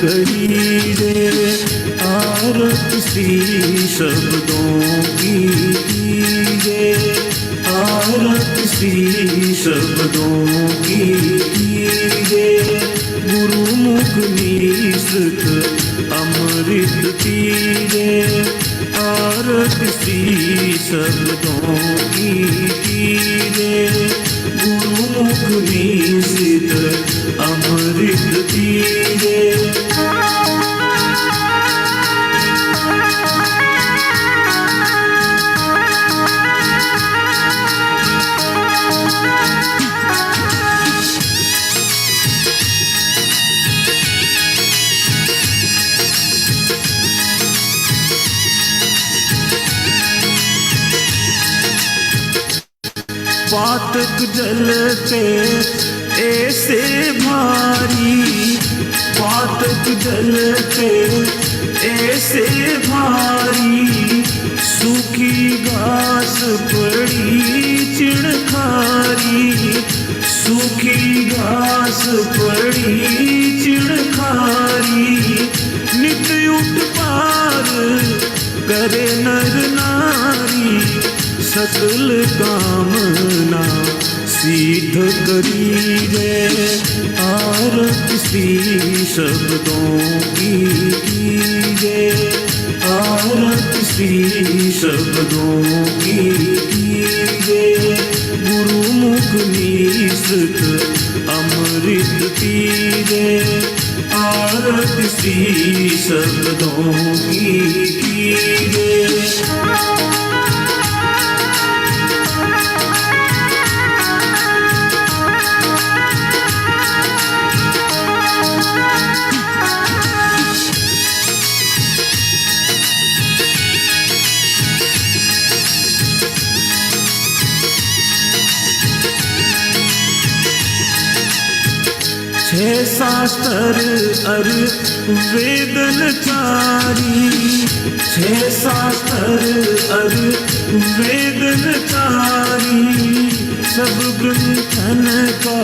गई रे। आरती श्री शब्दों की कीजे, आरती श्री शब्दों की कीजे। गुरुमुख निसृत अमृत पीजे, आरती श्री शब्दों की कीजे। गुरुमुख निसृत अमृत पीजे। पातक जलते ऐसे भारी, पातक जलते ऐसे भारी। सूखी घास पड़ी चिड़खारी, सूखी घास पड़ी चिड़खारी। नित उठ पार करे नर नारी, सकल कामना सिद्ध करी रे। आरती श्री शब्दों की कीजे, आरती श्री शब्दों की कीजे। गुरुमुख निसृत अमृत पीजे, आरती श्री शब्दों की कीजे। छह शास्त्र अर वेदन चारी, छह शास्त्र अर वेदन चारी। सब ग्रंथन का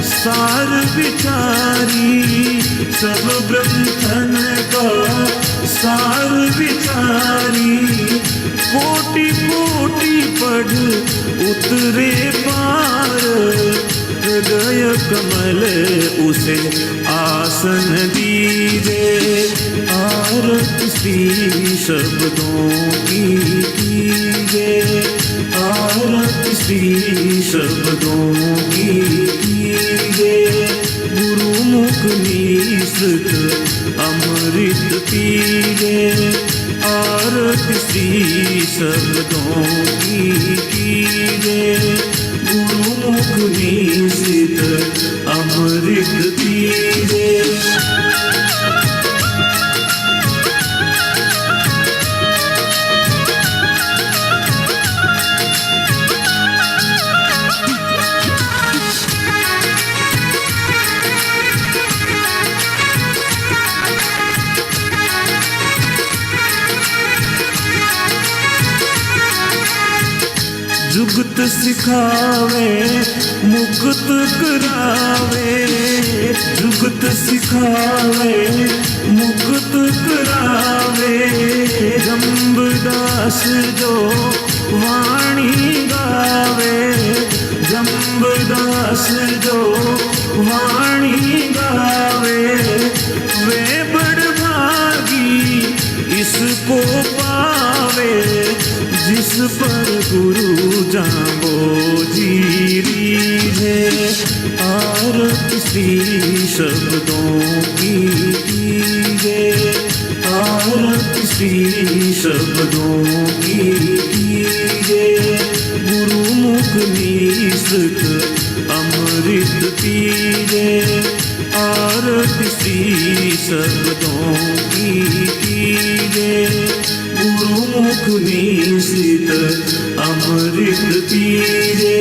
सार विचारी, सब ग्रंथन का सार विचारी। कोटि कोटि पढ़ उतरे पार, हृदय कमल उसे आसन दीजे। आरती श्री शब्दों की कीजे, आरती श्री शब्दों की कीजे। गुरुमुख निसृत अमृत पीजे, आरती श्री शब्दों की कीजे। गुरुमुख निसृत अमृत पीजे। जुगत सिखावे मुक्त करावे, जुगत सिखावे मुक्त करावे। जम्बदास जो वाणी गावे, जम्बदास जो वाणी गावे। वे बड़भागी इसको पावे, जिस पर गुरु जाबो जीरी है। आरती श्री शब्दों की कीजे, आरती श्री शब्दों की कीजे। गुरुमुख निसृत अमृत पीजे, आरती श्री शब्दों की कीजे। गुरुमुख निसृत अमृत पीजे।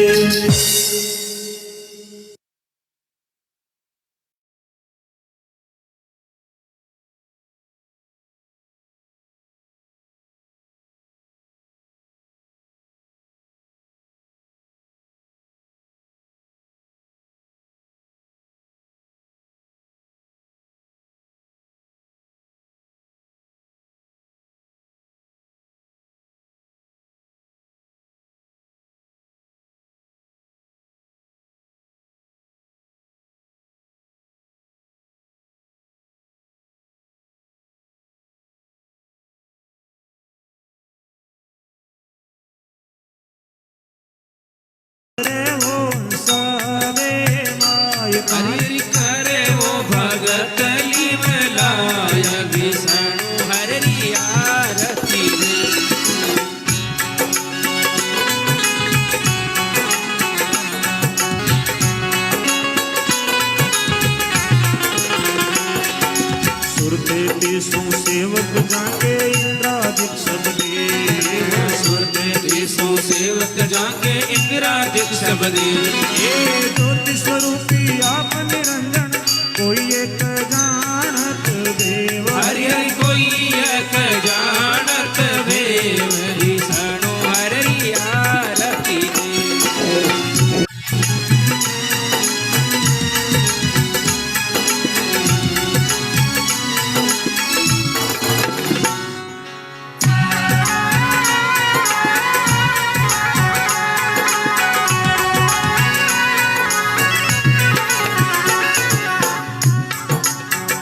सुरते तीसों सेवक जाके इंद्रादिक सब देव, सुरते तीसों सेवक जाके इंद्रादिक सब देव। ये ज्योति स्वरूपी आप निरंजन कोई एक जानत देव। हरि हरि कोई एक जानत देव, विष्णु हरि आरती देव।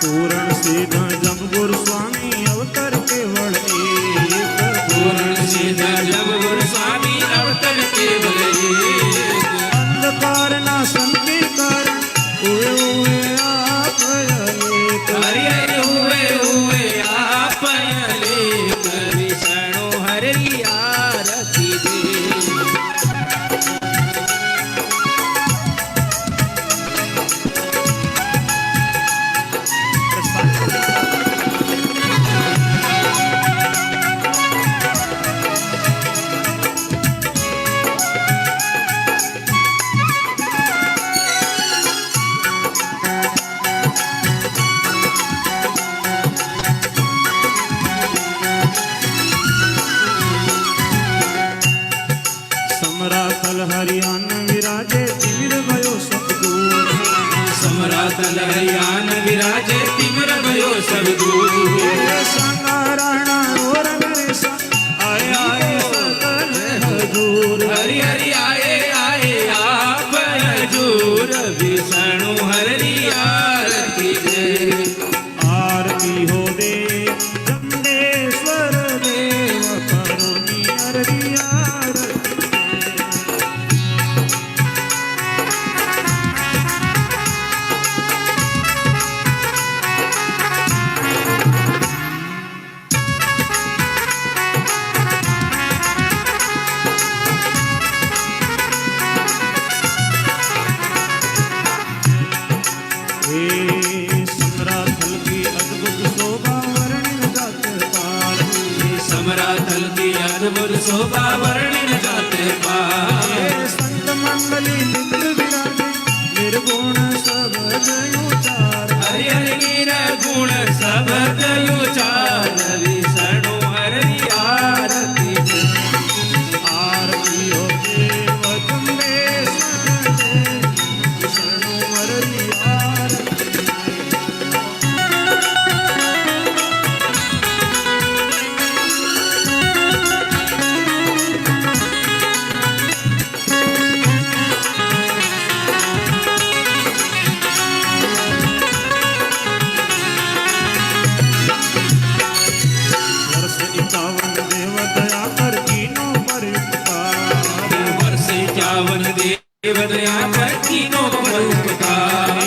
पूर्ण सिद्ध जब गुरु स्वामी अवतर केवल एक, पूर्ण सिद्ध जब गुरु स्वामी अवतर केवल एक। अंधकार नाशन के कारण हुए हुए आप अनेक। हरि हरि हुए आप अनेक, विष्णु हरि आरती देव। समरातल हरियाणा विराजे तिमिर भयो सब दूर। समरातल हरियाण विराजे तिमिर भयो सब दूर। संगाराणा और नरेश आए आए सकल हजूर। हरि हरि आए आए आप हजूर, विष्णु हरि आरती देव। आरती हो दे चंडेश्वर देव करुणी अरती आरती। हे समराथल की अद्भुत शोभा वर्णन जात पार। समरातल की अद्भुत शोभा वर्णन जाते पार। हे संत मंडली नित्य विराजे निर्गुण सब जयोचार। हरि हरि निर्गुण सब उचार, विष्णु हरि आरती देव। आरती हो देव चंडेश्वर देव विष्णु हरि आरती। वर्ष 51 देव दया कर कीनो पर उपकार। वर्ष 51 देव दया कर तीनों पर उपकार।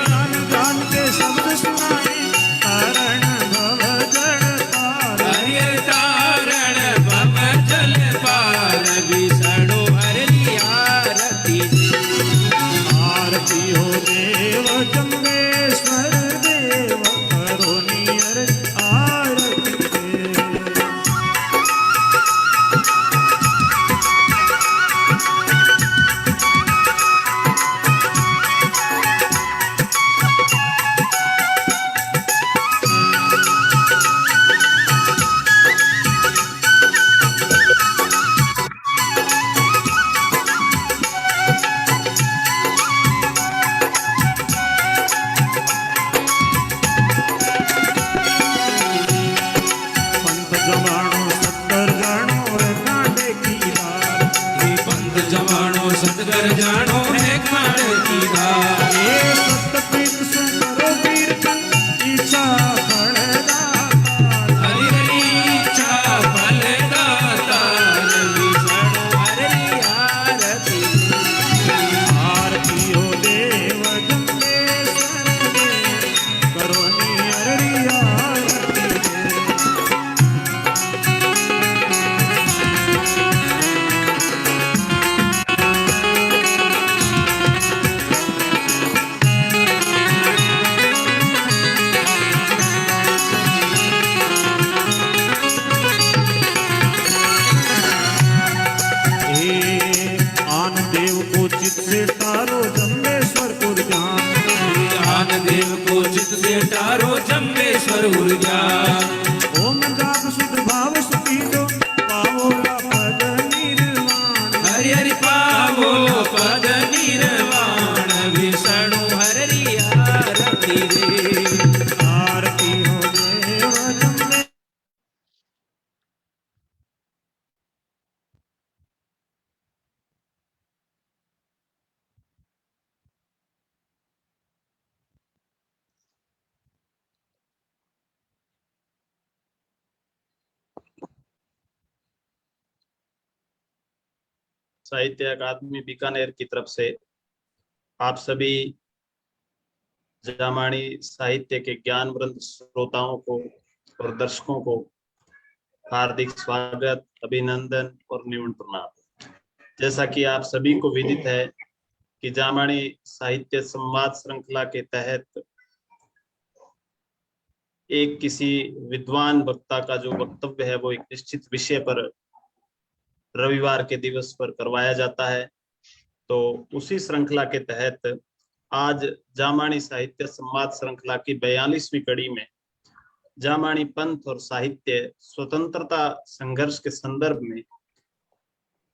जान जान के शब्द सुनाए कारण भव जड़ पार। हरि तारण भव जल पार, विष्णु हरि आरती देव। आरती हो देव चंदेश्वर देव करुणी आरती देव। को चित से टारो जम्बेश्वर ऊर्जा। ओम जाप शुद्ध भाव सुखी दो पावोला पद निर्वाण। हरि हरि पावो पद निर्वाण विष्णु हरि आरती रे। आरती हो देव जम्बे। साहित्य अकादमी बीकानेर की तरफ से आप सभी जामाणी साहित्य के ज्ञान वृंद श्रोताओं को और दर्शकों को हार्दिक स्वागत, अभिनंदन और न्यून प्रणाम। जैसा कि आप सभी को विदित है कि जामाणी साहित्य संवाद श्रृंखला के तहत एक किसी विद्वान वक्ता का जो वक्तव्य है वो एक निश्चित विषय पर रविवार के दिवस पर करवाया जाता है। तो उसी श्रृंखला के तहत आज जामाणी साहित्य संवाद श्रृंखला की 42वीं कड़ी में जामाणी पंथ और साहित्य स्वतंत्रता संघर्ष के संदर्भ में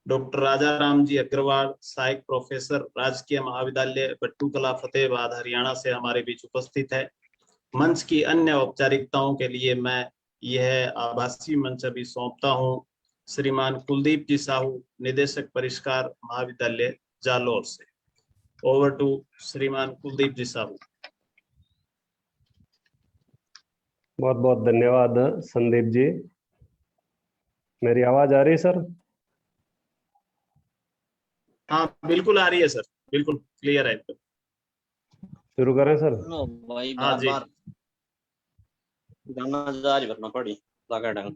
डॉक्टर राजा राम जी अग्रवाल, सहायक प्रोफेसर, राजकीय महाविद्यालय बट्टूकला, फतेहाबाद, हरियाणा से हमारे बीच उपस्थित है। मंच की अन्य औपचारिकताओं के लिए मैं यह आभासी मंच अभी सौंपता हूं श्रीमान कुलदीप जी साहू, निदेशक परिष्कार, महाविद्यालय जालोर से। ओवर टू श्रीमान कुलदीप जी साहू। बहुत बहुत धन्यवाद संदीप जी। मेरी आवाज आ रही है सर? हाँ बिल्कुल आ रही है सर, बिल्कुल क्लियर है। शुरू करें सर? भाई हाँ बार जी। बार गाना जारी भरना पड़ी लगा ढंग।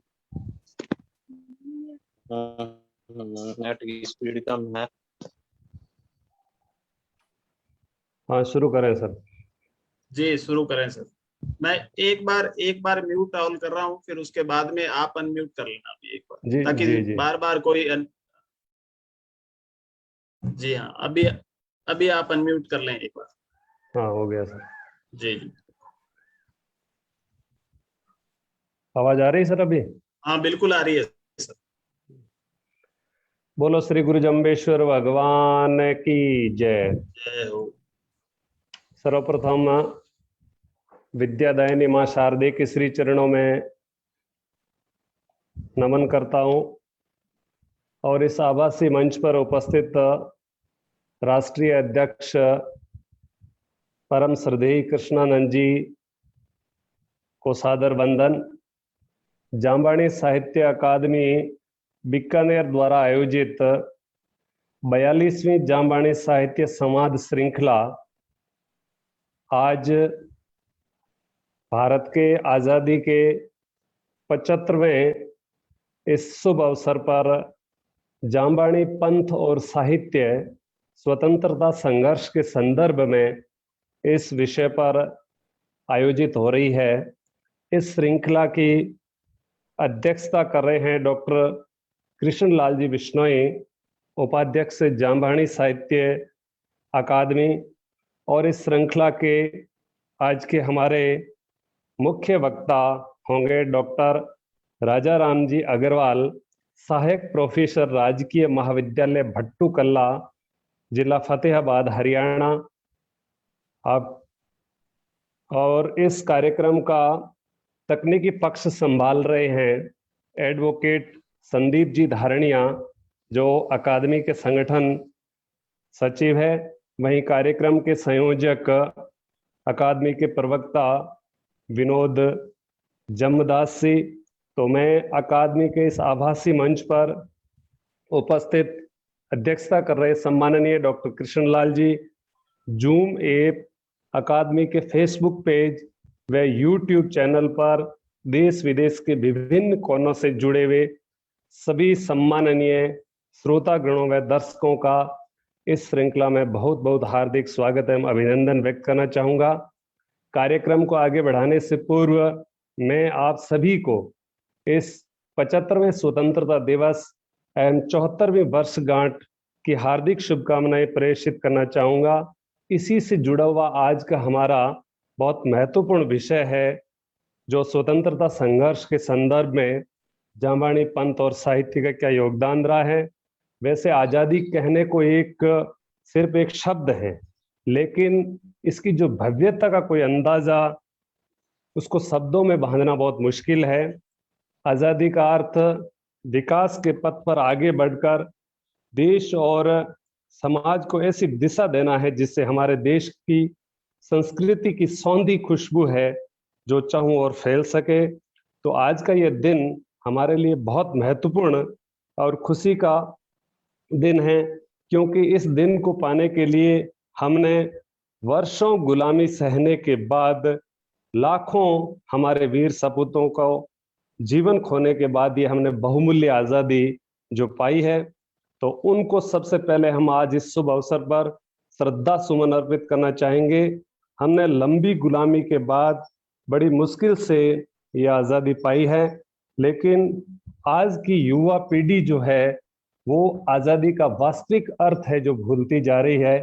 नेट की स्पीड कम है। हाँ शुरू करें सर। जी शुरू करें सर। मैं एक बार म्यूट ऑल कर रहा हूँ, फिर उसके बाद में आप अनम्यूट कर लेना अभी एक बार, जी ताकि जी जी बार बार कोई जी हाँ, अभी आप अनम्यूट कर लें एक बार। हाँ हो गया सर। जी जी आवाज आ रही है सर अभी? हाँ बिल्कुल आ रही है सर। बोलो श्री गुरु जम्बेश्वर भगवान की जय। जय हो। सर्वप्रथम विद्यादायिनी मां शारदे के श्री चरणों में नमन करता हूं और इस आभासी मंच पर उपस्थित राष्ट्रीय अध्यक्ष परम श्रद्धेय कृष्णानंद जी को सादर वंदन। जामबाणी साहित्य अकादमी बीकानेर द्वारा आयोजित 42वीं जामबाणी साहित्य संवाद श्रृंखला आज भारत के आज़ादी के 75वें इस शुभ अवसर पर जामबाणी पंथ और साहित्य स्वतंत्रता संघर्ष के संदर्भ में इस विषय पर आयोजित हो रही है। इस श्रृंखला की अध्यक्षता कर रहे हैं डॉक्टर कृष्णलाल जी बिश्नोई, उपाध्यक्ष जामबाणी साहित्य अकादमी। और इस श्रृंखला के आज के हमारे मुख्य वक्ता होंगे डॉक्टर राजा राम जी अग्रवाल, सहायक प्रोफेसर, राजकीय महाविद्यालय भट्टूकला, जिला फतेहाबाद, हरियाणा। आप और इस कार्यक्रम का तकनीकी पक्ष संभाल रहे हैं एडवोकेट संदीप जी धारणिया, जो अकादमी के संगठन सचिव है। वहीं कार्यक्रम के संयोजक अकादमी के प्रवक्ता विनोद जमदास जी। तो मैं अकादमी के इस आभासी मंच पर उपस्थित अध्यक्षता कर रहे सम्माननीय डॉक्टर कृष्णलाल जी, जूम ऐप, अकादमी के फेसबुक पेज व यूट्यूब चैनल पर देश विदेश के विभिन्न कोनों से जुड़े हुए सभी सम्माननीय श्रोतागणों व दर्शकों का इस श्रृंखला में बहुत बहुत हार्दिक स्वागत एवं अभिनंदन व्यक्त करना चाहूँगा। कार्यक्रम को आगे बढ़ाने से पूर्व मैं आप सभी को इस 75वें स्वतंत्रता दिवस एवं 74वीं वर्षगांठ की हार्दिक शुभकामनाएं प्रेषित करना चाहूँगा। इसी से जुड़ा हुआ आज का हमारा बहुत महत्वपूर्ण विषय है जो स्वतंत्रता संघर्ष के संदर्भ में जाम्बानी पंथ और साहित्य का क्या योगदान रहा है। वैसे आजादी कहने को सिर्फ एक शब्द है, लेकिन इसकी जो भव्यता का कोई अंदाजा उसको शब्दों में बांधना बहुत मुश्किल है। आजादी का अर्थ विकास के पथ पर आगे बढ़कर देश और समाज को ऐसी दिशा देना है जिससे हमारे देश की संस्कृति की सौंधी खुशबू है जो चाहूं और फैल सके। तो आज का ये दिन हमारे लिए बहुत महत्वपूर्ण और खुशी का दिन है, क्योंकि इस दिन को पाने के लिए हमने वर्षों गुलामी सहने के बाद, लाखों हमारे वीर सपूतों को जीवन खोने के बाद ये हमने बहुमूल्य आज़ादी जो पाई है, तो उनको सबसे पहले हम आज इस शुभ अवसर पर श्रद्धा सुमन अर्पित करना चाहेंगे। हमने लंबी गुलामी के बाद बड़ी मुश्किल से ये आज़ादी पाई है, लेकिन आज की युवा पीढ़ी जो है वो आज़ादी का वास्तविक अर्थ है जो भूलती जा रही है,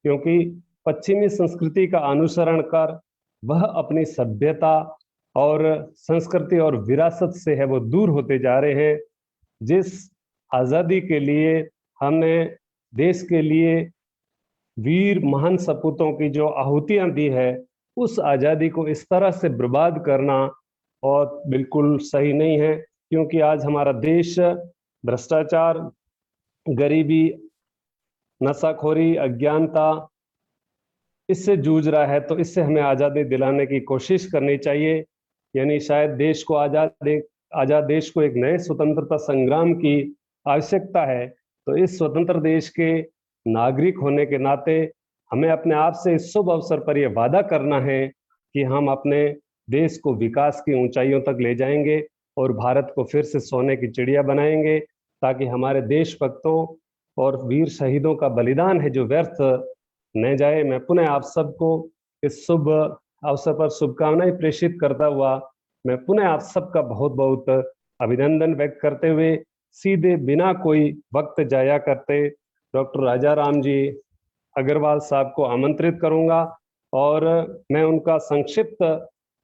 क्योंकि पश्चिमी संस्कृति का अनुसरण कर वह अपनी सभ्यता और संस्कृति और विरासत से है वो दूर होते जा रहे हैं। जिस आज़ादी के लिए हमने देश के लिए वीर महान सपूतों की जो आहुतियां दी है, उस आज़ादी को इस तरह से बर्बाद करना और बिल्कुल सही नहीं है, क्योंकि आज हमारा देश भ्रष्टाचार, गरीबी, नशाखोरी, अज्ञानता इससे जूझ रहा है। तो इससे हमें आज़ादी दिलाने की कोशिश करनी चाहिए। यानी शायद देश को आज़ाद देश को एक नए स्वतंत्रता संग्राम की आवश्यकता है। तो इस स्वतंत्र देश के नागरिक होने के नाते हमें अपने आप से इस शुभ अवसर पर यह वादा करना है कि हम अपने देश को विकास की ऊंचाइयों तक ले जाएंगे और भारत को फिर से सोने की चिड़िया बनाएंगे, ताकि हमारे देशभक्तों और वीर शहीदों का बलिदान है जो व्यर्थ न जाए। मैं पुनः आप सबको इस शुभ अवसर पर शुभकामनाएं प्रेषित करता हुआ मैं पुनः आप सबका बहुत बहुत अभिनंदन व्यक्त करते हुए सीधे बिना कोई वक्त जाया करते डॉक्टर राजा राम जी अग्रवाल साहब को आमंत्रित करूंगा और मैं उनका संक्षिप्त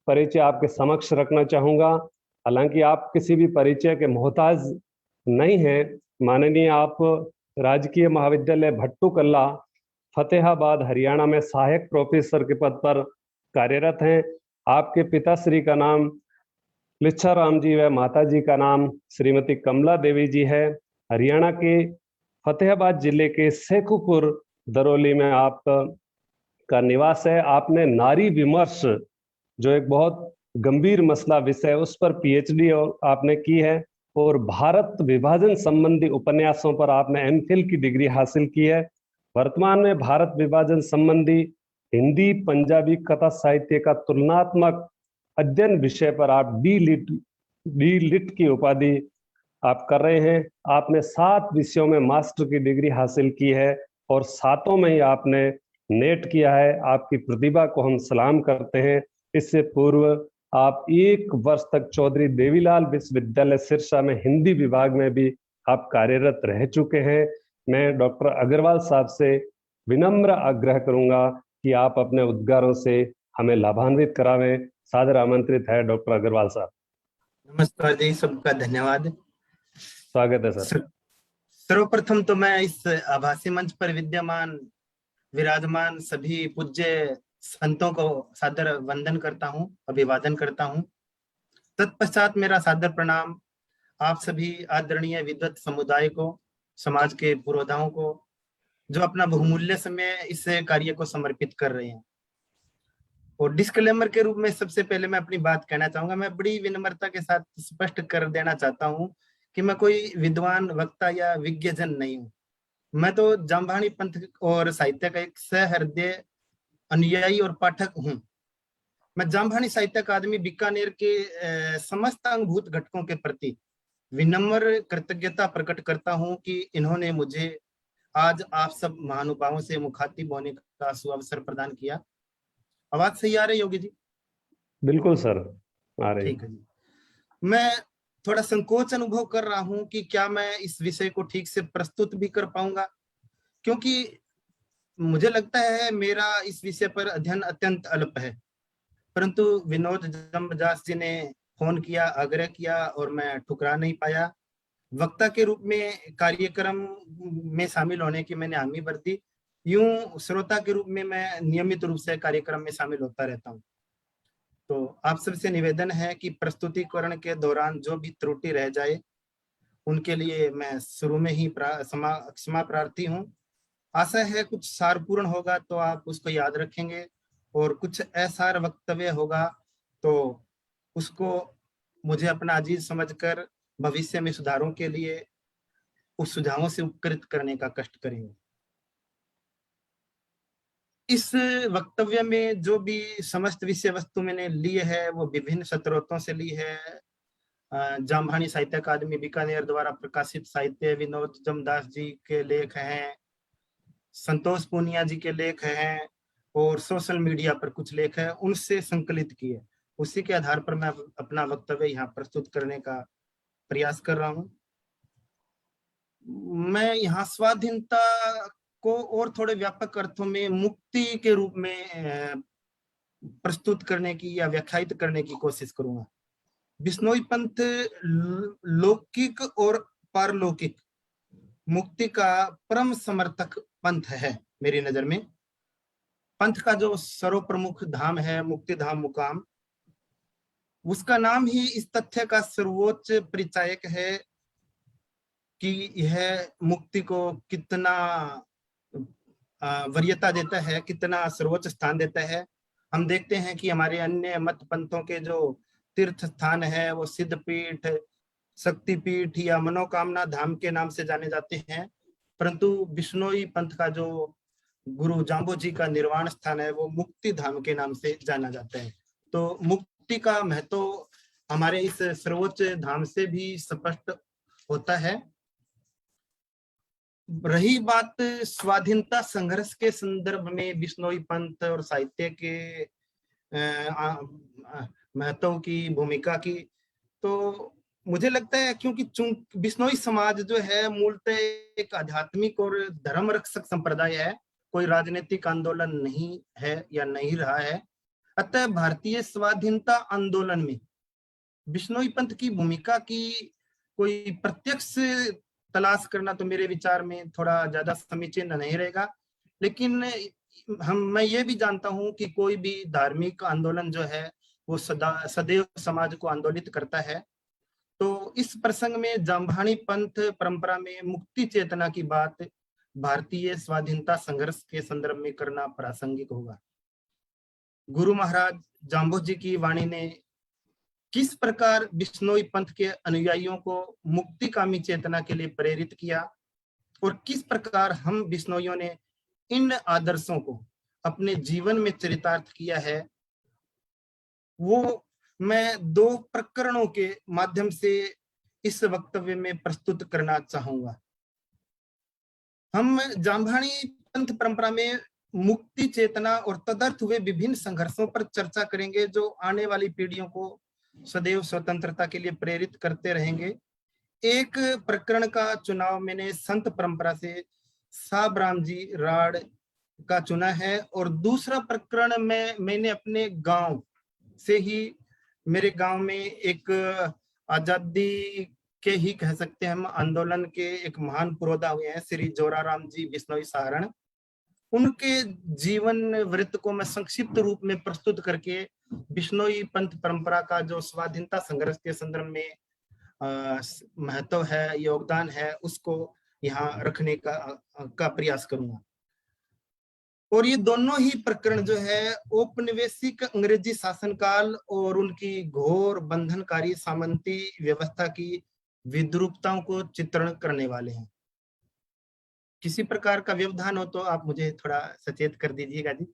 परिचय आपके समक्ष रखना चाहूँगा। हालांकि आप किसी भी परिचय के मोहताज नहीं हैं। माननीय आप राजकीय महाविद्यालय भट्टू कल्ला फतेहाबाद हरियाणा में सहायक प्रोफेसर के पद पर कार्यरत हैं। आपके पिताश्री का नाम लिच्छा राम जी व माताजी का नाम श्रीमती कमला देवी जी है। हरियाणा के फतेहाबाद जिले के शेखुपुर दरौली में आप का निवास है। आपने नारी विमर्श जो एक बहुत गंभीर मसला विषय है उस पर पीएचडी और आपने की है, और भारत विभाजन संबंधी उपन्यासों पर आपने एमफिल की डिग्री हासिल की है। वर्तमान में भारत विभाजन संबंधी हिंदी पंजाबी कथा साहित्य का तुलनात्मक अध्ययन विषय पर आप डी लिट की उपाधि आप कर रहे हैं। आपने 7 विषयों में मास्टर की डिग्री हासिल की है और 7 में ही आपने नेट किया है। आपकी प्रतिभा को हम सलाम करते हैं। इससे पूर्व आप 1 वर्ष तक चौधरी देवीलाल विश्वविद्यालय सिरसा में हिंदी विभाग में भी आप कार्यरत रह चुके हैं। मैं डॉक्टर अग्रवाल साहब से विनम्र आग्रह करूंगा कि आप अपने उद्गारों से हमें लाभान्वित करावें। सादर आमंत्रित है डॉक्टर अग्रवाल साहब। नमस्कार जी, सबका धन्यवाद। स्वागत है सर। सर्वप्रथम तो मैं इस आभासी मंच पर विराजमान सभी पूज्य संतों को सादर वंदन करता हूं, अभिवादन करता हूं। तत्पश्चात मेरा सादर प्रणाम आप सभी आदरणीय विद्वत समुदाय को, समाज के पुरोधाओं को, जो अपना बहुमूल्य समय इस कार्य को समर्पित कर रहे हैं। और डिस्क्लेमर के रूप में सबसे पहले मैं अपनी बात कहना चाहूंगा। मैं बड़ी विनम्रता के साथ स्पष्ट कर देना चाहता हूं कि मैं कोई विद्वान, वक्ता या विज्ञजन नहीं हूं। मैं तो जाम्बानी पंथ और साहित्य का एक सहृदय अनुयायी और पाठक हूं। मैं जाम्बानी साहित्य अकादमी बीकानेर के समस्त अंगभूत घटकों के प्रति विनम्र कृतज्ञता प्रकट करता हूं कि इन्होंने मुझे आज आप सब महानुभावों से मुखातिब होने का सुअवसर प्रदान किया। आवाज सही आ रही होगी जी? बिल्कुल सर, आ रही। ठीक है जी। मैं थोड़ा संकोच अनुभव कर रहा हूं कि क्या मैं इस विषय को ठीक से प्रस्तुत भी कर पाऊंगा, क्योंकि मुझे लगता है मेरा इस विषय पर अध्ययन अत्यंत अल्प है। परंतु विनोद जम्बदास जी ने फोन किया, आग्रह किया और मैं ठुकरा नहीं पाया। वक्ता के रूप में कार्यक्रम में शामिल होने की मैंने हामी भर दी। यूं श्रोता के रूप में मैं नियमित रूप से कार्यक्रम में शामिल होता रहता हूं। तो आप सबसे निवेदन है कि प्रस्तुतिकरण के दौरान जो भी त्रुटि रह जाए उनके लिए मैं शुरू में ही क्षमा प्रार्थी हूं। आशा है कुछ सारपूर्ण होगा तो आप उसको याद रखेंगे, और कुछ असार वक्तव्य होगा तो उसको मुझे अपना अजीज समझकर भविष्य में सुधारों के लिए उस सुझावों से उपकृत करने का कष्ट करेंगे। इस वक्तव्य में जो भी समस्त विषय वस्तु मैंने ली है वो विभिन्न स्रोतों से ली है। जामभानी साहित्य अकादमी बीकानेर द्वारा प्रकाशित साहित्य, विनोद जमदास जी के लेख हैं, संतोष पूनिया जी के लेख हैं, और सोशल मीडिया पर कुछ लेख हैं, उनसे संकलित किए। उसी के आधार पर मैं अपना वक्तव्य यहाँ प्रस्तुत करने का प्रयास कर रहा हूँ। मैं यहाँ स्वाधीनता को और थोड़े व्यापक अर्थों में मुक्ति के रूप में प्रस्तुत करने की या व्याख्यायित करने की कोशिश करूंगा। बिश्नोई पंथ लौकिक और पारलौकिक मुक्ति का परम समर्थक पंथ है मेरी नजर में। पंथ का जो सर्वप्रमुख धाम है मुक्ति धाम मुकाम, उसका नाम ही इस तथ्य का सर्वोच्च परिचायक है कि यह मुक्ति को कितना वरीयता देता है, कितना सर्वोच्च स्थान देता है। हम देखते हैं कि हमारे अन्य मत पंथों के जो तीर्थ स्थान है वो सिद्धपीठ, शक्तिपीठ या मनोकामना धाम के नाम से जाने जाते हैं, परंतु बिश्नोई पंथ का जो गुरु जाम्बो जी का निर्वाण स्थान है वो मुक्ति धाम के नाम से जाना जाता है। तो मुक्ति का महत्व हमारे इस सर्वोच्च धाम से भी स्पष्ट होता है। रही बात स्वाधीनता संघर्ष के संदर्भ में बिश्नोई पंथ और साहित्य के महत्व की, भूमिका की, तो मुझे लगता है क्योंकि बिश्नोई समाज जो है मूलतः एक आध्यात्मिक और धर्म रक्षक संप्रदाय है, कोई राजनीतिक आंदोलन नहीं है या नहीं रहा है। अतः भारतीय स्वाधीनता आंदोलन में बिश्नोई पंथ की भूमिका की कोई प्रत्यक्ष तलाश करना तो मेरे विचार में थोड़ा ज्यादा समीचीन नहीं रहेगा। लेकिन मैं ये भी जानता हूं कि कोई भी धार्मिक आंदोलन जो है वो सदैव समाज को आंदोलित करता है। तो इस प्रसंग में जामभानी पंथ परंपरा में मुक्ति चेतना की बात भारतीय स्वाधीनता संघर्ष के संदर्भ में करना प्रासंगिक होगा। गुरु महाराज जाम्बो जी की वाणी ने किस प्रकार बिश्नोई पंथ के अनुयायियों को मुक्तिकामी चेतना के लिए प्रेरित किया और किस प्रकार हम बिश्नोइयों ने इन आदर्शों को अपने जीवन में चरितार्थ किया है, वो मैं 2 प्रकरणों के माध्यम से इस वक्तव्य में प्रस्तुत करना चाहूंगा। हम जामभानी पंथ परंपरा में मुक्ति चेतना और तदर्थ हुए विभिन्न संघर्षों पर चर्चा करेंगे जो आने वाली पीढ़ियों को सदैव स्वतंत्रता के लिए प्रेरित करते रहेंगे। एक प्रकरण का चुनाव मैंने संत परंपरा से साबराम जी राड का चुना है, और दूसरा प्रकरण मैंने अपने गांव से ही, मेरे गांव में एक आजादी के ही कह सकते हैं हम आंदोलन के एक महान पुरोधा हुए हैं श्री जोराराम जी बिश्नोई सहारण, उनके जीवन वृत्त को मैं संक्षिप्त रूप में प्रस्तुत करके बिश्नोई पंथ परंपरा का जो स्वाधीनता संघर्ष के संदर्भ में महत्व है, योगदान है, उसको यहाँ रखने का प्रयास करूंगा। और ये दोनों ही प्रकरण जो है औपनिवेशिक अंग्रेजी शासनकाल और उनकी घोर बंधनकारी सामंती व्यवस्था की विद्रूपताओं को चित्रण करने वाले हैं। किसी प्रकार का व्यवधान हो तो आप मुझे थोड़ा सचेत कर दीजिएगा जी।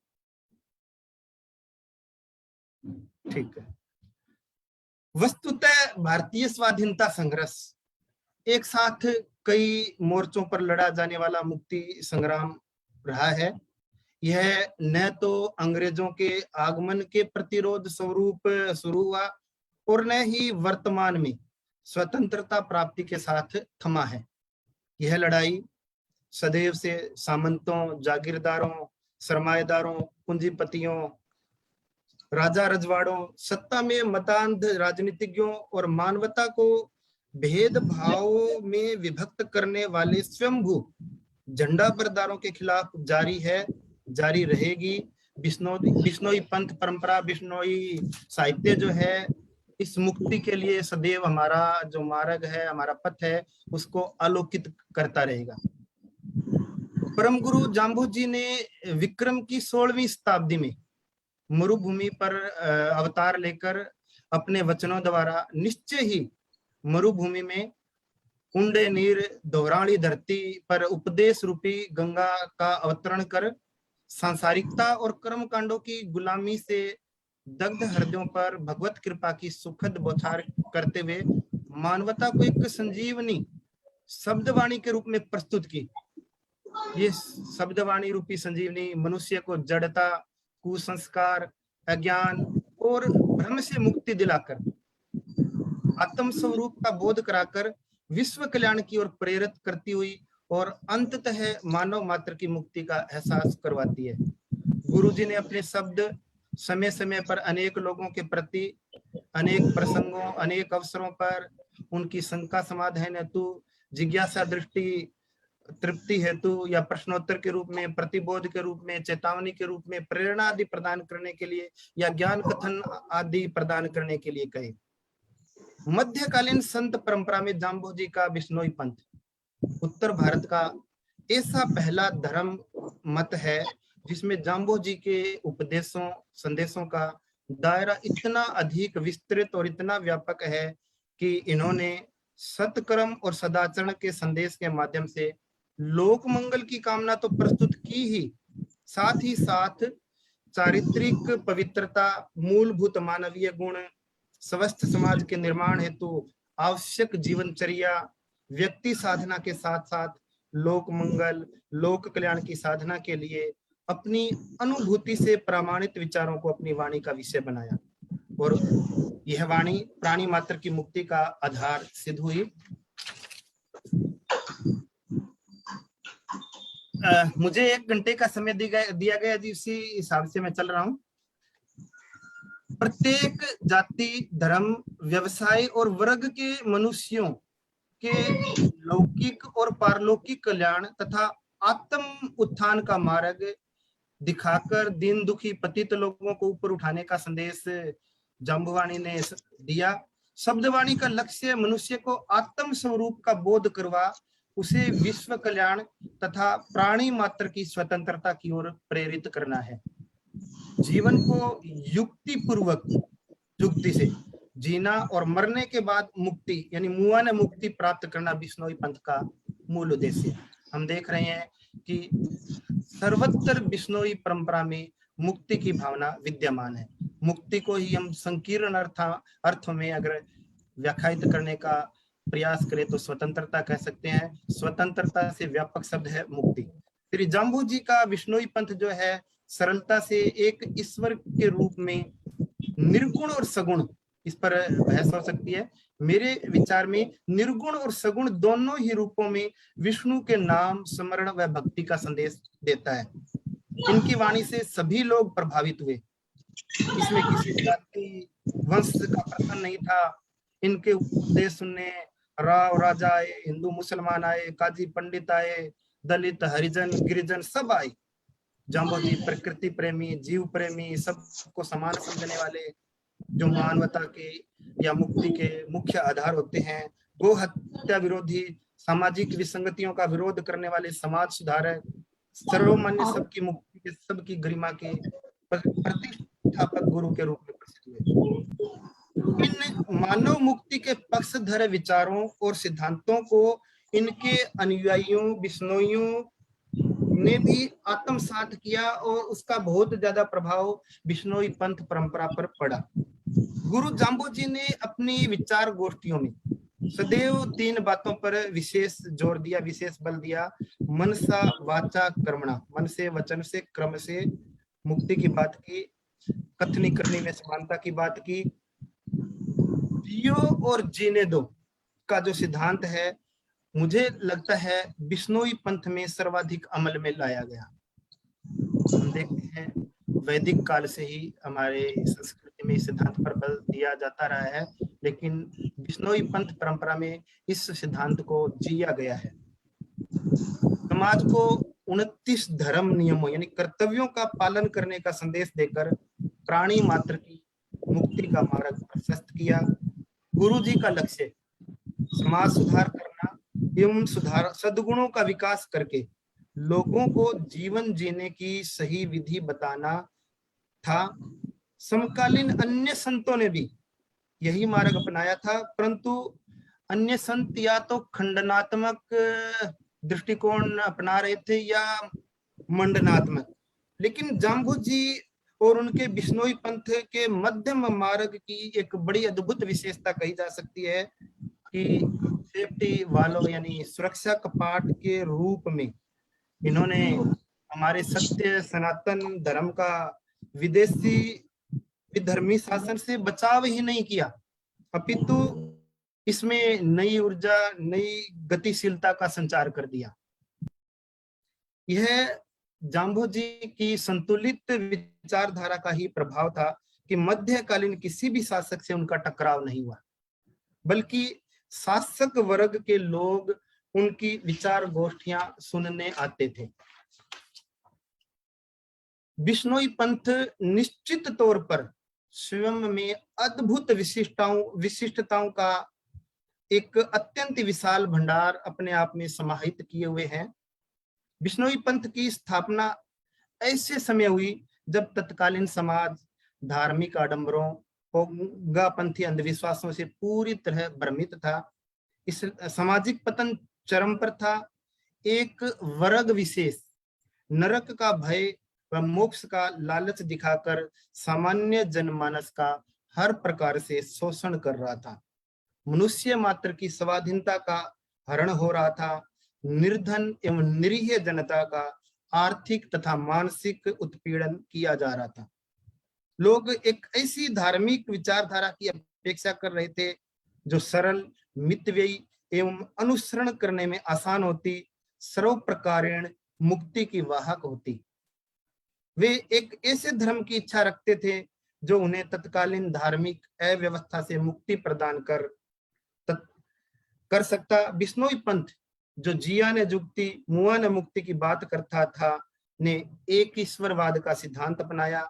ठीक है। वस्तुतः भारतीय स्वाधीनता संघर्ष एक साथ कई मोर्चों पर लड़ा जाने वाला मुक्ति संग्राम रहा है। यह न तो अंग्रेजों के आगमन के प्रतिरोध स्वरूप शुरू हुआ और न ही वर्तमान में स्वतंत्रता प्राप्ति के साथ थमा है। यह लड़ाई सदैव से सामंतों, जागीरदारों, सरमाएदारों, पूंजीपतियों राजा रजवाड़ों, सत्ता में मतांध राजनीतिज्ञों और मानवता को भेदभाव में विभक्त करने वाले स्वयंभू झंडा बरदारों के खिलाफ जारी है, जारी रहेगी। बिश्नोई पंथ परंपरा, बिश्नोई साहित्य जो है इस मुक्ति के लिए सदैव हमारा जो मार्ग है, हमारा पथ है, उसको आलोकित करता रहेगा। परम गुरु जाम्बू जी ने विक्रम की 16वीं शताब्दी में मरुभूमि पर अवतार लेकर अपने वचनों द्वारा निश्चय ही मरुभूमि में कुंडे नीर दोहराणी धरती पर उपदेश रूपी गंगा का अवतरण कर सांसारिकता और कर्म कांडों की गुलामी से दग्ध हृदयों पर भगवत कृपा की सुखद बौछार करते हुए मानवता को एक संजीवनी शब्दवाणी के रूप में प्रस्तुत की। ये शब्दवाणी रूपी संजीवनी मनुष्य को जड़ता, कुसंस्कार, अज्ञान और भ्रम से मुक्ति दिलाकर आत्म स्वरूप का बोध कराकर विश्व कल्याण की ओर प्रेरित करती हुई और अंततः मानव मात्र की मुक्ति का एहसास करवाती है। गुरु जी ने अपने शब्द समय समय पर अनेक लोगों के प्रति अनेक प्रसंगों, अनेक अवसरों पर उनकी शंका समाधान हेतु, जिज्ञासा दृष्टि तृप्ति हेतु या प्रश्नोत्तर के रूप में, प्रतिबोध के रूप में, चेतावनी के रूप में, प्रेरणा आदि प्रदान करने के लिए या ज्ञान कथन आदि प्रदान करने के लिए कहे। मध्यकालीन संत परंपरा में जाम्बू जी का बिश्नोई पंथ उत्तर भारत का ऐसा पहला धर्म मत है जिसमें जाम्बू जी के उपदेशों, संदेशों का दायरा इतना अधिक विस्तृत और इतना व्यापक है कि इन्होंने सत्कर्म और सदाचरण के संदेश के माध्यम से लोक मंगल की कामना तो प्रस्तुत की ही, साथ ही साथ चारित्रिक पवित्रता, मूलभूत मानवीय गुण, स्वस्थ समाज के निर्माण हेतु आवश्यक जीवनचर्या, व्यक्ति साधना के साथ साथ लोक मंगल, लोक कल्याण की साधना के लिए अपनी अनुभूति से प्रमाणित विचारों को अपनी वाणी का विषय बनाया और यह वाणी प्राणी मात्र की मुक्ति का आधार सिद्ध हुई। मुझे 1 घंटे का समय दिया गया जी, इसी हिसाब से मैं चल रहा हूं। प्रत्येक जाति, धर्म, व्यवसाय और वर्ग के मनुष्यों के लौकिक और पारलौकिक कल्याण तथा आत्म उत्थान का मार्ग दिखाकर दीन दुखी पतित लोगों को ऊपर उठाने का संदेश जाम्बुवाणी ने दिया। शब्दवाणी का लक्ष्य मनुष्य को आत्म स्वरूप का बोध करवा उसे विश्व कल्याण तथा प्राणी मात्र की स्वतंत्रता की ओर प्रेरित करना है। जीवन को युक्ति पूर्वक युक्ति से जीना और मरने के बाद मुक्ति यानी मुआन मुक्ति प्राप्त करना बिश्नोई पंथ का मूल उद्देश्य है। हम देख रहे हैं कि सर्वत्र बिश्नोई परंपरा में मुक्ति की भावना विद्यमान है। मुक्ति को ही हम संकीर्ण अर्थ में अगर व्याख्यायित करने का प्रयास करें तो स्वतंत्रता कह सकते हैं। स्वतंत्रता से व्यापक शब्द है मुक्ति। श्री जाम्बू जी का बिश्नोई पंथ जो है सरलता से एक ईश्वर के रूप में निर्गुण और सगुण, इस पर बहस हो सकती है। मेरे विचार में निर्गुण और सगुण दोनों ही रूपों में विष्णु के नाम स्मरण व भक्ति का संदेश देता है। इनकी वाणी से सभी लोग प्रभावित हुए। इसमें किसी जाति वंश का प्रश्न नहीं था। इनके उपदेश सुनने राव राजा आए, हिंदू मुसलमान आए, काजी पंडित आए, दलित हरिजन गिरिजन सब आए। जाम्बू जी प्रकृति प्रेमी, जीव प्रेमी, सबको समान समझने वाले, जो मानवता के या मुक्ति के मुख्य आधार होते हैं, गो हत्या विरोधी, सामाजिक विसंगतियों का विरोध करने वाले समाज सुधारक, सर्वमान्य सबकी मुक्ति के, सबकी गरिमा के प्रतिष्ठापक गुरु के रूप में प्रसिद्ध हुए। इन मानव मुक्ति के पक्षधर विचारों और सिद्धांतों को इनके अनुयायियों बिश्नोइयों ने भी आत्मसात किया और उसका बहुत ज्यादा प्रभाव बिश्नोई पंथ परंपरा पर पड़ा। गुरु जाम्बू जी ने अपनी विचार गोष्ठियों में सदैव 3 बातों पर विशेष जोर दिया, विशेष बल दिया। मनसा वाचा कर्मणा, मन से, वचन से, क्रम से मुक्ति की बात की, कथनी करनी में समानता की बात की। जियो और जीने दो का जो सिद्धांत है मुझे लगता है बिश्नोई पंथ में सर्वाधिक अमल में लाया गया। हम देखते हैं वैदिक काल से ही हमारे संस्कृति में इस सिद्धांत पर बल दिया जाता रहा है, लेकिन बिश्नोई पंथ परंपरा में इस सिद्धांत को जिया गया है। समाज को 29 धर्म नियमों यानी कर्तव्यों का पालन करने का संदेश देकर प्राणी मात्र की मुक्ति का मार्ग प्रशस्त किया। गुरु जी का लक्ष्य समाज सुधार करना एवं सद्गुणों का विकास करके लोगों को जीवन जीने की सही विधि बताना था। समकालीन अन्य संतों ने भी यही मार्ग अपनाया था, परंतु अन्य संत या तो खंडनात्मक दृष्टिकोण अपना रहे थे या मंडनात्मक, लेकिन जाम्बू जी और उनके बिश्नोई पंथ के मध्यम मार्ग की एक बड़ी अद्भुत विशेषता कही जा सकती है कि सेफ्टी वालों यानी सुरक्षा कपाट के रूप में इन्होंने हमारे सत्य सनातन धर्म का विदेशी विधर्मी शासन से बचाव ही नहीं किया, अपितु इसमें नई ऊर्जा, नई गतिशीलता का संचार कर दिया। यह जाम्बो जी की संतुलित विचारधारा का ही प्रभाव था कि मध्यकालीन किसी भी शासक से उनका टकराव नहीं हुआ, बल्कि शासक वर्ग के लोग उनकी विचार गोष्ठियां सुनने आते थे। बिश्नोई पंथ निश्चित तौर पर स्वयं में अद्भुत विशिष्टताओं का एक अत्यंत विशाल भंडार अपने आप में समाहित किए हुए हैं। बिश्नोई पंथ की स्थापना ऐसे समय हुई जब तत्कालीन समाज धार्मिक आडंबरों पंथी अंधविश्वासों से पूरी तरह भ्रमित था। इस सामाजिक पतन चरम पर था। एक वर्ग विशेष नरक का भय व मोक्ष का लालच दिखाकर सामान्य जनमानस का हर प्रकार से शोषण कर रहा था। मनुष्य मात्र की स्वाधीनता का हरण हो रहा था। निर्धन एवं निरीह जनता का आर्थिक तथा मानसिक उत्पीड़न किया जा रहा था। लोग एक ऐसी धार्मिक विचारधारा की अपेक्षा कर रहे थे जो सरल, मितव्ययी एवं अनुसरण करने में आसान होती, सर्व प्रकारेण मुक्ति की वाहक होती। वे एक ऐसे धर्म की इच्छा रखते थे जो उन्हें तत्कालीन धार्मिक अव्यवस्था से मुक्ति प्रदान कर सकता। बिश्नोई पंथ जो जिया ने जुक्ति मुआ ने मुक्ति की बात करता था ने एक ईश्वरवाद का सिद्धांत अपनाया।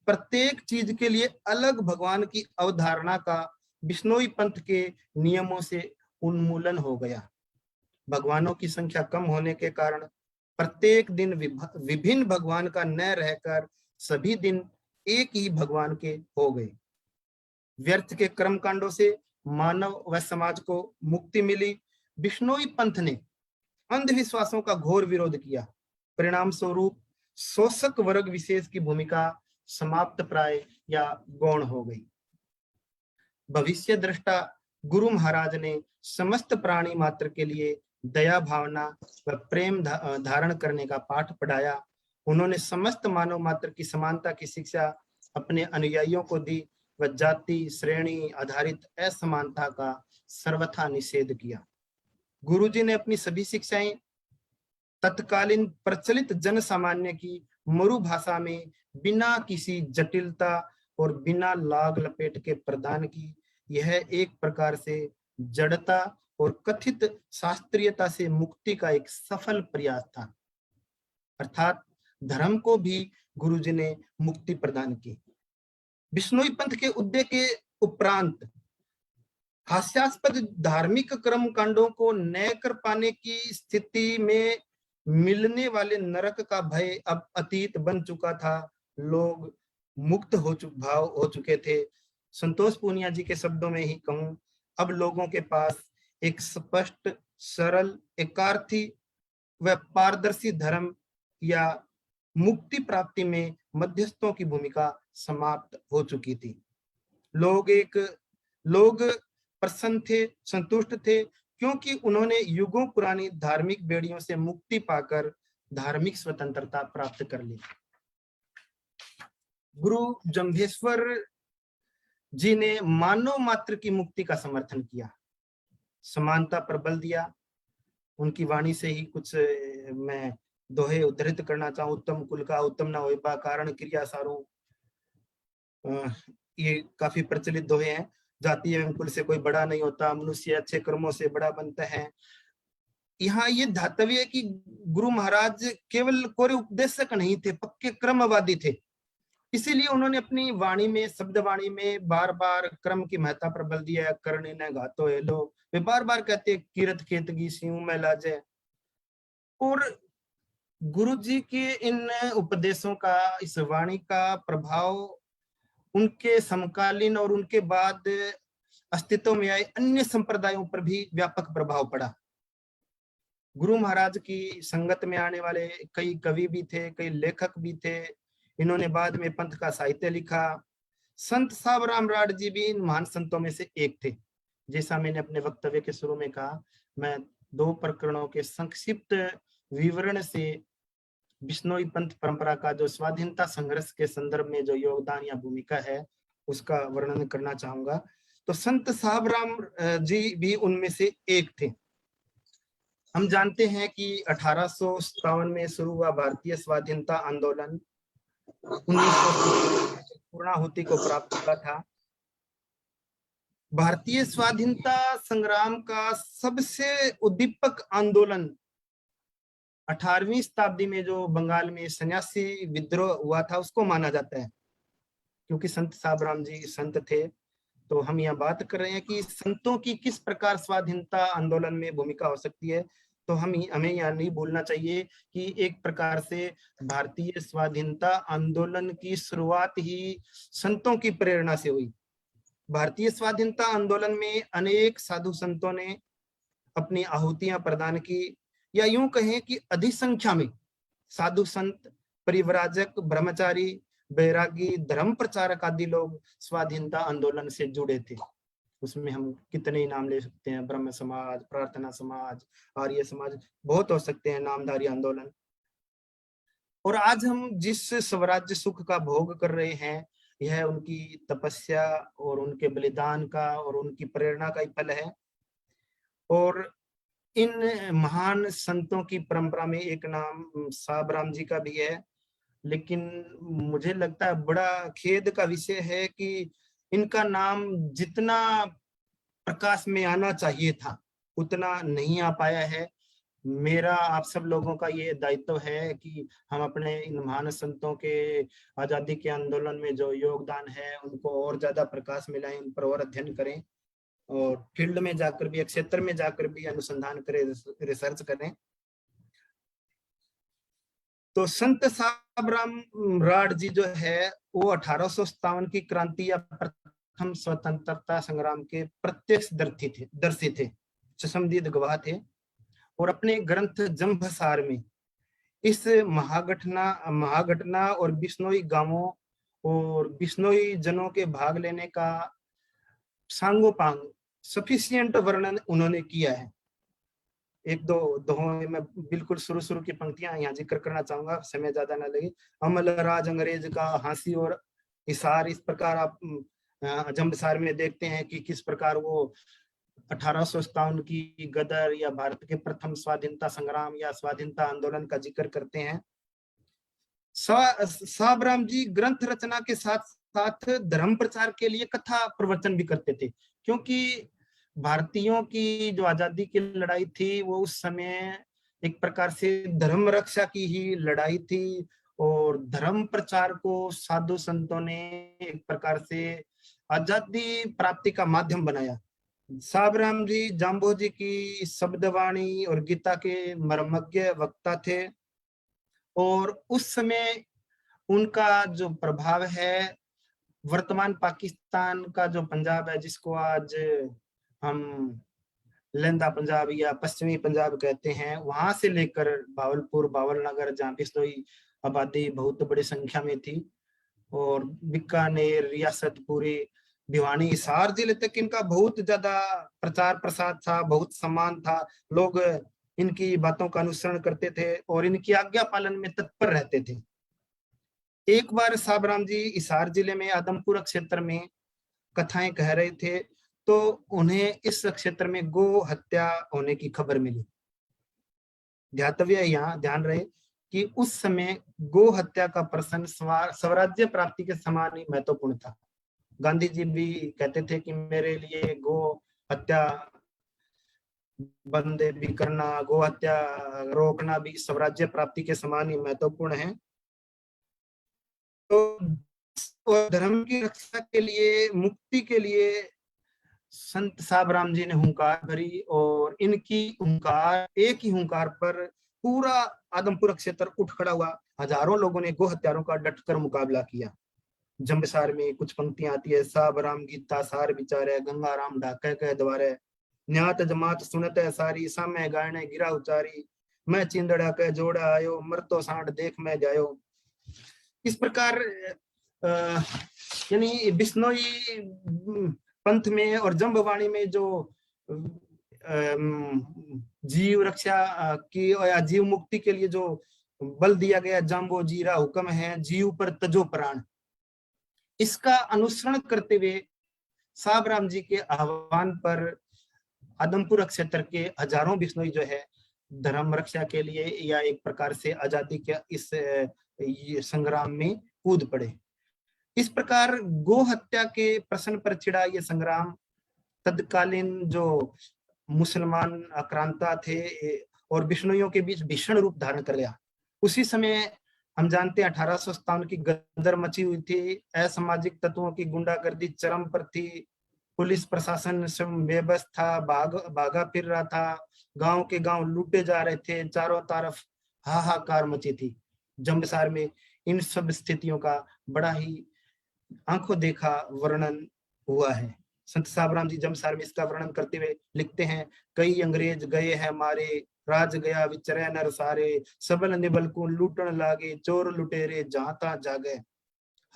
प्रत्येक चीज के लिए अलग भगवान की अवधारणा का बिश्नोई पंथ के नियमों से उन्मूलन हो गया। भगवानों की संख्या कम होने के कारण प्रत्येक दिन विभिन्न भगवान का न रहकर सभी दिन एक ही भगवान के हो गए। व्यर्थ के कर्म कांडों से मानव व समाज को मुक्ति मिली। बिश्नोई पंथ ने अंधविश्वासों का घोर विरोध किया। परिणाम स्वरूप शोषक वर्ग विशेष की भूमिका समाप्त प्राय या गौण हो गई। भविष्य दृष्टा गुरु महाराज ने समस्त प्राणी मात्र के लिए दया भावना व प्रेम धारण करने का पाठ पढ़ाया। उन्होंने समस्त मानव मात्र की समानता की शिक्षा अपने अनुयायियों को दी व जाति श्रेणी आधारित असमानता का सर्वथा निषेध किया। गुरुजी ने अपनी सभी शिक्षाएं तत्कालीन प्रचलित जन सामान्य की मरु भाषा में बिना किसी जटिलता और बिना लाग लपेट के प्रदान की। यह एक प्रकार से जड़ता और कथित शास्त्रीयता से मुक्ति का एक सफल प्रयास था। अर्थात धर्म को भी गुरुजी ने मुक्ति प्रदान की। बिश्नोई पंथ के उदय के उपरांत हास्यास्पद धार्मिक कर्म कांडों को न कर पाने की स्थिति में मिलने वाले नरक का भय अब अतीत बन चुका था। लोग मुक्त भाव हो चुके थे। संतोष पूनिया जी के शब्दों में ही कहूं, अब लोगों के पास एक स्पष्ट, सरल, एकार्थी व पारदर्शी धर्म या मुक्ति प्राप्ति में मध्यस्थों की भूमिका समाप्त हो चुकी थी। लोग प्रसन्न थे, संतुष्ट थे, क्योंकि उन्होंने युगों पुरानी धार्मिक बेड़ियों से मुक्ति पाकर धार्मिक स्वतंत्रता प्राप्त कर ली। गुरु जम्भेश्वर जी ने मानव मात्र की मुक्ति का समर्थन किया, समानता पर बल दिया। उनकी वाणी से ही कुछ मैं दोहे उद्धृत करना चाहूं। उत्तम कुल का उत्तम न होए बा कारण क्रिया सारू, ये काफी प्रचलित दोहे हैं। जाति एवं कुल से कोई बड़ा नहीं होता, मनुष्य अच्छे कर्मों से बड़ा बनता है। यहाँ ये धातव्य है कि गुरु महाराज केवल कोरे उपदेशक नहीं थे, पक्के क्रमवादी थे। इसीलिए उन्होंने अपनी वाणी में, शब्द वाणी में बार बार क्रम की महत्ता पर बल दिया। करने न घातो है लो, वे बार बार कहते कीरत खेतगी सिंह में लाजे। और गुरु जी के इन उपदेशों का, इस वाणी का प्रभाव उनके समकालीन और उनके बाद अस्तित्व में आए अन्य संप्रदायों पर भी व्यापक प्रभाव पड़ा। गुरु महाराज की संगत में आने वाले कई कवि भी थे, कई लेखक भी थे। इन्होंने बाद में पंथ का साहित्य लिखा। संत सावराम राड जी भी इन महान संतों में से एक थे। जैसा मैंने अपने वक्तव्य के शुरू में कहा, मैं 2 प्रकरणों के संक्षिप्त विवरण से बिश्नोई पंथ परंपरा का जो स्वाधीनता संघर्ष के संदर्भ में जो योगदान या भूमिका है उसका वर्णन करना चाहूंगा। तो संत सावराम जी भी उनमें से एक थे। हम जानते हैं कि 1857 में शुरू हुआ भारतीय स्वाधीनता आंदोलन 1900 पूर्णाहुति को प्राप्त हुआ था। भारतीय स्वाधीनता संग्राम का सबसे उद्दीपक आंदोलन 18वीं शताब्दी में जो बंगाल में सन्यासी विद्रोह हुआ था उसको माना जाता है। क्योंकि संत सावराम जी संत थे, तो हम यहाँ बात कर रहे हैं कि संतों की किस प्रकार स्वाधीनता आंदोलन में भूमिका हो सकती है। तो हमें यहाँ नहीं भूलना चाहिए कि एक प्रकार से भारतीय स्वाधीनता आंदोलन की शुरुआत ही संतों की प्रेरणा से हुई। भारतीय स्वाधीनता आंदोलन में अनेक साधु संतों ने अपनी आहुतियां प्रदान की, या यूं कहें कि अधिक संख्या में साधु संत, परिव्राजक, ब्रह्मचारी, बैरागी, धर्म प्रचारक आदि लोग स्वाधीनता आंदोलन से जुड़े थे। उसमें हम कितने ही नाम ले सकते हैं, ब्रह्म समाज, प्रार्थना समाज, आर्य समाज, बहुत हो सकते हैं नामधारी आंदोलन। और आज हम जिस स्वराज्य सुख का भोग कर रहे हैं, यह उनकी तपस्या और उनके बलिदान का और उनकी प्रेरणा का ही फल है। और इन महान संतों की परंपरा में एक नाम सावराम जी का भी है, लेकिन मुझे लगता है बड़ा खेद का विषय है कि इनका नाम जितना प्रकाश में आना चाहिए था उतना नहीं आ पाया है। मेरा आप सब लोगों का ये दायित्व है कि हम अपने इन महान संतों के आजादी के आंदोलन में जो योगदान है उनको और ज्यादा प्रकाश में लाएं, उन पर और अध्ययन करें और फील्ड में जाकर भी, क्षेत्र में जाकर भी अनुसंधान करें, रिसर्च करें। तो संत सावराम राड जी जो है वो 1857 की क्रांति या प्रथम स्वतंत्रता संग्राम के प्रत्यक्ष दर्शी थे, चश्मदीद गवाह थे। और अपने ग्रंथ जंभसार में इस महाघटना और बिश्नोई गांवों और बिश्नोई जनों के भाग लेने का सांगोपांग सफिशिएंट वर्णन उन्होंने किया है। एक दो दोहों में बिल्कुल शुरू की पंक्तियां यहाँ जिक्र करना चाहूंगा, समय ज्यादा ना लगे। अमल राज अंग्रेज का हांसी और इशार, इस प्रकार आप जंभसार में देखते हैं कि किस प्रकार वो 1857 की गदर या भारत के प्रथम स्वाधीनता संग्राम या स्वाधीनता आंदोलन का जिक्र करते हैं। सावराम जी ग्रंथ रचना के साथ साथ धर्म प्रचार के लिए कथा प्रवचन भी करते थे, क्योंकि भारतीयों की जो आजादी की लड़ाई थी वो उस समय एक प्रकार से धर्म रक्षा की ही लड़ाई थी। और धर्म प्रचार को साधु संतों ने एक प्रकार से आजादी प्राप्ति का माध्यम बनाया। सावराम जी जाम्बो जी की शब्दवाणी और गीता के मर्मज्ञ वक्ता थे, और उस समय उनका जो प्रभाव है वर्तमान पाकिस्तान का जो पंजाब है, जिसको आज हम लंदा पंजाब या पश्चिमी पंजाब कहते हैं, वहां से लेकर भावलपुर, बावलनगर, जहाँ बिश्नोई आबादी बहुत बड़ी संख्या में थी, और बीकानेर, रियासतपुरी, भिवानी, हिसार जिले तक इनका बहुत ज्यादा प्रचार प्रसार था, बहुत सम्मान था। लोग इनकी बातों का अनुसरण करते थे और इनकी आज्ञा पालन में तत्पर रहते थे। एक बार सावराम जी हिसार जिले में आदमपुर क्षेत्र में कथाएं कह रहे थे, तो उन्हें इस क्षेत्र में गो हत्या होने की खबर मिली। ध्यातव्य यहाँ ध्यान रहे, कि उस समय गो हत्या का प्रश्न स्वराज्य प्राप्ति के समान ही महत्वपूर्ण था। गांधी जी भी कहते थे कि मेरे लिए गो हत्या बंद भी करना, गो हत्या रोकना भी स्वराज्य प्राप्ति के समान ही महत्वपूर्ण है। तो धर्म की रक्षा के लिए, मुक्ति के लिए संत साहब राम जी ने हुंकार भरी और इनकी हुंकार, एक ही हुंकार पर पूरा आदमपुर क्षेत्र उठ खड़ा हुआ। हजारों लोगों ने गो हत्यारों का डटकर मुकाबला किया। जंबसार में कुछ पंक्तियां आती है, साब राम गीता सार विचारे, गंगा राम ढाके कह द्वारे, न्यात जमात सुनत है सारी, सामे गायने गिरा उचारी, मैं चिंदड़ा के जोड़ा आयो, मरतो सांड देख मैं जायो। इस प्रकार यानी बिश्नोई पंथ में और जंबवाणी में जो जीव रक्षा की या जीव मुक्ति के लिए जो बल दिया गया, जाम्बो जीरा हुक्म है जीव पर तजो प्राण, इसका अनुसरण करते हुए साहब राम जी के आह्वान पर आदमपुर क्षेत्र के हजारों बिश्नोई जो है धर्म रक्षा के लिए या एक प्रकार से आजादी के इस संग्राम में कूद पड़े। इस प्रकार गो हत्या के प्रश्न पर छिड़ा ये संग्राम तत्कालीन जो मुसलमान आक्रांता थे और बिश्नोइयों के बीच भीषण रूप धारण कर गया। उसी समय हम जानते हैं 1857 की गदर मची हुई थी, असामाजिक तत्वों की गुंडागर्दी चरम पर थी, पुलिस प्रशासन व्यवस्था भागा फिर रहा था, गांव के गांव लूटे जा रहे थे, चारों तरफ हाहाकार मची थी। जंबसार में इन सब स्थितियों का बड़ा ही आंखों देखा वर्णन हुआ है। संत साहब राम जी जंबसार में इसका वर्णन करते हुए लिखते हैं, कई अंग्रेज गए हैं मारे, राज गया विचरे नर सारे, सबल निबल को लूटन लागे, चोर लुटेरे जहां जागे,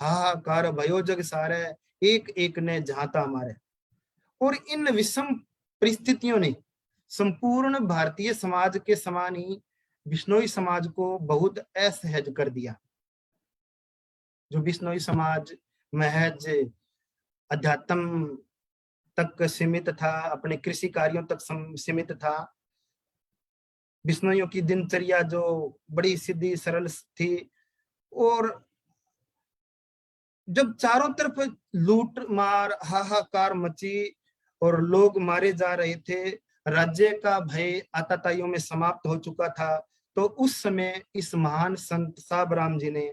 हाहाकार भयो जग सारे, एक एक ने जहां मारे। और इन विषम परिस्थितियों ने संपूर्ण भारतीय समाज के समान ही बिश्नोई समाज को बहुत असहज कर दिया। जो बिश्नोई समाज महज अध्यात्म तक सीमित था, अपने कृषि कार्यों तक सीमित था, बिश्नोइयों की दिनचर्या जो बड़ी सीधी सरल थी, और जब चारों तरफ लूट मार हाहाकार मची और लोग मारे जा रहे थे, राज्य का भय आतताइयों में समाप्त हो चुका था, तो उस समय इस महान संत साहब राम जी ने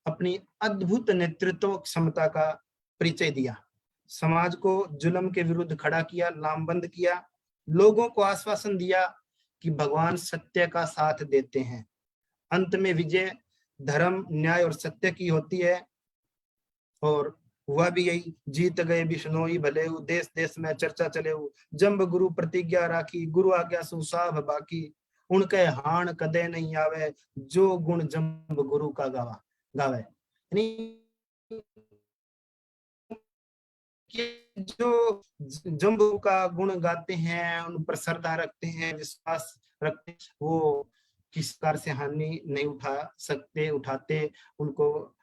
अपनी अद्भुत नेतृत्व क्षमता का परिचय दिया, समाज को जुल्म के विरुद्ध खड़ा किया, लामबंद किया, लोगों को आश्वासन दिया कि भगवान सत्य का साथ देते हैं, अंत में विजय धर्म न्याय और सत्य की होती है। और हुआ भी यही, जीत गए बिश्नोई भले, देश देश में चर्चा चले, जंब गुरु प्रतिज्ञा राखी, गुरु आज्ञा सुसाभ बाकी, उनके हाण कदे नहीं आवे, जो गुण जंब गुरु का गावे। जो जंबू का गुण गाते हैं, उन पर श्रद्धा रखते हैं, विश्वास रखते हैं, वो किस प्रकार से हानि नहीं उठाते, उनको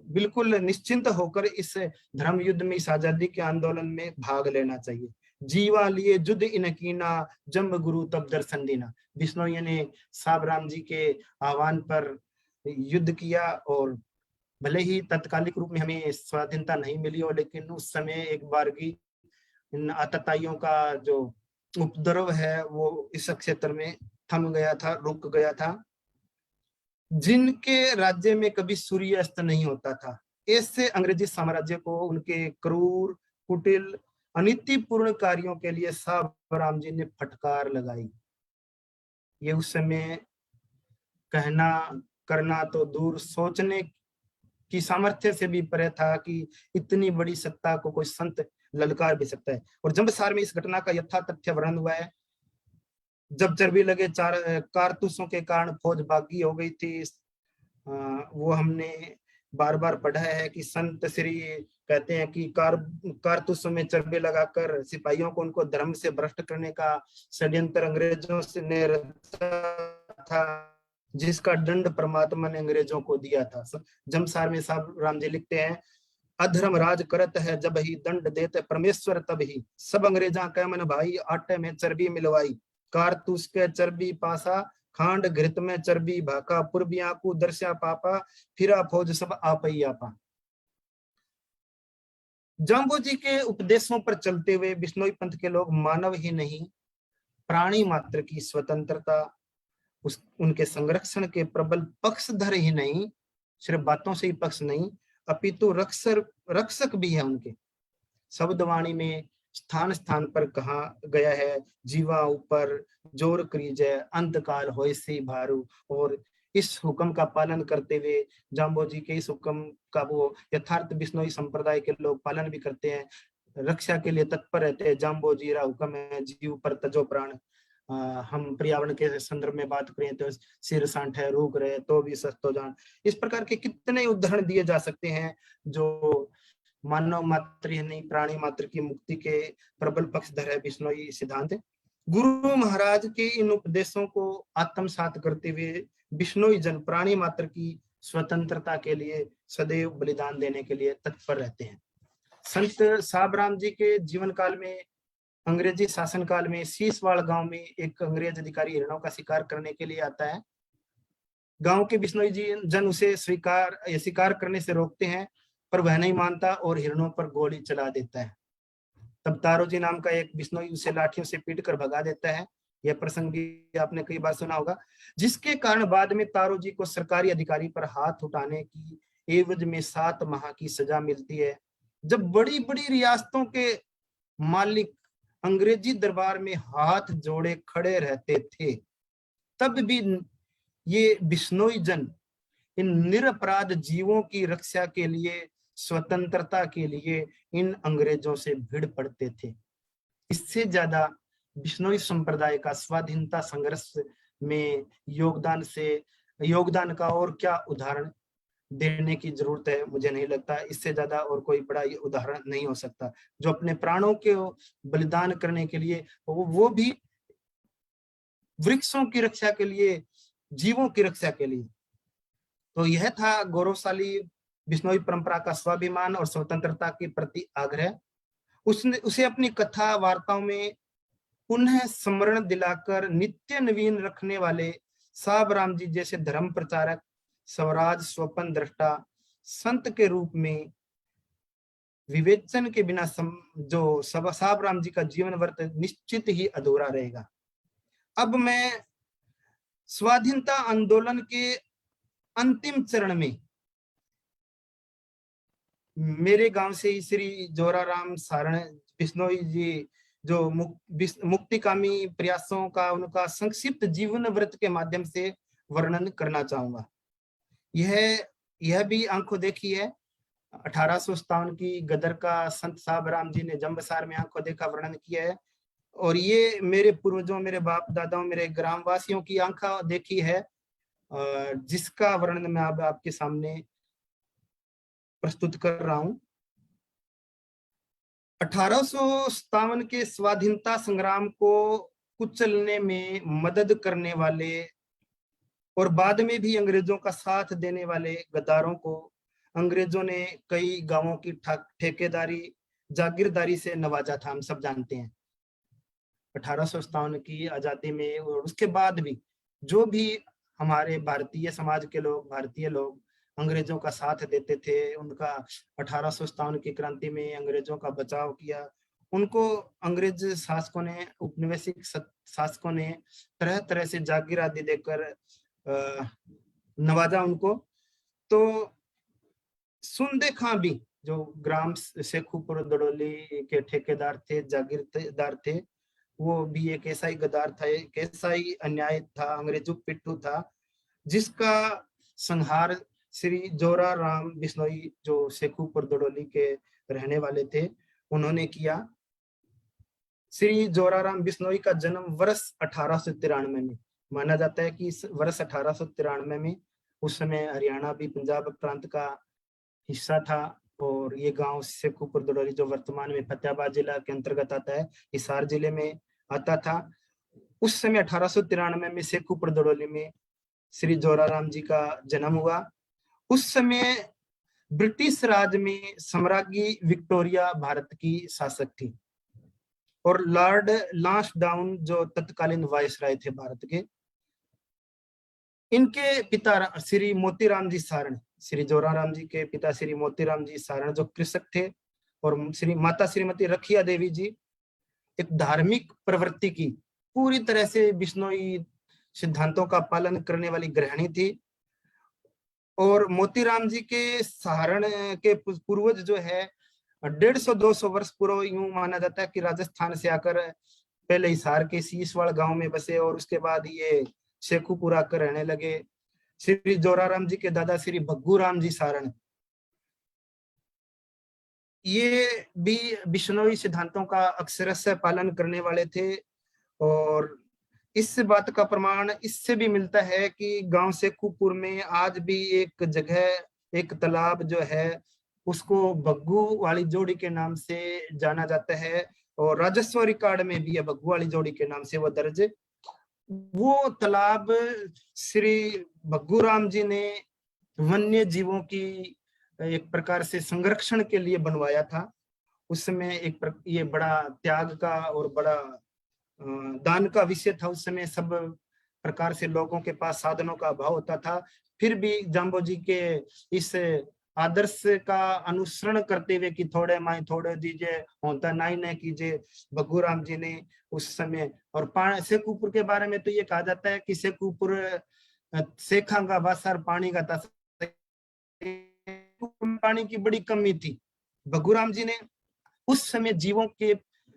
बिल्कुल निश्चिंत होकर इस धर्म युद्ध में, इस आजादी के आंदोलन में भाग लेना चाहिए। जीवा लिए जुद इनकीना, जंब गुरु तब दर्शन देना। बिश्नोई ने साहब राम जी के आह्वान पर युद्ध किया, और भले ही तत्कालिक रूप में हमें स्वाधीनता नहीं मिली हो, लेकिन उस समय एक बार की इन आतताइयों का जो उपद्रव है वो इस क्षेत्र में थम गया था, रुक गया था। जिनके राज्य में कभी सूर्य अस्त नहीं होता था, ऐसे अंग्रेजी साम्राज्य को उनके क्रूर कुटिल अनीतिपूर्ण कार्यों के लिए साहब राम जी ने फटकार लगाई। ये उस समय कहना करना तो दूर, सोचने की सामर्थ्य से भी परे था कि इतनी बड़ी सत्ता को कोई संत ललकार भी सकता है। और जंबसार में इस घटना का यथा तथ्य वर्णन हुआ है। जब चर्बी लगे चार कारतूसों के कारण फौज बागी हो गई थी, वो हमने बार बार पढ़ा है कि संत श्री कहते हैं कि कारतूसों में चर्बी लगाकर सिपाहियों को उनको धर्म से भ्रष्ट करने का षड्यंत्र अंग्रेजों ने रचा था, जिसका दंड परमात्मा ने अंग्रेजों को दिया था। जंबसार में साहब राम जी लिखते हैं, अधर्म राज करत है जब ही, दंड देते परमेश्वर तब ही, सब अंग्रेजा कै मन भाई, आटे में चर्बी मिलवाई, कारतूस के चर्बी पासा, खांड घृत में चर्बी भाका पुरबिया को दर्शा पापा फिरा फौज सब आपई आपा। जाम्बो जी के उपदेशों पर चलते हुए बिश्नोई पंथ के लोग मानव ही नहीं प्राणी मात्र की स्वतंत्रता उनके संरक्षण के प्रबल पक्षधर ही नहीं, सिर्फ बातों से ही पक्ष नहीं अपितु रक्षक भी है उनके। शब्दवाणी में स्थान स्थान पर कहा गया है जीवा ऊपर जोर करीजे अंतकाल होय सी भारू, और इस हुक्म का पालन करते हुए जाम्बो जी के इस हुक्म का वो यथार्थ बिश्नोई संप्रदाय के लोग पालन भी करते हैं, रक्षा के लिए तत्पर रहते हैं। जाम्बो जी रा हुक्म है जीव पर तजो प्राण। हम पर्यावरण के संदर्भ में बात करें तो सिर सांठे रूक रहे तो भी सस्तो जान। इस प्रकार के कितने उदाहरण दिए जा सकते हैं जो मानव मात्र ही नहीं प्राणी मात्र की मुक्ति के प्रबल पक्षधर है बिश्नोई सिद्धांत। गुरु महाराज के इन उपदेशों को आत्मसात करते हुए बिश्नोई जन प्राणी मात्र की स्वतंत्रता के लिए सदैव बलिदान देने के लिए तत्पर रहते हैं। संत साबराम जी के जीवन काल में अंग्रेजी शासन काल में शीशवाड़ गांव में एक अंग्रेज अधिकारी हिरणों का शिकार करने के लिए आता है। गांव के बिश्नोई जी जन उसे शिकार करने से रोकते हैं, पर वह नहीं मानता और हिरणों पर गोली चला देता है। तब तारो जी नाम का एक बिश्नोई उसे लाठियों से पीट कर भगा देता है। यह प्रसंग भी आपने कई बार सुना होगा, जिसके कारण बाद में तारो जी को सरकारी अधिकारी पर हाथ उठाने की एवज में 7 माह की सजा मिलती है। जब बड़ी बड़ी रियासतों के मालिक अंग्रेजी दरबार में हाथ जोड़े खड़े रहते थे, तब भी ये बिश्नोई जन इन निरपराध जीवों की रक्षा के लिए स्वतंत्रता के लिए इन अंग्रेजों से भिड़ पड़ते थे। इससे ज्यादा बिश्नोई संप्रदाय का स्वाधीनता संघर्ष में योगदान का और क्या उदाहरण देने की जरूरत है, मुझे नहीं लगता। इससे ज्यादा और कोई बड़ा उदाहरण नहीं हो सकता, जो अपने प्राणों के बलिदान करने के लिए, वो भी वृक्षों की रक्षा के लिए, जीवों की रक्षा के लिए। तो यह था गौरवशाली बिश्नोई परंपरा का स्वाभिमान और स्वतंत्रता के प्रति आग्रह। उसे अपनी कथा वार्ताओं में पुनः स्मरण दिलाकर नित्य नवीन रखने वाले साबराम जी जैसे धर्म प्रचारक, स्वराज स्वपन दृष्टा संत के रूप में विवेचन के बिना जो साबराम जी का जीवन वर्त निश्चित ही अधूरा रहेगा। अब मैं स्वाधीनता आंदोलन के अंतिम चरण में मेरे गांव से ही श्री जोराराम सारण बिश्नोई जी जो मुक्तिकामी प्रयासों का उनका संक्षिप्त जीवन व्रत के माध्यम से वर्णन करना चाहूंगा। यह भी आंखों देखी है। 1857 की गदर का संत साबराम जी ने जंबसार में आंखों देखा वर्णन किया है, और ये मेरे पूर्वजों, मेरे बाप दादाओं, मेरे ग्रामवासियों की आंखों देखी है, जिसका वर्णन मैं अब आपके सामने प्रस्तुत कर रहा हूं। 1857 के स्वाधीनता संग्राम को कुचलने में मदद करने वाले और बाद में भी अंग्रेजों का साथ देने वाले गद्दारों को अंग्रेजों ने कई गांवों की ठेकेदारी, जागीरदारी से नवाजा था, हम सब जानते हैं। 1857 की आजादी में और उसके बाद भी जो भी हमारे भारतीय समाज के लोग, भारतीय लोग अंग्रेजों का साथ देते थे, उनका 1857 की क्रांति में अंग्रेजों का बचाव किया, उनको अंग्रेज शासकों ने, उपनिवेशिक शासकों ने तरह तरह से जागीर आदि देकर नवाजा उनको। तो सुंदे खां भी जो ग्राम शेखुपुर दड़ोली के ठेकेदार थे, जागीरदार थे, वो भी एक ऐसा ही गद्दार था, एक ऐसा ही अन्याय था, अंग्रेजों पिट्ठू था, जिसका संहार श्री जोराराम बिश्नोई जो शेखुपुर दड़ोली के रहने वाले थे उन्होंने किया। श्री जोराराम बिश्नोई का जन्म वर्ष 1893 में माना जाता है कि इस वर्ष 1893 में, उस समय हरियाणा भी पंजाब प्रांत का हिस्सा था, और ये गांव शेखुपुर दड़ोली जो वर्तमान में फतेहाबाद जिला के अंतर्गत आता है, हिसार जिले में आता था। उस समय 1893 में शेखुपुर दड़ोली में श्री जोराराम जी का जन्म हुआ। उस समय ब्रिटिश राज में सम्राज्ञी विक्टोरिया भारत की शासक थी, और लॉर्ड लांसडाउन जो तत्कालीन वायसराय थे भारत के, इनके पिता श्री मोतीराम जी सारण, श्री जोराराम जी के पिता श्री मोतीराम जी सारण जो कृषक थे, और श्री माता श्रीमती रखिया देवी जी एक धार्मिक प्रवृत्ति की पूरी तरह से बिश्नोई सिद्धांतों का पालन करने वाली गृहिणी थी। और मोतीराम जी के सारण के पूर्वज जो है 150-200 वर्ष पूर्व यूं माना जाता है कि राजस्थान से आकर पहले हिसार के शीशवाड़ गांव में बसे और उसके बाद ये शेखुपुर आकर रहने लगे। श्री जोराराम जी के दादा श्री भग्गू राम जी सारण, ये भी बिश्नोई सिद्धांतों का अक्षरशः पालन करने वाले थे। और इस बात का प्रमाण इससे भी मिलता है कि गांव शेखुपुर में आज भी एक जगह, एक तालाब जो है उसको भग्गू वाली जोड़ी के नाम से जाना जाता है, और राजस्व रिकॉर्ड में भी है भग्गू वाली जोड़ी के नाम से वो दर्ज। वो तालाब श्री भग्गू राम जी ने वन्य जीवों की एक प्रकार से संरक्षण के लिए बनवाया था। उस समय ये बड़ा त्याग का और बड़ा दान का विषय था। उस समय सब प्रकार से लोगों के पास साधनों का अभाव होता था, फिर भी जाम्बो जी के इस आदर्श का अनुसरण करते हुए कि थोड़े माए थोड़े दीजिए, होता नहीं न कीजिए, भग्गू राम जी ने उस समय। और शेखुपुर के बारे में तो ये कहा जाता है कि शेखुपुर शेखा का बासार पानी का था, पानी की बड़ी कमी थी। भग्गू राम जी ने उस समय जीवों के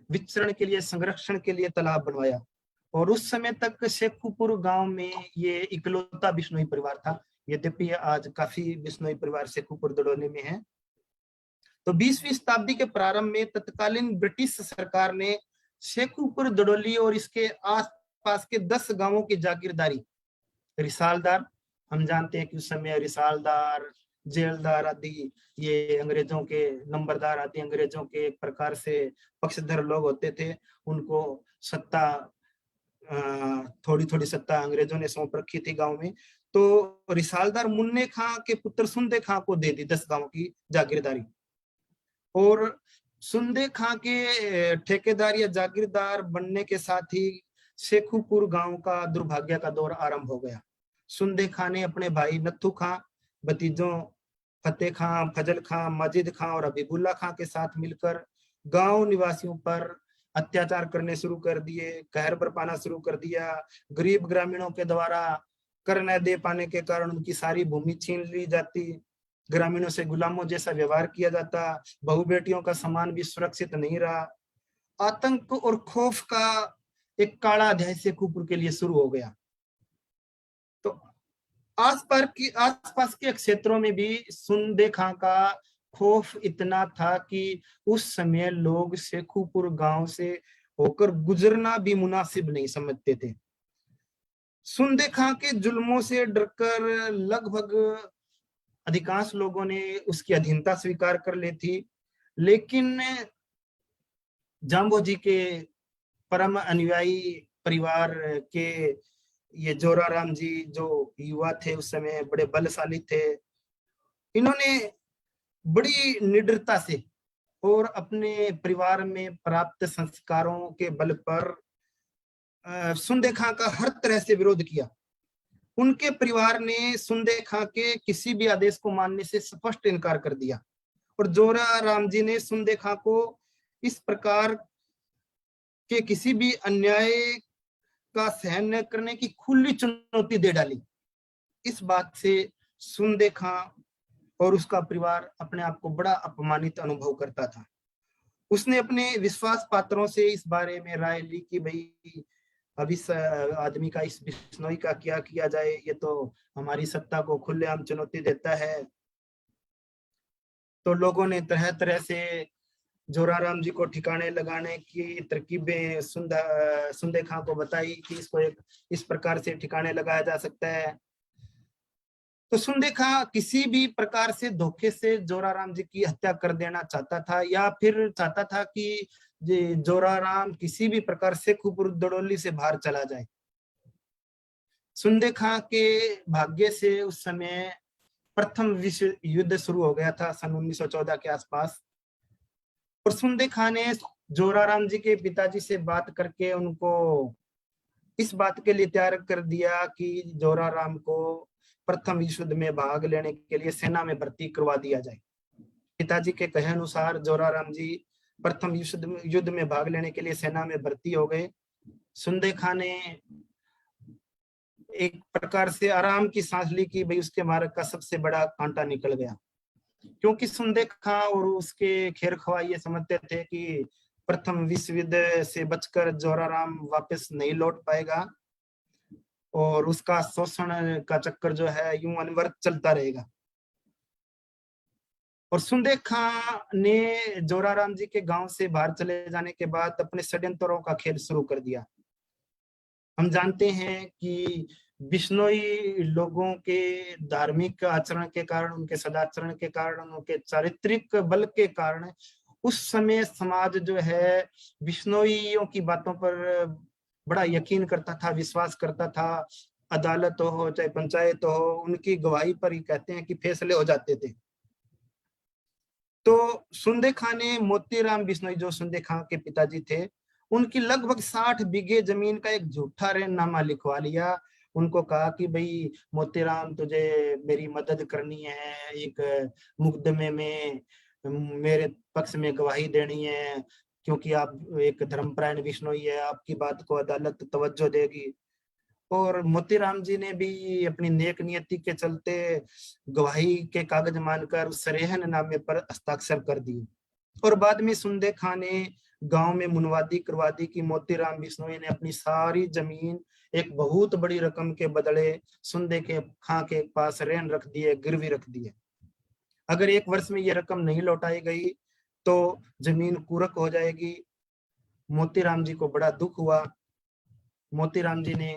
विचरण के लिए, संरक्षण के लिए तालाब बनवाया। और उस समय तक शेखुपुर गांव में ये इकलौता बिश्नोई परिवार था, यद्यपि आज काफी बिश्नोई परिवार शेखुपुर दड़ोली में है। तो 20वीं शताब्दी के प्रारंभ में तत्कालीन ब्रिटिश सरकार ने शेखुपुर दड़ोली और इसके आसपास के 10 गांवों की जागीरदारी, रिसालदार, हम जानते हैं कि उस समय रिसालदार, जेलदार आदि ये अंग्रेजों के, नंबरदार आदि अंग्रेजों के एक प्रकार से पक्षधर लोग होते थे, उनको सत्ता, थोड़ी थोड़ी सत्ता अंग्रेजों ने सौंप रखी थी गांव में। तो रिसालदार मुन्ने खां के पुत्र सुंदे खां को दे दी 10 गांवों की जागीरदारी, और सुंदे खां के ठेकेदार या जागीरदार बनने के साथ ही शेखुपुर गांव का दुर्भाग्य का दौर आरंभ हो गया। सुंदे खां ने अपने भाई नत्थू खां, भतीजों फतेह खां, फजल खां, माजिद खां और हबीबुल्ला खां के साथ मिलकर गांव निवासियों पर अत्याचार करने शुरू कर दिए, कहर बरपाना शुरू कर दिया। गरीब ग्रामीणों के द्वारा कर न दे पाने के कारण उनकी सारी भूमि छीन ली जाती, ग्रामीणों से गुलामों जैसा व्यवहार किया जाता, बहु बेटियों का सम्मान भी सुरक्षित नहीं रहा। आतंक और खौफ का एक काला अध्याय शेखुपुर के लिए शुरू हो गया। तो आसपास के क्षेत्रों में भी सुंदे खां का खौफ इतना था कि उस समय लोग शेखुपुर गांव से होकर गुजरना भी मुनासिब नहीं समझते थे। सुंदे खां के जुल्मों से डरकर लगभग अधिकांश लोगों ने उसकी अधीनता स्वीकार कर ली थी, लेकिन जाम्बो जी के परम अनुयायी परिवार के ये जोराराम जी जो युवा थे उस समय, बड़े बलशाली थे, इन्होंने बड़ी निडरता से और अपने परिवार में प्राप्त संस्कारों के बल पर सुंदे खां का हर तरह से विरोध किया। उनके परिवार ने सुंदे खां के किसी भी आदेश को मानने से स्पष्ट इनकार कर दिया, और जोराराम जी ने सुंदे खां को इस प्रकार के किसी भी अन्याय का सहन न करने की खुली चुनौती दे डाली। इस बात से सुंदे खां और उसका परिवार अपने आप को बड़ा अपमानित अनुभव करता था। उसने अपने विश्वास पात्रों से इस बारे में राय ली कि भाई अब इस आदमी का, इस बिश्नोई का क्या किया जाए, ये तो हमारी सत्ता को खुलेआम चुनौती देता है। तो लोगों ने तरह तरह से जोराराम जी को ठिकाने लगाने की तरकीबें सुंदे खां को बताई कि इसको इस प्रकार से ठिकाने लगाया जा सकता है। तो सुंदे खां किसी भी प्रकार से धोखे से जोराराम जी की हत्या कर देना चाहता था, या फिर चाहता था कि जोराराम किसी भी प्रकार से शेखुपुर दड़ोली से बाहर चला जाए। सुंदे खां के भाग्य से उस समय प्रथम विश्व युद्ध शुरू हो गया था सन 1914 के आसपास, और सुंदे खां ने जोराराम जी के पिताजी से बात करके उनको इस बात के लिए तैयार कर दिया कि जोराराम को प्रथम विश्व युद्ध में भाग लेने के लिए सेना में भर्ती करवा दिया जाए। पिताजी के कहे अनुसार जोराराम जी प्रथम विश्व युद्ध में भाग लेने के लिए सेना में भर्ती हो गए। सुंदे खां ने एक प्रकार से आराम की सांस ली कि भाई उसके मार्ग का सबसे बड़ा कांटा निकल गया, क्योंकि सुंदे खां और उसके खेरख्वाह ये समझते थे कि प्रथम विश्व युद्ध से बचकर जोराराम वापस नहीं लौट पाएगा और उसका शोषण का चक्कर जो है यूं अनवरत चलता रहेगा। और सुंदे खां ने जोराराम जी के गांव से बाहर चले जाने के बाद अपने षड्यंत्रों का खेल शुरू कर दिया। हम जानते हैं कि बिश्नोई लोगों के धार्मिक आचरण के कारण, उनके सदाचरण के कारण, उनके चारित्रिक बल के कारण उस समय समाज जो है बिश्नोइयों की बातों पर बड़ा यकीन करता था, विश्वास करता था। अदालत हो चाहे पंचायत हो, उनकी गवाही पर ही कहते हैं कि फैसले हो जाते थे। तो सुंदे खां ने मोतीराम बिश्नोई, जो सुंदे खां के पिताजी थे, उनकी लगभग 60 बीघे जमीन का एक झूठा रेननामा लिखवा लिया। उनको कहा कि भाई मोतीराम, तुझे मेरी मदद करनी है, एक मुकदमे में मेरे पक्ष में गवाही देनी है, क्योंकि आप एक धर्मपरायण बिश्नोई है, आपकी बात को अदालत तवज्जो देगी। और मोतीराम जी ने भी अपनी नेक नियति के चलते गवाही के कागज मानकर उस रेहननामे पर हस्ताक्षर कर दिए। और बाद में सुंदे खां ने गांव में मुनवादी करवा दी कि मोतीराम बिश्नोई ने अपनी सारी जमीन एक बहुत बड़ी रकम के बदले सुंदे के खां के पास रेन रख दिए, गिरवी रख दिए। अगर 1 वर्ष में ये रकम नहीं लौटाई गई तो जमीन कुरक हो जाएगी। मोतीराम जी को बड़ा दुख हुआ। मोतीराम जी ने